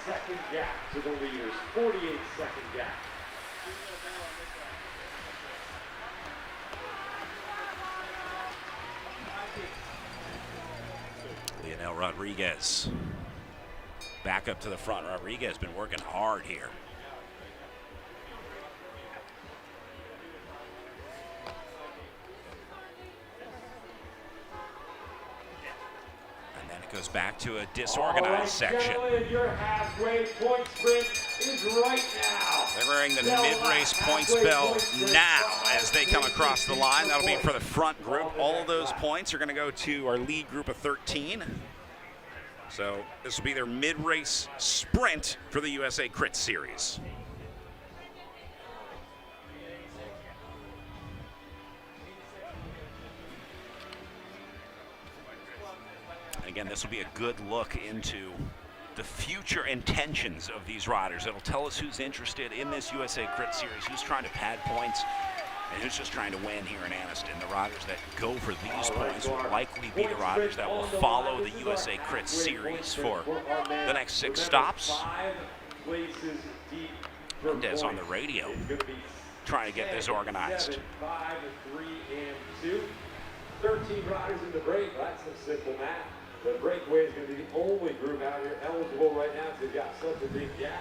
Second gap to the leaders, 48-second gap. Leonel Rodriguez back up to the front. Rodriguez been working hard here. And then it goes back to a disorganized section. Your halfway point sprint is right now. They're wearing the mid-race points bell now as they come across the line. That'll be for the front group. All of those points are going to go to our lead group of 13. So this will be their mid-race sprint for the USACRITS series. Again, this will be a good look into the future intentions of these riders. It'll tell us who's interested in this USACRITS series, who's trying to pad points, and who's just trying to win here in Anniston. The riders that go for these points will likely be the riders that will follow the USACRITS series for the next 6 stops. Mendez on the radio trying to get this organized. 5, 3, and 2. 13 riders in the break. That's some simple math. The breakaway is going to be the only group out here eligible right now because they've got such a big gap.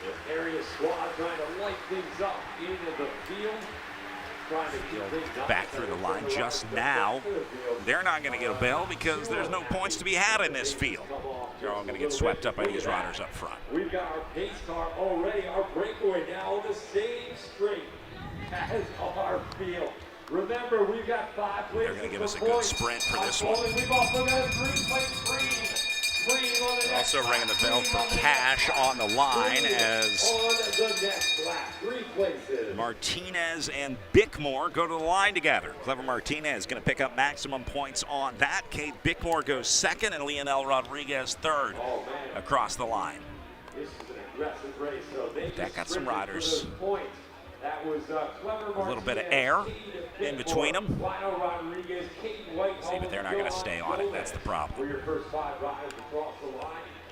The area squad trying to light things up into the field. Trying to keep things up. Back through the line just now. They're not going to get a bell because there's no points to be had in this field. They're all going to get swept up by these riders up front. We've got our pace car already. Our breakaway now on the same straight as our field. Remember, we've got 5 places. They're going to give us a good sprint for this one. We've also got a green. Also ringing the bell for Cash on the line as Martinez and Bickmore go to the line together. Clever Martinez going to pick up maximum points on that. Kate Bickmore goes second and Leonel Rodriguez third across the line. This is an aggressive race, so that got some riders. That was a little bit of air in between them. See, but they're not going to stay on it. That's the problem.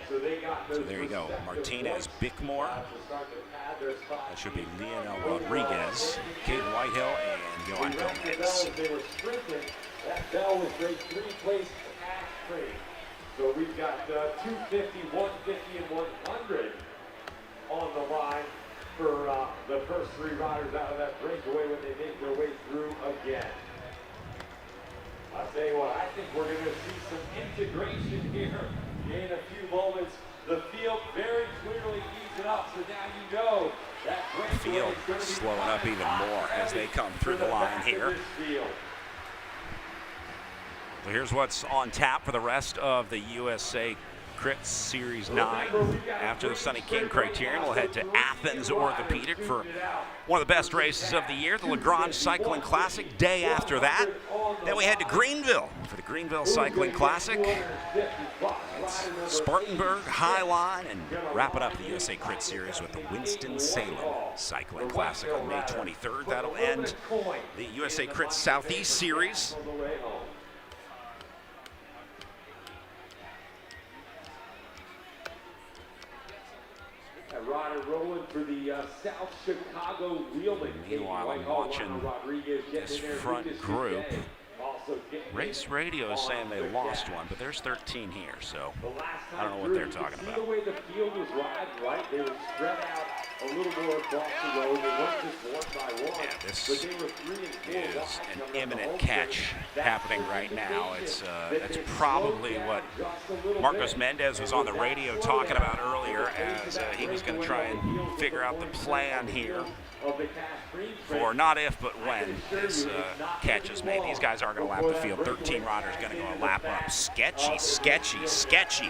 So there you go. Martinez, Bickmore. That should be Leonel Rodriguez, Kate Whitehill, and Johan Gomez. That bell was great. 3 place cash free. So we've got 250, 150, and 100 on the line for the first 3 riders out of that breakaway when they make their way through again. I'll tell you what, I think we're going to see some integration here in a few moments. The field very clearly easing up, so now you know that field slowing up even more as they come through the line here. Well, here's what's on tap for the rest of the USA CRITS Series 9. After the Sunny King Criterium, we'll head to Athens Orthopedic for one of the best races of the year, the Lagrange Cycling Classic. Day after that, then we head to Greenville for the Greenville Cycling Classic. It's Spartanburg, Highline, and wrapping up the USA CRITS Series with the Winston-Salem Cycling Classic on May 23rd. That'll end the USA CRITS Southeast Series. Rider rolling for the South Chicago Wheeling. Meanwhile, I'm watching this front group. Race Radio is saying they lost one, but there's 13 here, so I don't know what they're talking about. The way the field was right? They were spread out a little more across the road. They weren't just one by one. Yeah, this but they were 3 and 4 is an imminent catch happening right now. It's that's probably what Marcos Mendez was on the radio talking about earlier, as he was going to try and figure out the plan here for not if but when this catch is made. These guys aren't going to lap the field. 13 riders going to go a lap up. Sketchy, sketchy, sketchy.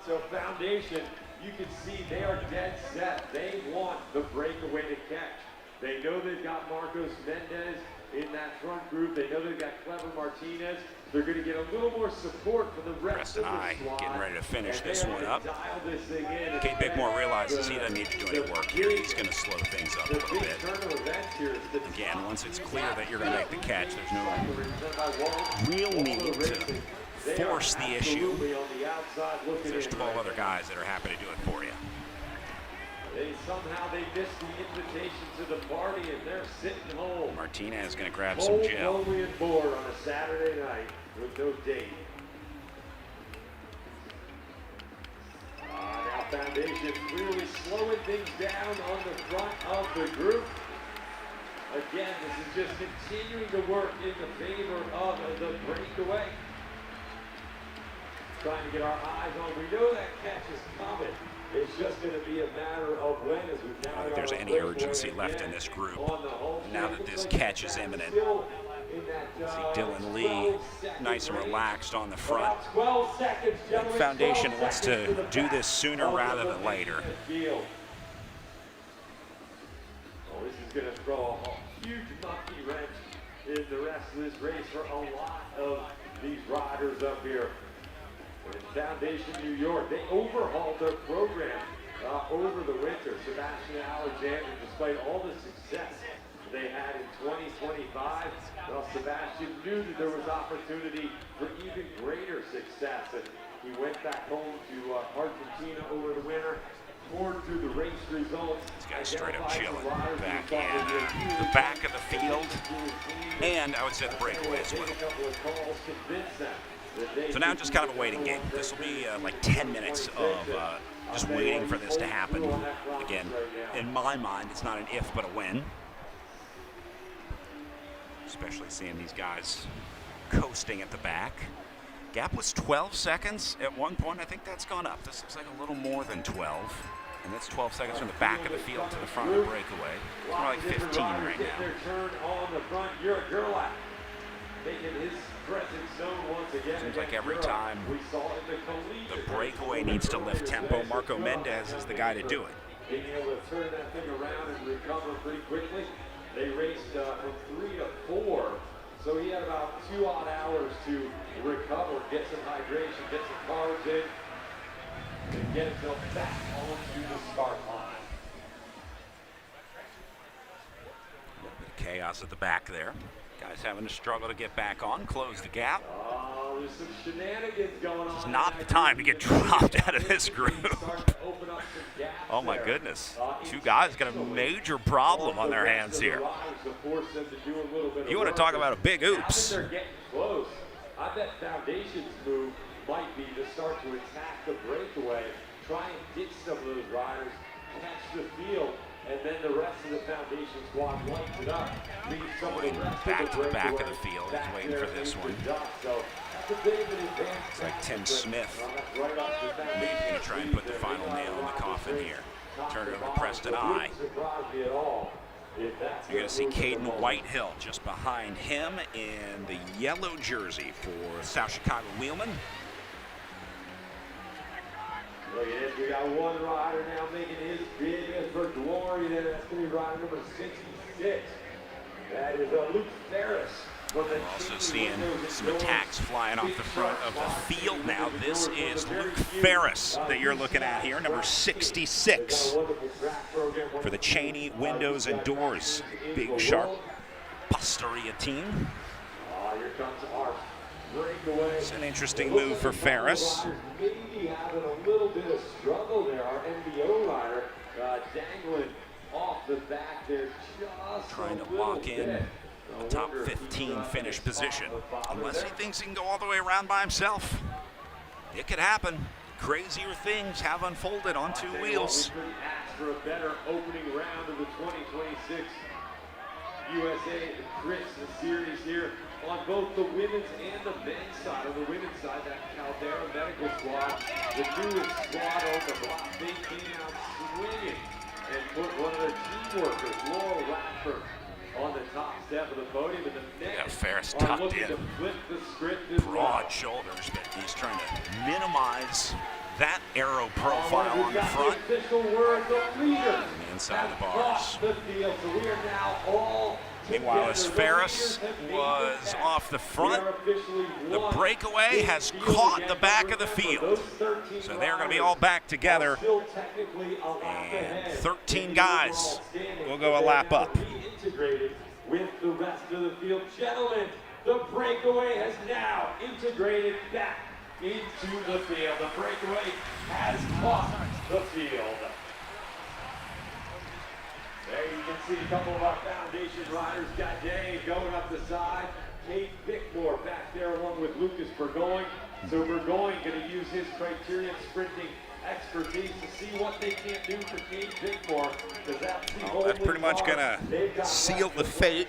So Foundation, you can see they are dead set. They want the breakaway to catch. They know they've got Marcos Mendez in that front group. They know they've got Clever Martinez. They're going to get a little more support from the rest of the squad. Getting ready to finish this one up. This thing in. Kate Bickmore realizes he doesn't need to do any work here. He's going to slow things up a little bit. Again, once it's clear that you're going to make the catch, there's no real need to force the issue. There's 12 other guys that are happy to do it for you. Somehow they missed the invitation to the party and they're sitting home. Martinez is going to grab some gel. Only and board on a Saturday night with no date. Now Foundation really slowing things down on the front of the group. Again, this is just continuing to work in the favor of the breakaway. Trying to get our eyes on. We know that catch is coming. It's just going to be a matter of when, as we I don't think there's any urgency left in this group now that this catch is imminent. See Dylan Lee nice and relaxed on the front. Foundation wants to do this sooner rather than later. Oh, this is going to throw a huge monkey wrench in the rest of this race for a lot of these riders up here. In Foundation New York, they overhauled their program over the winter. Sebastian Alexander, despite all the success they had in 2025, well, Sebastian knew that there was opportunity for even greater success. And he went back home to Argentina over the winter, poured through the race results. This guy's straight up chilling back in the back of the field, and I would say the breakaway as well. So now just kind of a waiting game. This will be like 10 minutes of just waiting for this to happen. Again, in my mind, it's not an if but a when. Especially seeing these guys coasting at the back. Gap was 12 seconds at one point. I think that's gone up. This looks like a little more than 12. And that's 12 seconds from the back of the field to the front of the breakaway. It's more like 15 right now. Their turn on the front. You're a girl out. Making his presence known once again. Seems like every time the breakaway needs to lift tempo, Marco Mendez is the guy to do it. Being able to turn that thing around and recover pretty quickly. They raced from 3 to 4, so he had about 2 odd hours to recover, get some hydration, get some carbs in, and get himself back onto the start line. A little bit of chaos at the back there. Guys having to struggle to get back on, close the gap. Oh, there's some shenanigans going on. It's not the time to get dropped out of this group. Start to open up some Oh my goodness. Two guys got a major problem on their hands here. You want to talk about a big oops. They're getting close. I bet Foundation's move might be to start to attack the breakaway, try and ditch some of those riders, catch the field, and then the rest of the Foundation squad lights it up. Leave some of the rest back of to the back of the field. He's waiting for this one. It's like Tim Smith. Maybe going to try and put the final nail in the coffin here. Turn it over to Preston I. You're going to see Caden Whitehill just behind him in the yellow jersey for South Chicago Wheelman. Look at this, we got one rider now making his bid for glory there. That's going to be rider number 66. That is Luke Ferris. We're also seeing some attacks flying off the front of the field now. This is Luke Ferris that you're looking at here, number 66 for the Cheney Windows and Doors Big Sharp Pastoria team. Here comes our breakaway. It's an interesting move for Ferris. Maybe having a little bit of struggle there. Our NBO rider dangling off the back there, just trying to lock in a top 15 finish position. Unless he thinks he can go all the way around by himself. It could happen. Crazier things have unfolded on two wheels. We asked for a better opening round of the 2026 USACRITS series here on both the women's and the men's side. On the women's side, that Caldera Medical Squad, the newest squad on the block, they came out swinging and put one of their team workers, Laurel Radford, on the top step of the podium. And the Yeah, next Ferris are tucked looking in. to flip the script as Broad well. shoulders, but he's trying to minimize that arrow profile on the front. The official word, the leader Inside the bars. across the field. So we are now all Meanwhile, as Ferris was off the front, the breakaway has caught the back of the field. So they're going to be all back together. And 13 guys will go a lap up. Integrated with the rest of the field. Gentlemen, the breakaway has now integrated back into the field. The breakaway has caught the field. There you can see a couple of our Foundation riders. Got Dave going up the side. Kate Bickmore back there along with Lucas Burgoyne. So Burgoyne going to use his Criterium sprinting expertise to see what they can do for Kate Bickmore. That's pretty much going to seal the fate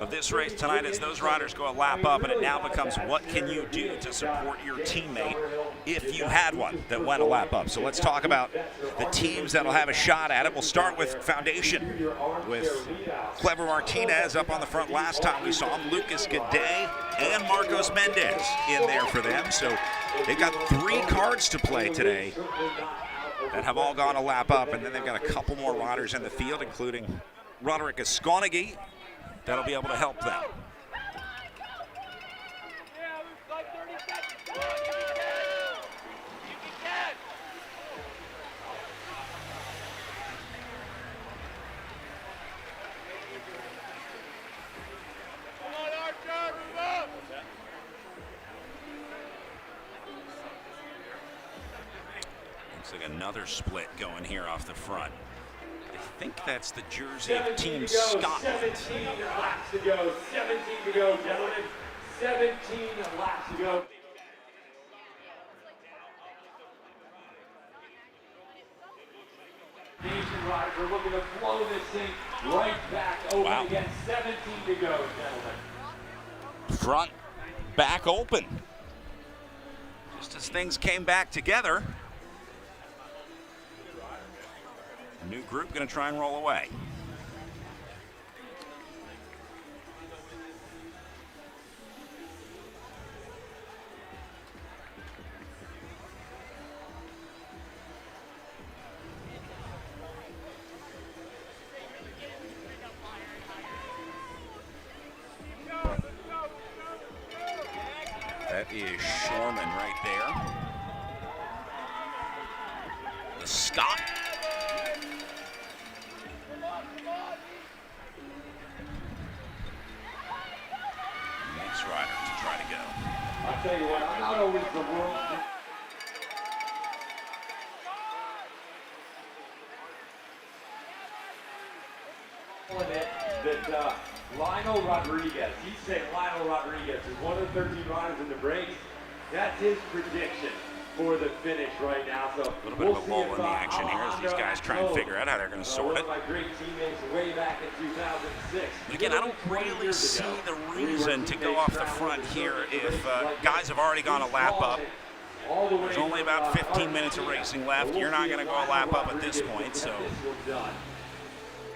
of this race tonight as those riders go a lap up, and it now becomes what can you do to support your teammate if you had one that went a lap up. So let's talk about the teams that'll have a shot at it. We'll start with Foundation with Clever Martinez up on the front last time we saw him, Lucas Gade and Marcos Mendez in there for them. So they've got 3 cards to play today that have all gone a lap up, and then they've got a couple more riders in the field, including Roderick SuwaneeGA, that'll be able to help them. Looks like another split going here off the front. I think that's the jersey of Team Scotland. 17 laps to go. 17 to go, gentlemen. 17 laps to go. Nation riders are looking to blow this thing right back open again. 17 to go, gentlemen. Front back open. Just as things came back together. A new group going to try and roll away. That is Shorman right there. The Scot. Next rider to try to go. I'll tell you what, I'm not always the world. That Lionel Rodriguez, he's saying Lionel Rodriguez is one of the 13 riders in the break. That's his prediction for the finish right now. So a little bit of a lull in the action here as these guys try and figure out how they're going to sort it. One of my great teammates way back in 2006. But again, I don't really see the reason to go off the front here if guys have already gone a lap up. There's only about 15 minutes of racing left. You're not going to go a lap up at this point, so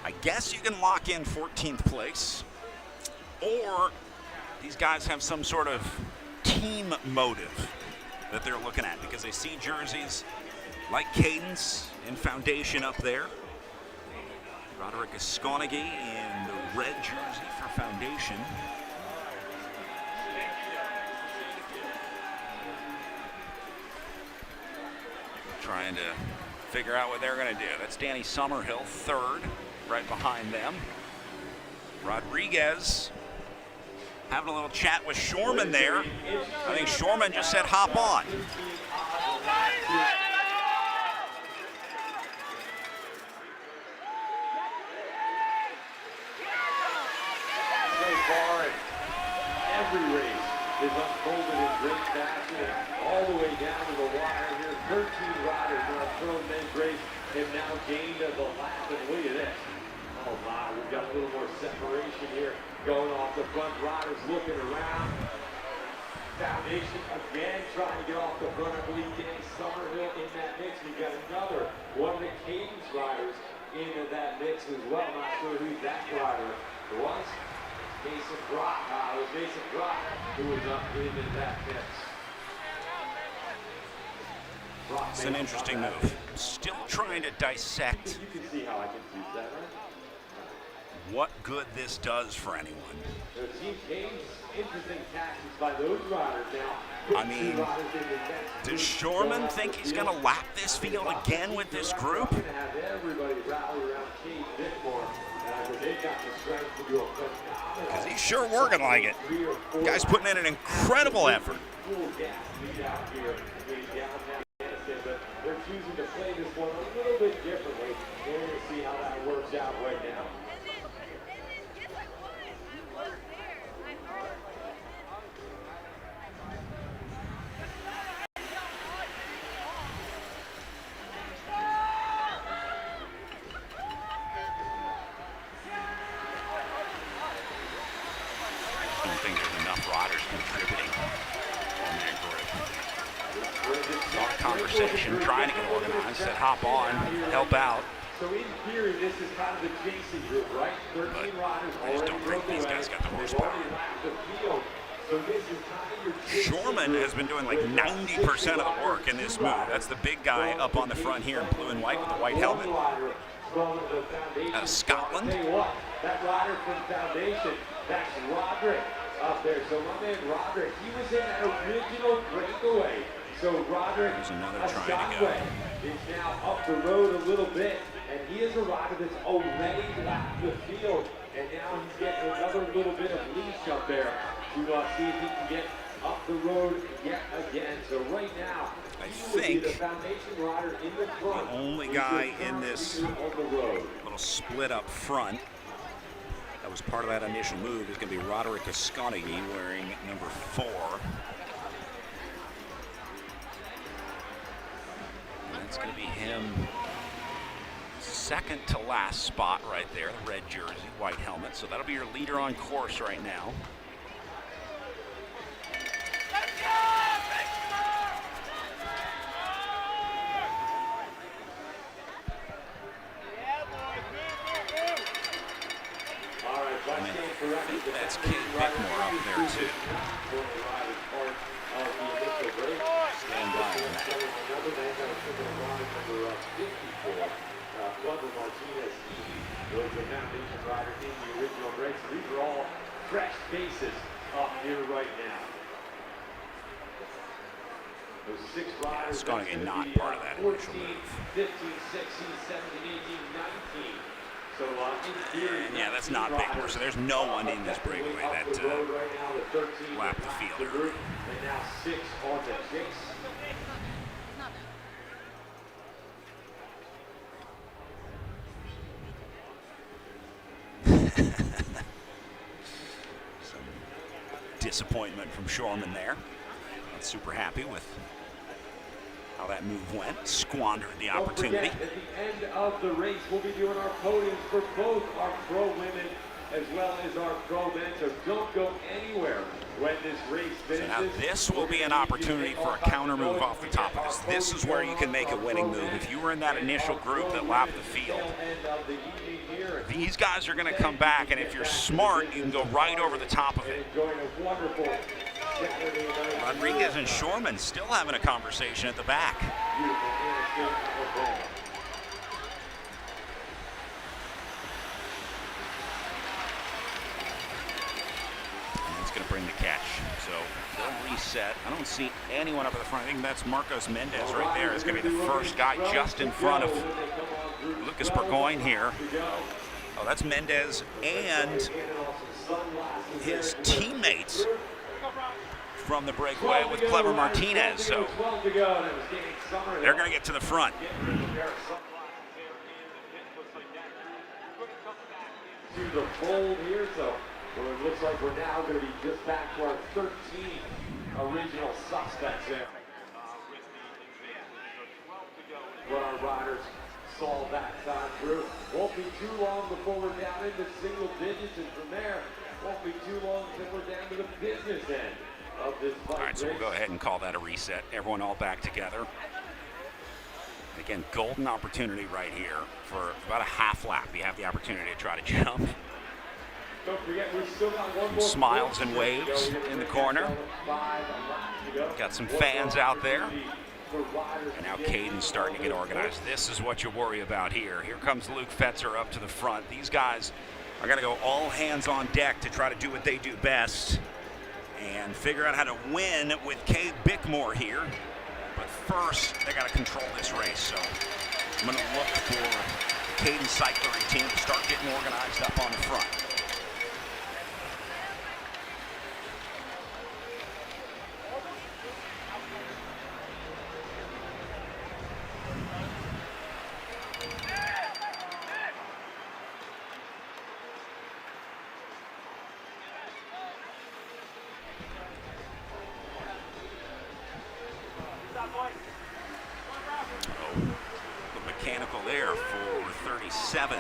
I guess you can lock in 14th place, or these guys have some sort of team motive that they're looking at because they see jerseys like Cadence in Foundation up there. Roderick Esconagui in the red jersey for Foundation. Trying to figure out what they're going to do. That's Danny Summerhill, third, right behind them. Rodriguez having a little chat with Shorman there. I think Shorman just said hop on. So far, every race is unfolded in great fashion, all the way down to the wire here. 13 riders in our pro men's race have now gained the lap, and look at this. Oh wow, we've got a little more separation here going off the front. Riders looking around. Foundation again trying to get off the front. I believe Danny Summerhill in that mix. We've got another one of the Cadence riders into that mix as well. Not sure who that rider was. Mason Brock. It was Mason Brock who was up into that mix. It's an interesting move. Still trying to dissect You can see how I confuse that, right? what good this does for anyone. There seems interesting tactics by those riders now. I mean, does Shorman think he's going to lap this field again with this group? Because he's sure working like it. Guy's putting in an incredible effort. They're choosing to play this one a little bit differently. We're going to see how that works out right now. I don't think there's enough riders contributing on that group. A lot of conversation, trying to get organized, said hop on, help out. So in theory, this is kind of the chasing group, right? 13 riders I just don't think these guys got the horsepower. Shorman has been doing like 90% of the work in this move. That's the big guy up on the front here in blue and white with the white helmet. Out of Scotland. That rider from Foundation, that's Roderick up there. So my man Roderick, he was in that original breakaway. So Roderick Esconagui is now up the road a little bit, and he is a rider that's already lapped the field, and now he's getting another little bit of leash up there to see if he can get up the road yet again. So right now, I think the Foundation rider in the front. The only guy in this little split up front that was part of that initial move is going to be Roderick Esconagui wearing number 4. It's going to be him second to last spot right there, the red jersey, white helmet. So that'll be your leader on course right now. And I think that's Kate Bickmore up there too. Stand by on that. Martinez was the Foundation rider in the original race. These are all fresh faces up here right now. Those 6 riders. It's going to be not part of that initial 14, move. 15, 16, 17, 18, 19. So in theory, Yeah, that's not Bickmore. So there's no one in this breakaway that lapped the field early. And now 6 on the chase. Some disappointment from Shorman there. Not super happy with how that move went. Squandered the opportunity. At the end of the race, we'll be doing our podiums for both our pro women as well as our pro men. So don't go anywhere when this race finishes. So now this will be an opportunity for a counter move off the top of this. This is where you can make a winning move. If you were in that initial group that lapped the field, these guys are going to come back, and if you're smart, you can go right over the top of it. Rodriguez and Shorman still having a conversation at the back. Going to bring the catch, so they'll reset. I don't see anyone up at the front. I think that's Marcos Mendez right there. Is going to be the first guy just in front of Lucas Burgoyne here. Oh, that's Mendez and his teammates from the breakaway with Clever Martinez. So they're going to get to the front. To the fold here, so well, it looks like we're now going to be just back to our 13 original suspects there. What our riders saw that time through. Won't be too long before we're down into single digits, and from there, won't be too long until we're down to the business end of this fight. All right, so we'll go ahead and call that a reset. Everyone all back together. Again, golden opportunity right here for about a half lap. You have the opportunity to try to jump. Don't forget, we've still got one more Smiles and waves in the corner. Got some fans out there. And now Caden's starting to get organized. This is what you worry about here. Here comes Luke Fetzer up to the front. These guys are going to go all hands on deck to try to do what they do best and figure out how to win with Cade Bickmore here. But first, they got to control this race. So I'm going to look for the Caden cyclery team to start getting organized up on the front. Mechanical there for 37.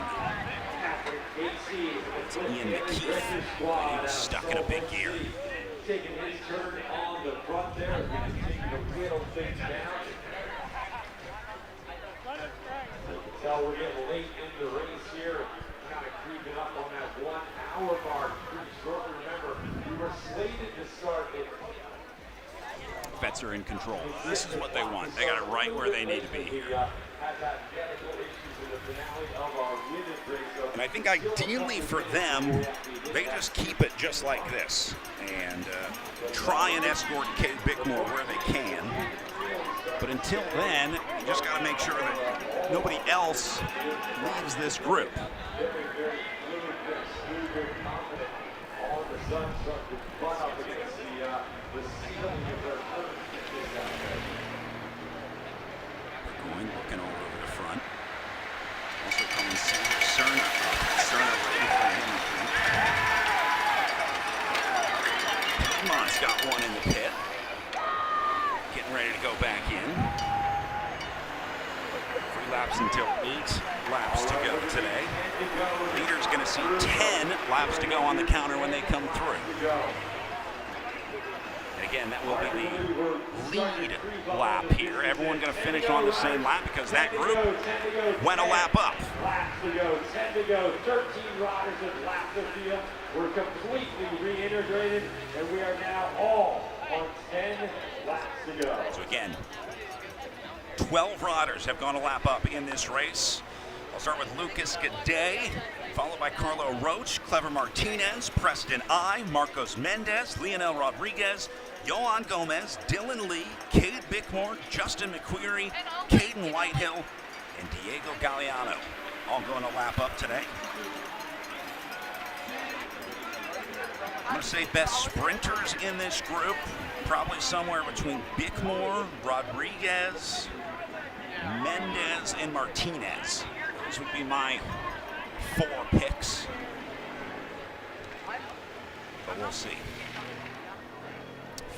It's Ian McKeith. He was stuck in a big gear. Taking his turn on the front there, taking the wheel things down. You can tell we're getting late in the race here, kind of creeping up on that 1 hour mark. Pretty shortly, remember, we were slated to start at Fetzer in control. This is what they want. They got it right where they need to be here. And I think ideally for them, they just keep it just like this and try and escort Cade Bickmore where they can. But until then, you just got to make sure that nobody else leaves this group. Going, looking all over the front. Also coming Cerna up. Cerna ready for him. Piedmont's got one in the pit. Getting ready to go back in. 3 laps until 8 laps to go today. Leader's going to see 10 laps to go on the counter when they come through. Again, that will be the lead lap here. Everyone going to finish on the same lap because that group went a lap up. Laps to go, 10 to go, 13 riders have lapped the field. We're completely reintegrated, and we are now all on 10 laps to go. So again, 12 riders have gone a lap up in this race. I'll start with Lucas Gade, followed by Carlo Roach, Clever Martinez, Preston I, Marcos Mendez, Leonel Rodriguez, Yohan Gomez, Dylan Lee, Cade Bickmore, Justin McQuarrie, Caden Whitehill, and Diego Galliano, all going a lap up today. I'm going to say best sprinters in this group, probably somewhere between Bickmore, Rodriguez, Mendez, and Martinez. Those would be my 4 picks. but we'll see.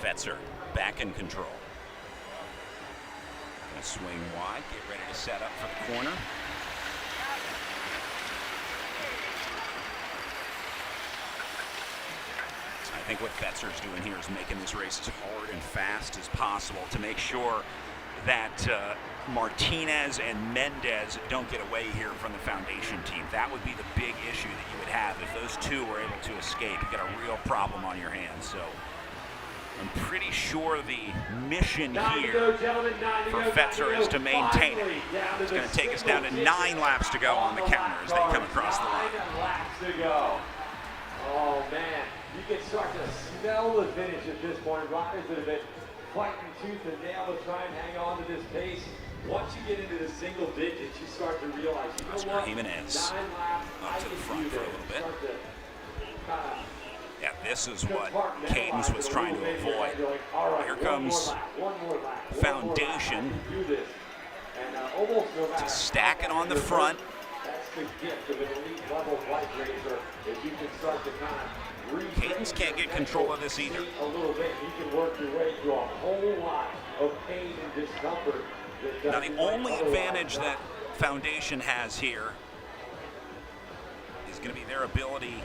Fetzer back in control. Gonna swing wide, get ready to set up for the corner. I think what Fetzer's doing here is making this race as hard and fast as possible to make sure that Martinez and Mendez don't get away here from the foundation team. That would be the big issue that you would have if those two were able to escape. You got a real problem on your hands. So I'm pretty sure the mission here for Fetzer is to maintain it. It's going to take us down to 9 laps to go on the counter as they come across the line. 9 laps to go. Oh man, you can start to smell the finish at this point. Riders that have been fighting tooth and nail to try and hang on to this pace. Once you get into the single digits, you start to realize, you know what? Jimenez up to the front for a little bit. Yeah, this is what Cadence was trying to avoid. Here comes Foundation to stack it on the front. That's the gift of an elite level bike racer. If you can start to kind of Cadence can't get control of this either. A little bit, you can work your way through a whole lot of pain and discomfort. Now the only advantage that Foundation has here is going to be their ability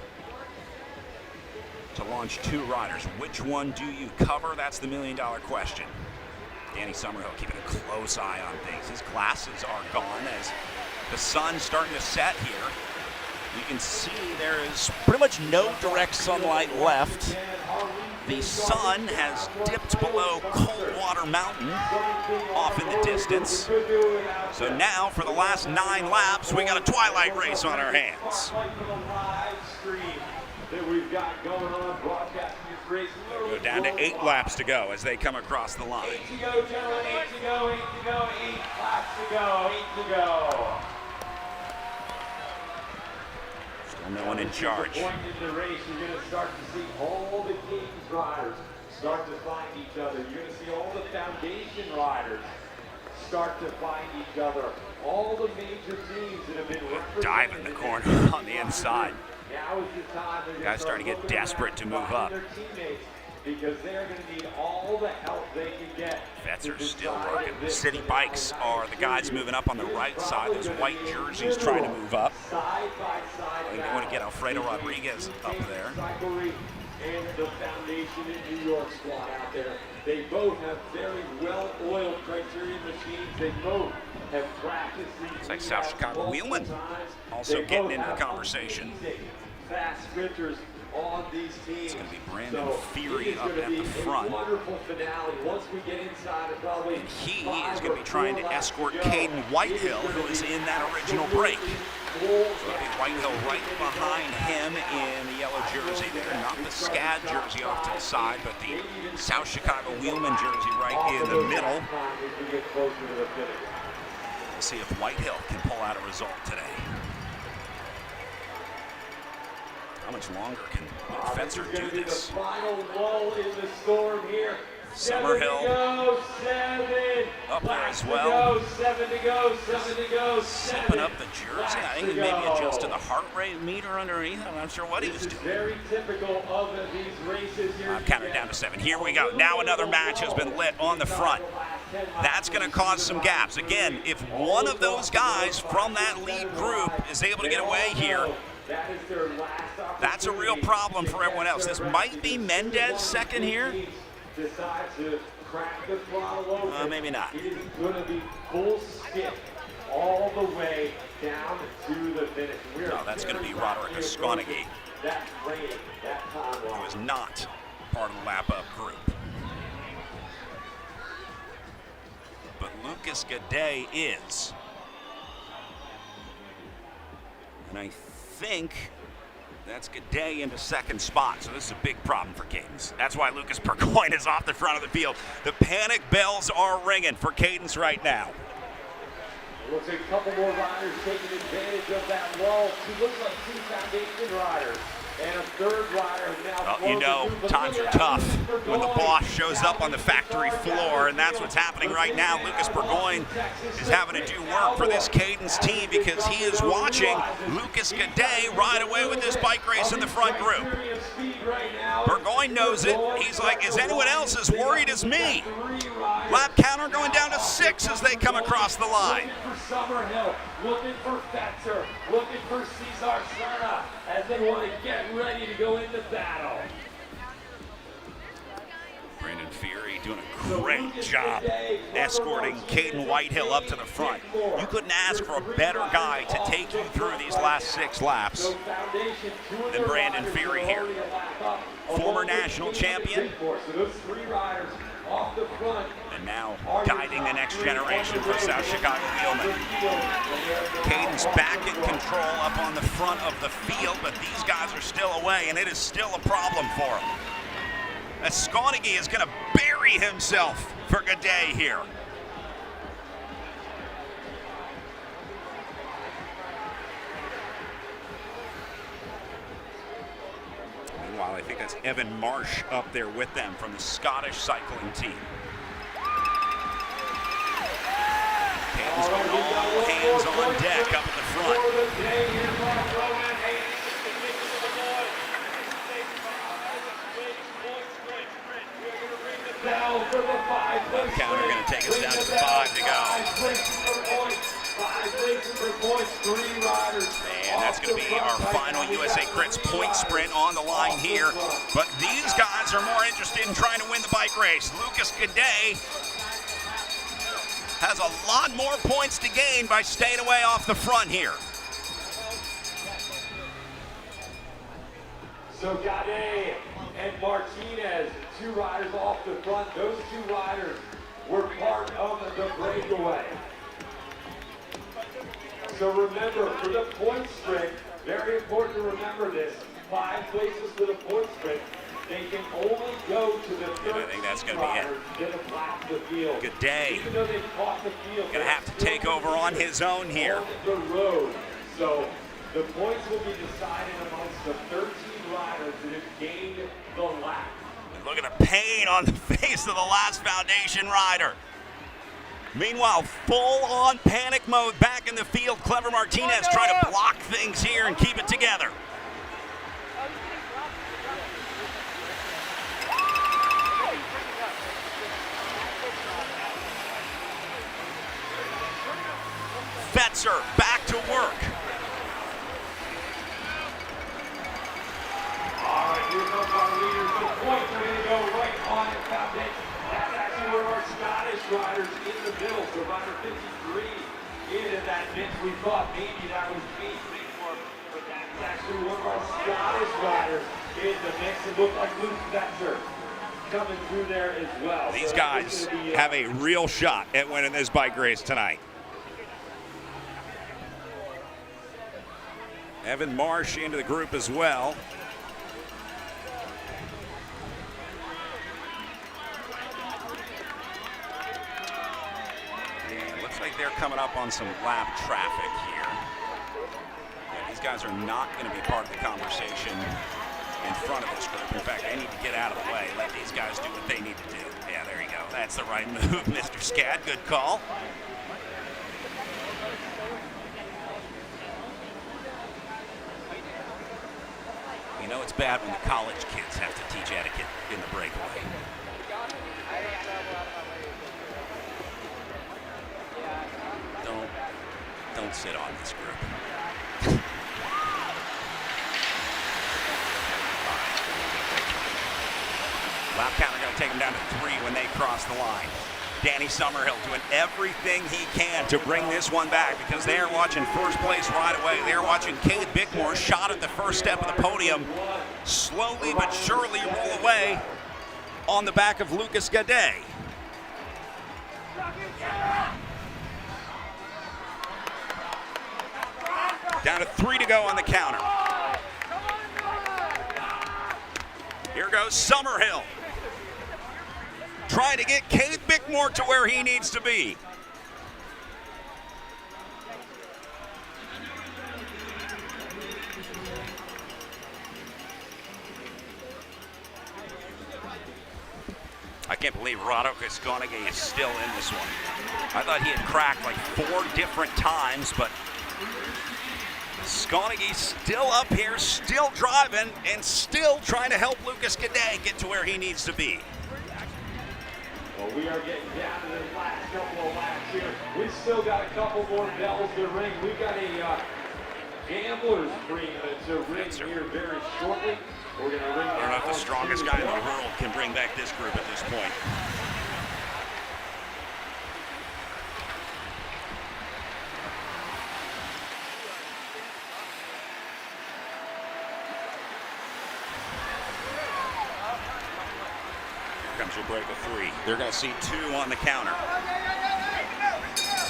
to launch 2 riders. Which one do you cover? That's the $1 million question. Danny Summerhill keeping a close eye on things. His glasses are gone as the sun's starting to set here. You can see there is pretty much no direct sunlight left. The sun has dipped below Coldwater Mountain off in the distance. So now for the last 9 laps, we got a twilight race on our hands. We'll go down to 8 laps to go as they come across the line. 8 to go, gentlemen, 8 to go, 8 to go, 8 laps to go, 8 to go. Still no one in charge. Point in the race, you're going to start to see all the Cadence riders start to find each other. You're going to see all the Foundation riders start to find each other. All the major teams that have been dive in the corner on the inside. Now is the time guys starting to get desperate to move up. Because they're going to need all the help they can get. Fetzer's still working. City Bikes are the guys moving up on the right side. Those white jerseys trying to move up. I think they want to get Alfredo Rodriguez up there. And the Foundation in New York squad out there. They both have very well-oiled Criterium machines. They both have practiced. Looks like South Chicago Wheelman also getting into the conversation. Fast sprinters on these teams. It's going to be Brandon Feary up at the front. Wonderful finale. Once we get inside, probably and he is going to be trying to escort Caden Whitehill, who is in that original break. So Whitehill right behind him in the yellow jersey there. Not the SCAD jersey off to the side, but the South Chicago Wheelman jersey right in the middle. We'll see if Whitehill can pull out a result today. How much longer can Fetzer do this? The final lull in the storm here. Summerhill up there as well. 7 to go, 7 to go. Zipping up the jersey. I think he maybe adjusted the heart rate meter underneath. I'm not sure what he was doing. Very typical of these races here. I'm counting down to 7. Here we go. Now another match has been lit on the front. That's going to cause some gaps. Again, if one of those guys from that lead group is able to get away here, that's a real problem for everyone else. This might be Mendez second here. Maybe not. It is going to be full skip all the way down to the finish. No, that's going to be Roderick Asconagate, who is not part of the lap-up group. But Lucas Gaudet is. And I think that's Gaudet into second spot, so this is a big problem for Cadence. That's why Lucas Burgoyne is off the front of the field. The panic bells are ringing for Cadence right now. Looks like a couple more riders taking advantage of that lull. Two looks like 2 Foundation riders. And a third rider now. Well, you know, times are tough when the boss shows up on the factory floor, and that's what's happening right now. Lucas Burgoyne is having to do work for this Cadence team because he is watching Lucas Gaudet ride away with this bike race in the front group. Burgoyne knows it. He's like, is anyone else as worried as me? Lap counter going down to 6 as they come across the line. Looking for Summerhill, looking for Fetzer, looking for Cesar Serna as they want to get ready to go into battle. Brandon Fury doing a great job escorting Caden Whitehill up to the front. You couldn't ask for a better guy to take you through these last 6 laps than Brandon Fury here. Former national champion. And now guiding the next generation for South Chicago Wheelman. Caden's back in control up on the front of the field, but these guys are still away, and it is still a problem for him. As SuwaneeGA is going to bury himself for Gaudet here. Meanwhile, I think that's Evan Marsh up there with them from the Scottish cycling team. Caden's all hands on deck up at the front. Counter going to take us down to 5 to go. And that's going to be our final USACRITS point sprint on the line here. But these guys are more interested in trying to win the bike race. Lucas Gaudet has a lot more points to gain by staying away off the front here. So Gaudet and Martinez, 2 riders off the front. Those 2 riders were part of the breakaway. So remember, for the point sprint, very important to remember this, 5 places for the point sprint. They can only go to the 13 I think that's going to be it. that have lapped the field. Gaudet Even though they've caught the field, going to have to take over on his own here. On the road. So the points will be decided amongst the 13 riders that have gained the lap. And look at the pain on the face of the last foundation rider. Meanwhile, full-on panic mode back in the field. Clever Martinez trying to block things here and keep it together. Fetzer back to work. All right, here comes our leaders. The points are going to go right on the foundation. That's actually one of our Scottish riders in the middle. So rider 53 into that mix. We thought maybe that was me, but that's actually one of our Scottish riders in the mix. It looked like Luke Fetzer coming through there as well. These guys have a real shot at winning this bike race tonight. Evan Marsh into the group as well. And it looks like they're coming up on some lap traffic here. Yeah, these guys are not going to be part of the conversation in front of this group. In fact, they need to get out of the way. Let these guys do what they need to do. Yeah, there you go. That's the right move, Mr. Scad. Good call. You know it's bad when the college kids have to teach etiquette in the breakaway. Don't sit on this group. Lap counter going to take them down to 3 when they cross the line. Danny Summerhill doing everything he can to bring this one back because they are watching first place right away. They are watching Cade Bickmore shot at the first step of the podium slowly but surely roll away on the back of Lucas Gaudet. Down to 3 to go on the counter. Here goes Summerhill, trying to get Cade Bickmore to where he needs to be. can't believe SuwaneeGA is still in this one. I thought he had cracked like 4 different times, but SuwaneeGA still up here, still driving, and still trying to help Lucas Gade get to where he needs to be. Well, we are getting down to the last couple of laps here. We've still got a couple more bells to ring. We've got a gambler's green to ring here very shortly. We're going to ring. I don't know if the strongest guy in the world can bring back this group at this point. Here comes your break of 3. They're going to see 2 on the counter.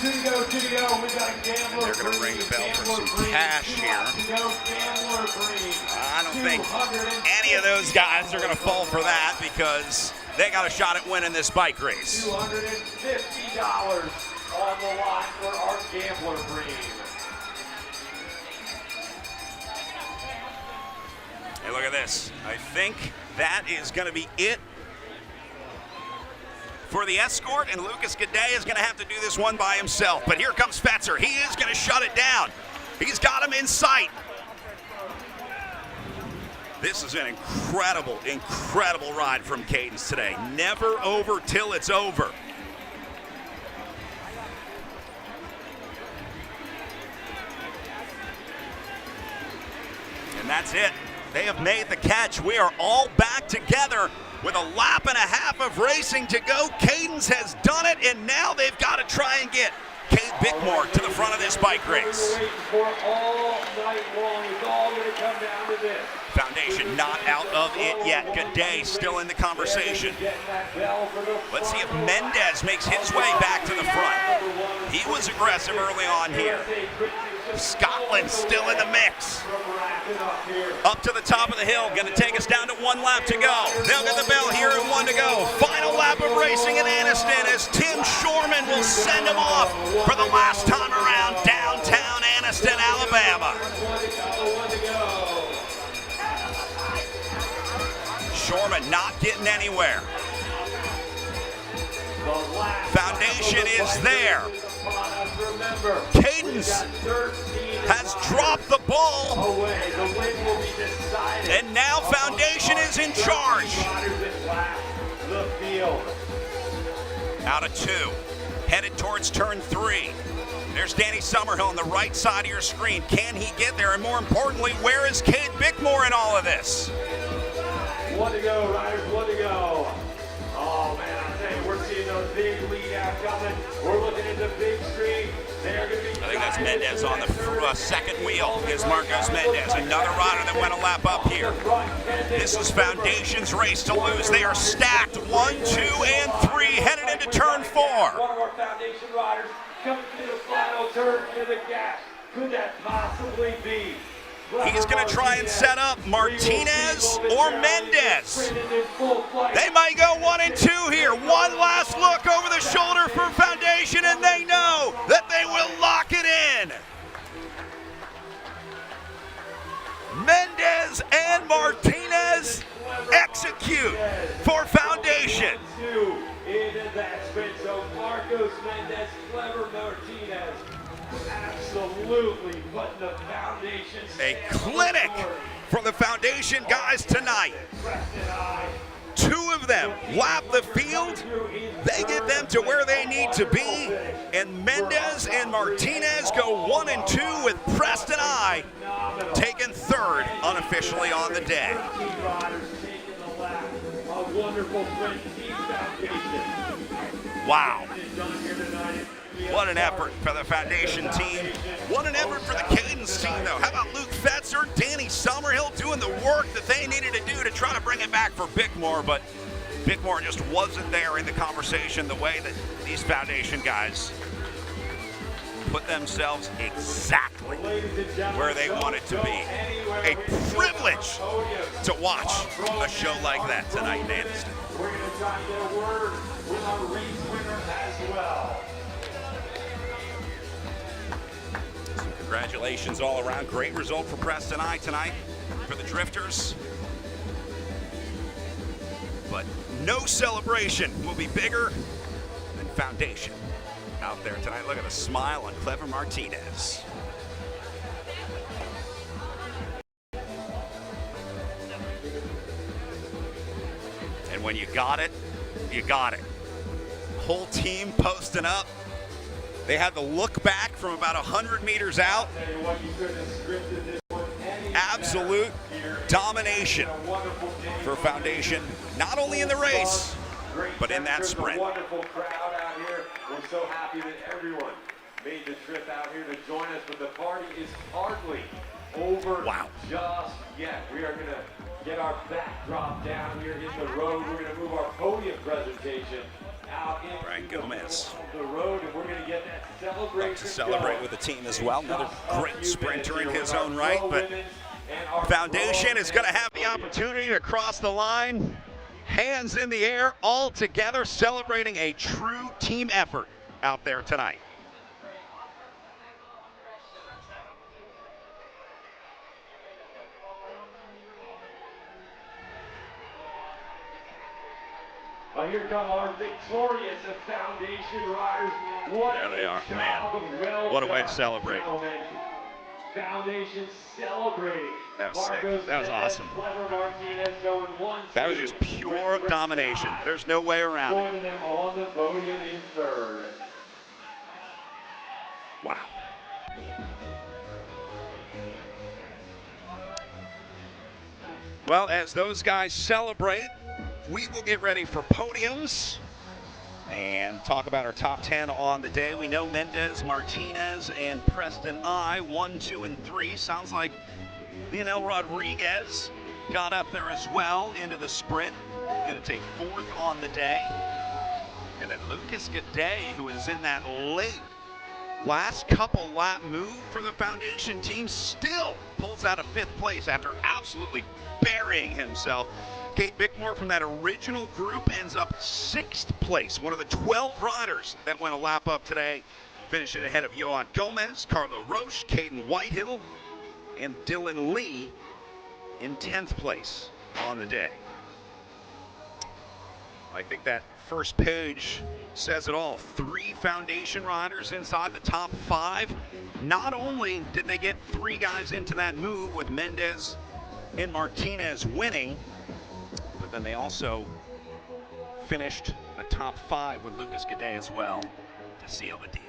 2 to go, 2 to go. We got a gambler. They're going to ring the bell for some cash here. I don't think any of those guys are going to fall for that because they got a shot at winning this bike race. $250 on the line for our gambler green. Hey, look at this. I think that is going to be it for the escort, and Lucas Gade is going to have to do this one by himself. But here comes Fetzer. He is going to shut it down. He's got him in sight. This is an incredible, incredible ride from Cadence today. Never over till it's over. And that's it. They have made the catch. We are all back together with a lap and a half of racing to go. Cadence has done it, and now they've got to try and get Cade Bickmore to the front of this bike race. Foundation not out of it yet. Gade still in the conversation. Let's see if Mendez makes his way back to the front. He was aggressive early on here. Scotland still in the mix. Up to the top of the hill, going to take us down to 1 lap to go. They'll get the bell here and 1 to go. Final lap of racing in Anniston as Tim Shorman will send him off for the last time around downtown Anniston, Alabama. Shorman not getting anywhere. Foundation is there. Cadence has dropped the ball, and now Foundation is in charge. Out of 2, headed towards turn 3. There's Danny Summerhill on the right side of your screen. Can he get there? And more importantly, where is Cade Bickmore in all of this? 1 to go, riders, 1 to go. Oh man, I tell you, we're seeing those big lead out coming. We're looking at the big screen. They're going to be. I think that's Mendez on the second wheel. Is Marcos Mendez, another rider that went a lap up here. This is Foundation's race to lose. They are stacked 1, 2, and 3, headed into turn 4. One of our Foundation riders coming to the final turn to the gas. Could that possibly be? He's going to try and set up Martinez or Mendez. They might go 1 and 2 here. One last look over the shoulder for Foundation, and they know that they will lock it in. Mendez and Martinez execute for Foundation. Into that sprint, so Marcos Mendez, clever Martinez. Absolutely putting the Foundation. A clinic for the Foundation guys tonight. 2 of them lap the field. They get them to where they need to be. And Mendez and Martinez go 1 and 2 with Preston I taking 3rd unofficially on the day. Wow. What an effort for the Foundation team. What an effort for the Cadence team, though. How about Luke Fetzer, Danny Summerhill doing the work that they needed to do to try to bring it back for Bickmore, but Bickmore just wasn't there in the conversation the way that these Foundation guys put themselves exactly where they wanted to be. A privilege to watch a show like that tonight in Anniston. We're going to try to get a word with our race winner as well. Congratulations all around. Great result for Preston I tonight for the Drifters. but no celebration will be bigger than foundation out there tonight. Look at the smile on Clever Martinez. And when you got it, you got it. Whole team posting up. They had the look back from about 100 meters out. Absolute domination for foundation, not only in the race, but in that sprint. Wonderful crowd out here. We're so happy that everyone made the trip out here to join us, but the party is hardly over just yet. We are going to get our backdrop down here in the road. We're going to move our podium presentation out into the road, and we're going to get that celebration to celebrate going. with the team as well. Another great sprinter in his own right, but foundation is going to have the opportunity to cross the line, hands in the air, all together, celebrating a true team effort out there tonight. Well, here come our victorious foundation riders. There they are, man. What a way to celebrate. Foundation celebrating. That was sick. That was awesome. That was just pure domination. There's no way around it. Joining them on the podium in third. Wow. Well, as those guys celebrate, we will get ready for podiums and talk about our top 10 on the day. We know Mendez, Martinez, and Preston I, 1, 2, and 3. Sounds like Lionel Rodriguez got up there as well into the sprint. Going to take 4th on the day. And then Lucas Gade, who is in that late last couple lap move for the foundation team, still pulls out a 5th place after absolutely burying himself. Kate Bickmore from that original group ends up 6th place. One of the 12 riders that went a lap up today, finishing ahead of Yohan Gomez, Carlo Roche, Caden Whitehill, and Dylan Lee in 10th place on the day. I think that first page says it all. 3 foundation riders inside the top 5. Not only did they get 3 guys into that move with Mendez and Martinez winning, but then they also finished the top 5 with Lucas Gade as well to seal the deal.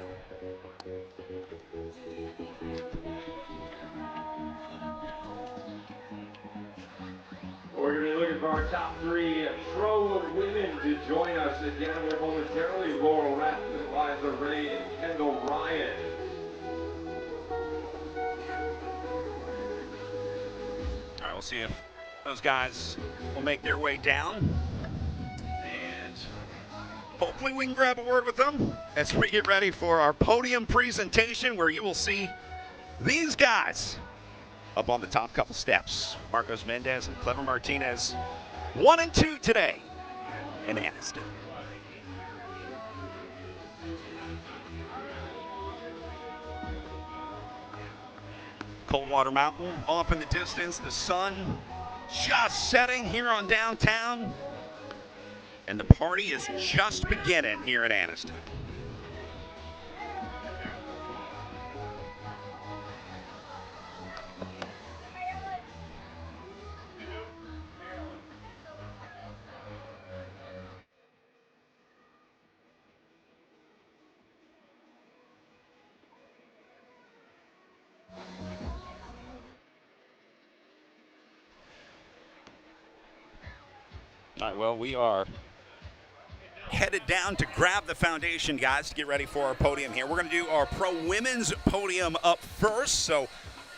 We're going to be looking for our top 3 pro women to join us again here momentarily. Laurel Rathman, Liza Ray, and Kendall Ryan. All right, we'll see if those guys will make their way down. And hopefully we can grab a word with them as we get ready for our podium presentation, where you will see these guys up on the top couple steps. Marcos Mendez and Clever Martinez, 1 and 2 today in Anniston. Coldwater Mountain off in the distance, the sun just setting here on downtown, and the party is just beginning here in Anniston. All right, well, we are headed down to grab the foundation guys to get ready for our podium here. We're going to do our pro women's podium up first, so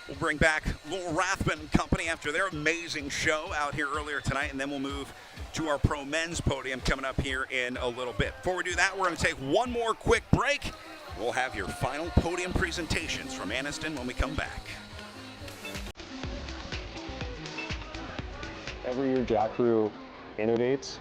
we'll bring back Laurel Rathman and company after their amazing show out here earlier tonight, and then we'll move to our pro men's podium coming up here in a little bit. Before we do that, we're going to take one more quick break. We'll have your final podium presentations from Anniston when we come back. Every year Jack Crew innovates.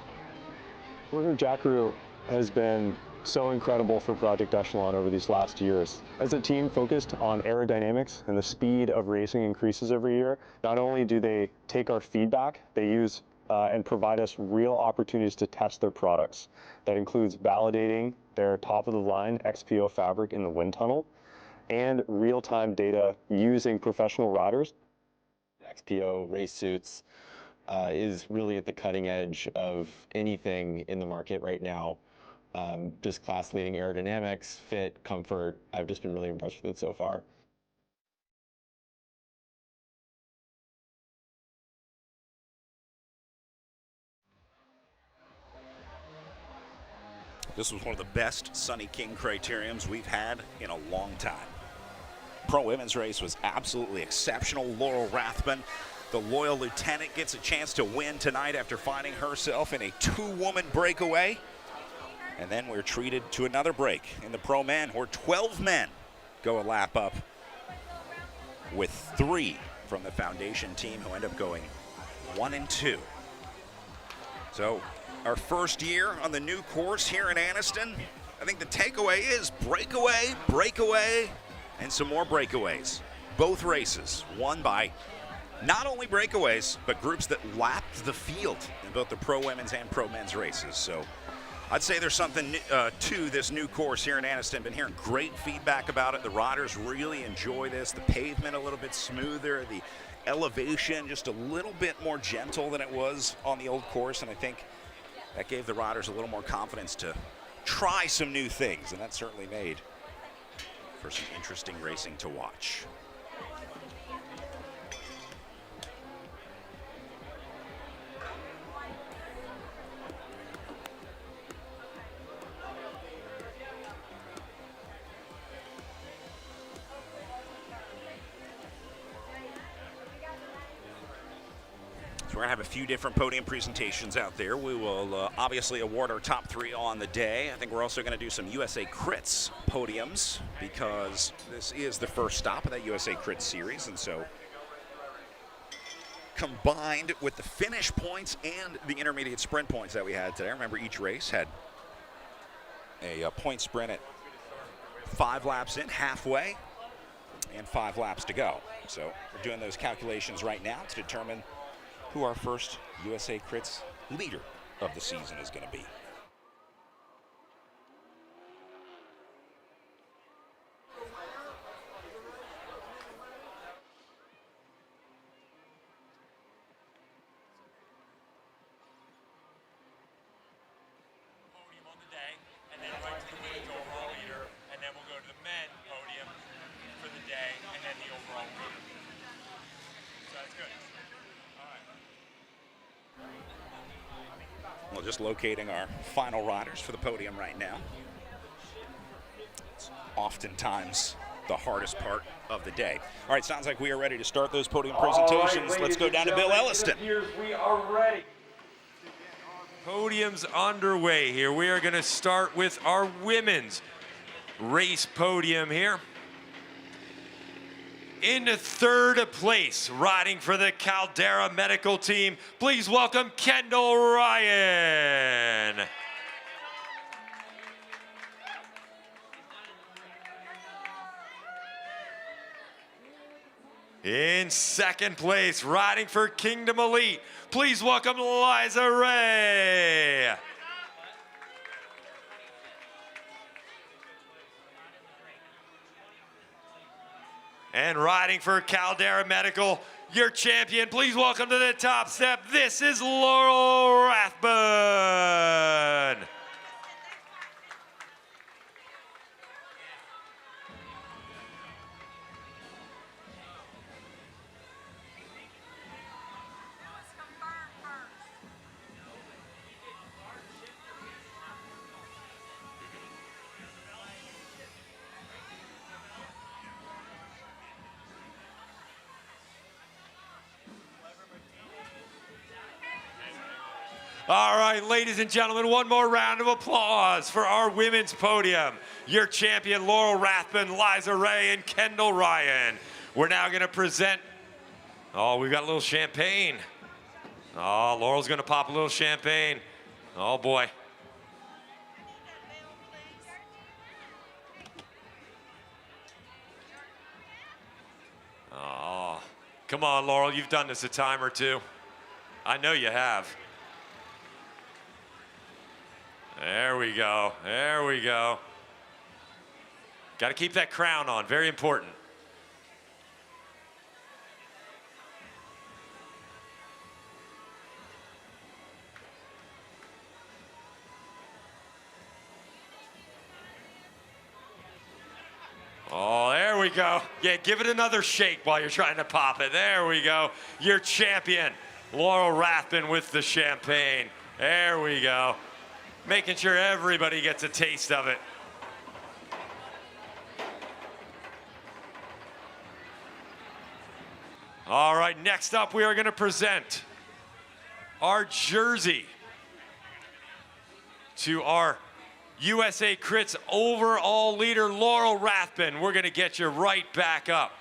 Jack Crew has been so incredible for Project Echelon over these last years. As a team focused on aerodynamics and the speed of racing increases every year, not only do they take our feedback, they use and provide us real opportunities to test their products. That includes validating their top-of-the-line XPO fabric in the wind tunnel and real-time data using professional riders. XPO race suits is really at the cutting edge of anything in the market right now. Just class-leading aerodynamics, fit, comfort. I've just been really impressed with it so far. This was one of the best Sunny King Criteriums we've had in a long time. Pro women's race was absolutely exceptional. Laurel Rathbun, the loyal lieutenant, gets a chance to win tonight after finding herself in a two-woman breakaway. And then we're treated to another break in the pro men, where 12 men go a lap up, with 3 from the foundation team who end up going 1 and 2. So our first year on the new course here in Anniston, I think the takeaway is breakaway, breakaway, and some more breakaways. Both races won by not only breakaways, but groups that lapped the field in both the pro women's and pro men's races. So I'd say there's something to this new course here in Anniston. Been hearing great feedback about it. The riders really enjoy this. The pavement a little bit smoother, the elevation just a little bit more gentle than it was on the old course, and I think that gave the riders a little more confidence to try some new things, and that certainly made for some interesting racing to watch. So we're going to have a few different podium presentations out there. We will obviously award our top 3 on the day. I think we're also going to do some USACRITS podiums, because this is the first stop of that USACRITS series. And so combined with the finish points and the intermediate sprint points that we had today, remember each race had a point sprint at 5 laps in, halfway, and 5 laps to go. So we're doing those calculations right now to determine who our first USACRITS leader of the season is going to be. Podium on the day, and then right to the women's overall leader, and then we'll go to the men podium for the day, and then the overall leader. So that's good. Well, just locating our final riders for the podium right now. It's oftentimes the hardest part of the day. All right, sounds like we are ready to start those podium presentations. Right, let's go down to Bill Elliston. We are ready. Podium's underway here. We are going to start with our women's race podium here. In 3rd place, riding for the Caldera Medical Team, please welcome Kendall Ryan. In 2nd place, riding for Kingdom Elite, please welcome Liza Ray. And riding for Caldera Medical, your champion, please welcome to the top step, this is Laurel Rathbun. All right, ladies and gentlemen, one more round of applause for our women's podium. Your champion, Laurel Rathbun, Liza Ray, and Kendall Ryan. We're now going to present, oh, we've got a little champagne. Oh, Laurel's going to pop a little champagne. Oh, boy. Oh, come on, Laurel, you've done this a time or two. I know you have. There we go. There we go. Got to keep that crown on. Very important. Oh, there we go. Yeah, give it another shake while you're trying to pop it. There we go. Your champion, Laurel Rathbun with the champagne. There we go. Making sure everybody gets a taste of it. All right, next up we are going to present our jersey to our USA CRITS overall leader, Laurel Rathbun. We're going to get you right back up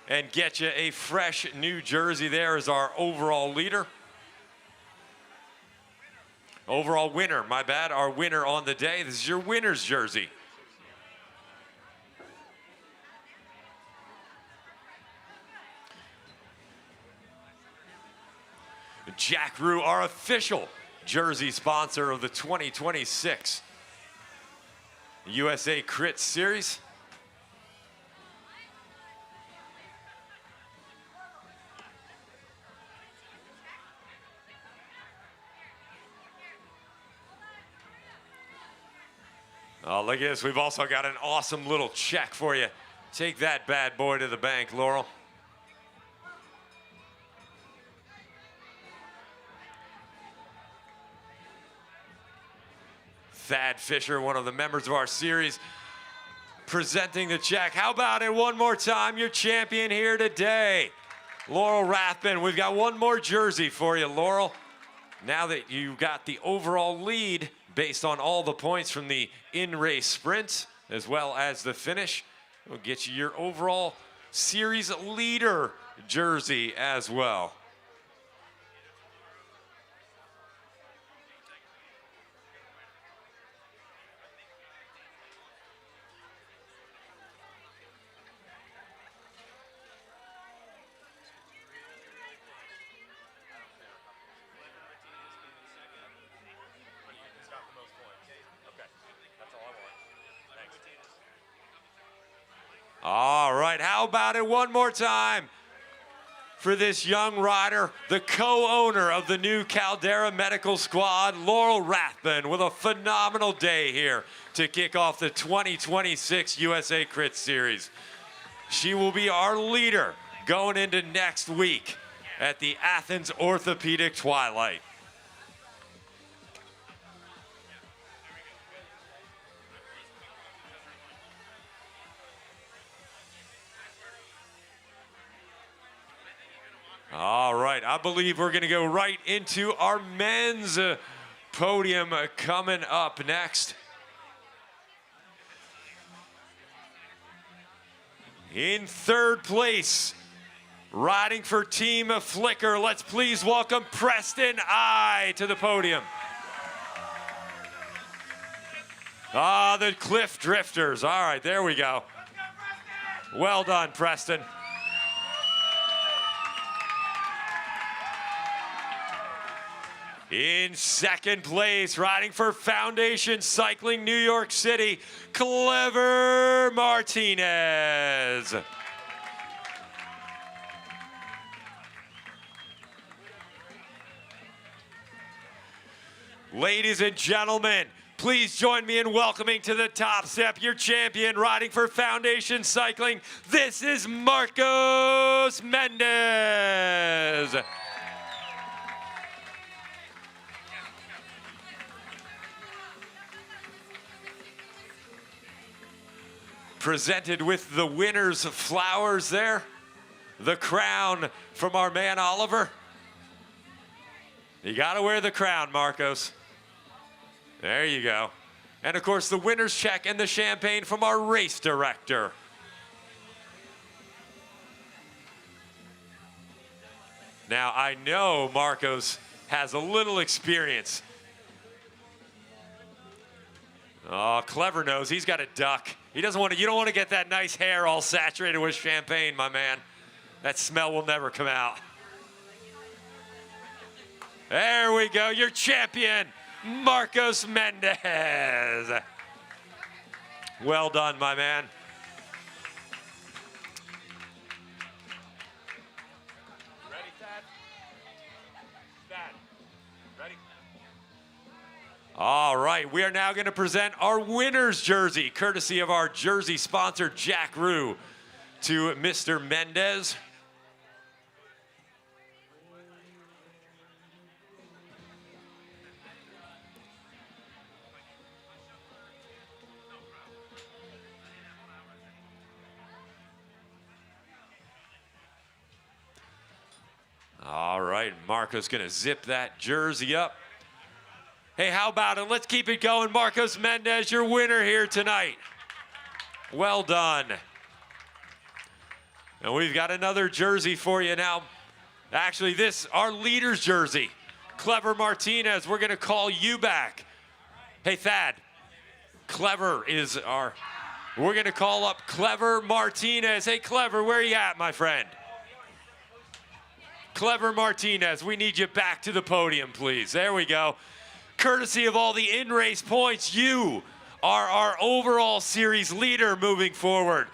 and get you a fresh new jersey. There is our overall leader. Overall winner, my bad, our winner on the day. This is your winner's jersey. Jack Rue, our official jersey sponsor of the 2026 USA CRITS Series. Oh, look at this. We've also got an awesome little check for you. Take that bad boy to the bank, Laurel. Thad Fisher, one of the members of our series, presenting the check. How about it one more time? Your champion here today, Laurel Rathbun. We've got one more jersey for you, Laurel. Now that you got the overall lead based on all the points from the in-race sprints as well as the finish, we'll get you your overall series leader jersey as well. All right, how about it one more time for this young rider, the co-owner of the new Caldera Medical Squad, Laurel Rathbun, with a phenomenal day here to kick off the 2026 USA CRITS Series. She will be our leader going into next week at the Athens Orthopedic Twilight. All right, I believe we're going to go right into our men's podium coming up next. In third place, riding for Team Flicker, let's please welcome Preston I to the podium. Ah, the Cliff Drifters. All right, there we go. Well done, Preston. In second place, riding for Foundation Cycling New York City, Clever Martinez. Ladies and gentlemen, please join me in welcoming to the top step your champion riding for Foundation Cycling. This is Marcos Mendez. Presented with the winner's flowers there. The crown from our man Oliver. You gotta wear the crown, Marcos. There you go. And of course the winner's check and the champagne from our race director. Now I know Marcos has a little experience. Oh, Clever knows he's got a duck. He doesn't want to, you don't want to get that nice hair all saturated with champagne, my man. That smell will never come out. There we go, your champion, Marcos Mendez. Well done, my man. Ready, Thad? Thad, ready? All right, we are now going to present our winner's jersey, courtesy of our jersey sponsor, Jack Rue, to Mr. Mendez. All right, Marco's gonna zip that jersey up. Hey, how about it? Let's keep it going. Marcos Mendez, your winner here tonight. Well done. And we've got another jersey for you now. Actually, this, our leader's jersey. Clever Martinez, we're gonna call you back. Hey, Thad, Clever is our, we're gonna call up Clever Martinez. Hey, Clever, where are you at, my friend? Clever Martinez, we need you back to the podium, please. There we go. Courtesy of all the in-race points, you are our overall series leader moving forward.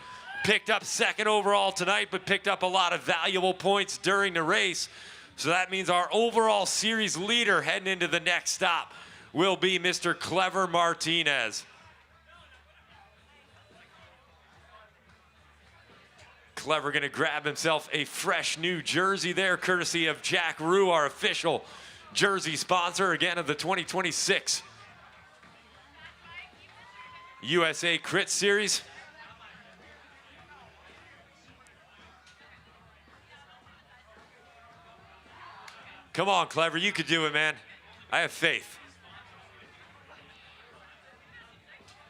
Picked up second overall tonight, but picked up a lot of valuable points during the race. So that means our overall series leader heading into the next stop will be Mr. Clever Martinez. Clever gonna grab himself a fresh new jersey there, courtesy of Jack Rue, our official jersey sponsor, again, of the 2026 USA CRITS Series. Come on, Clever, you could do it, man. I have faith.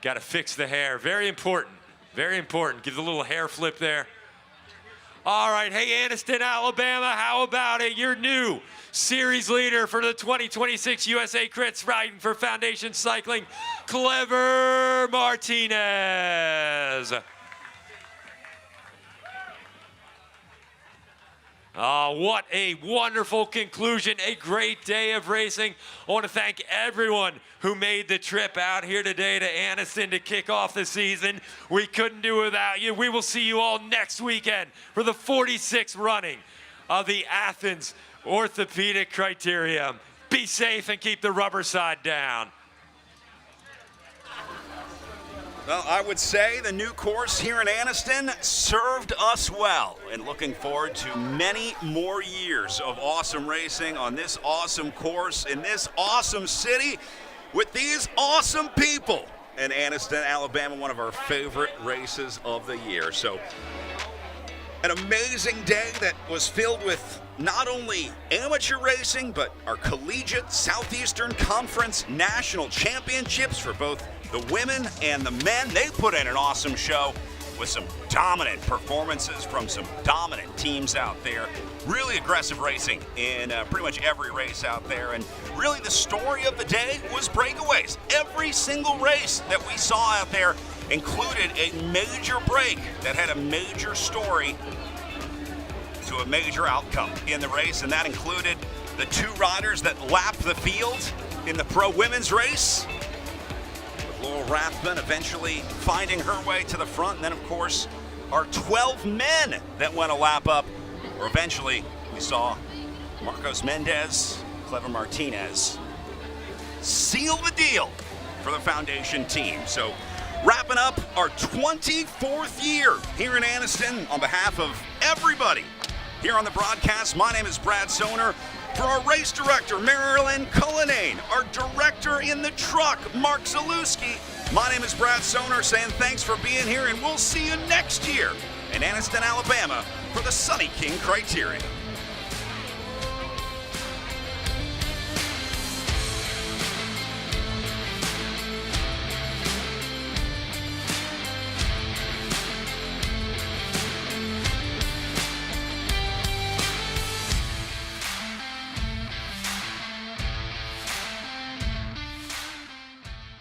Gotta fix the hair, very important, very important. Give the little hair flip there. All right, hey, Anniston, Alabama, how about it? Your new series leader for the 2026 USA CRITS riding for Foundation Cycling, Clever Martinez. Oh, what a wonderful conclusion, a great day of racing. I want to thank everyone who made the trip out here today to Anniston to kick off the season. We couldn't do it without you. We will see you all next weekend for the 46th running of the Athens Orthopedic Criterium. Be safe and keep the rubber side down. Well, I would say the new course here in Anniston served us well, and looking forward to many more years of awesome racing on this awesome course in this awesome city with these awesome people in Anniston, Alabama, one of our favorite races of the year. So an amazing day that was filled with not only amateur racing, but our Collegiate Southeastern Conference National Championships for both the women and the men. They put in an awesome show with some dominant performances from some dominant teams out there. Really aggressive racing in pretty much every race out there. And really the story of the day was breakaways. Every single race that we saw out there included a major break that had a major story to a major outcome in the race, and that included the two riders that lapped the field in the pro women's race, with Laurel Rathman eventually finding her way to the front, and then of course our 12 men that went a lap up, where eventually we saw Marcos Mendez, Clever Martinez seal the deal for the Foundation team. So wrapping up our 24th year here in Anniston, on behalf of everybody here on the broadcast, my name is Brad Soner. For our race director, Marilyn Cullinane, our director in the truck, Mark Zalewski, my name is Brad Soner, saying thanks for being here, and we'll see you next year in Anniston, Alabama for the Sunny King Criterium.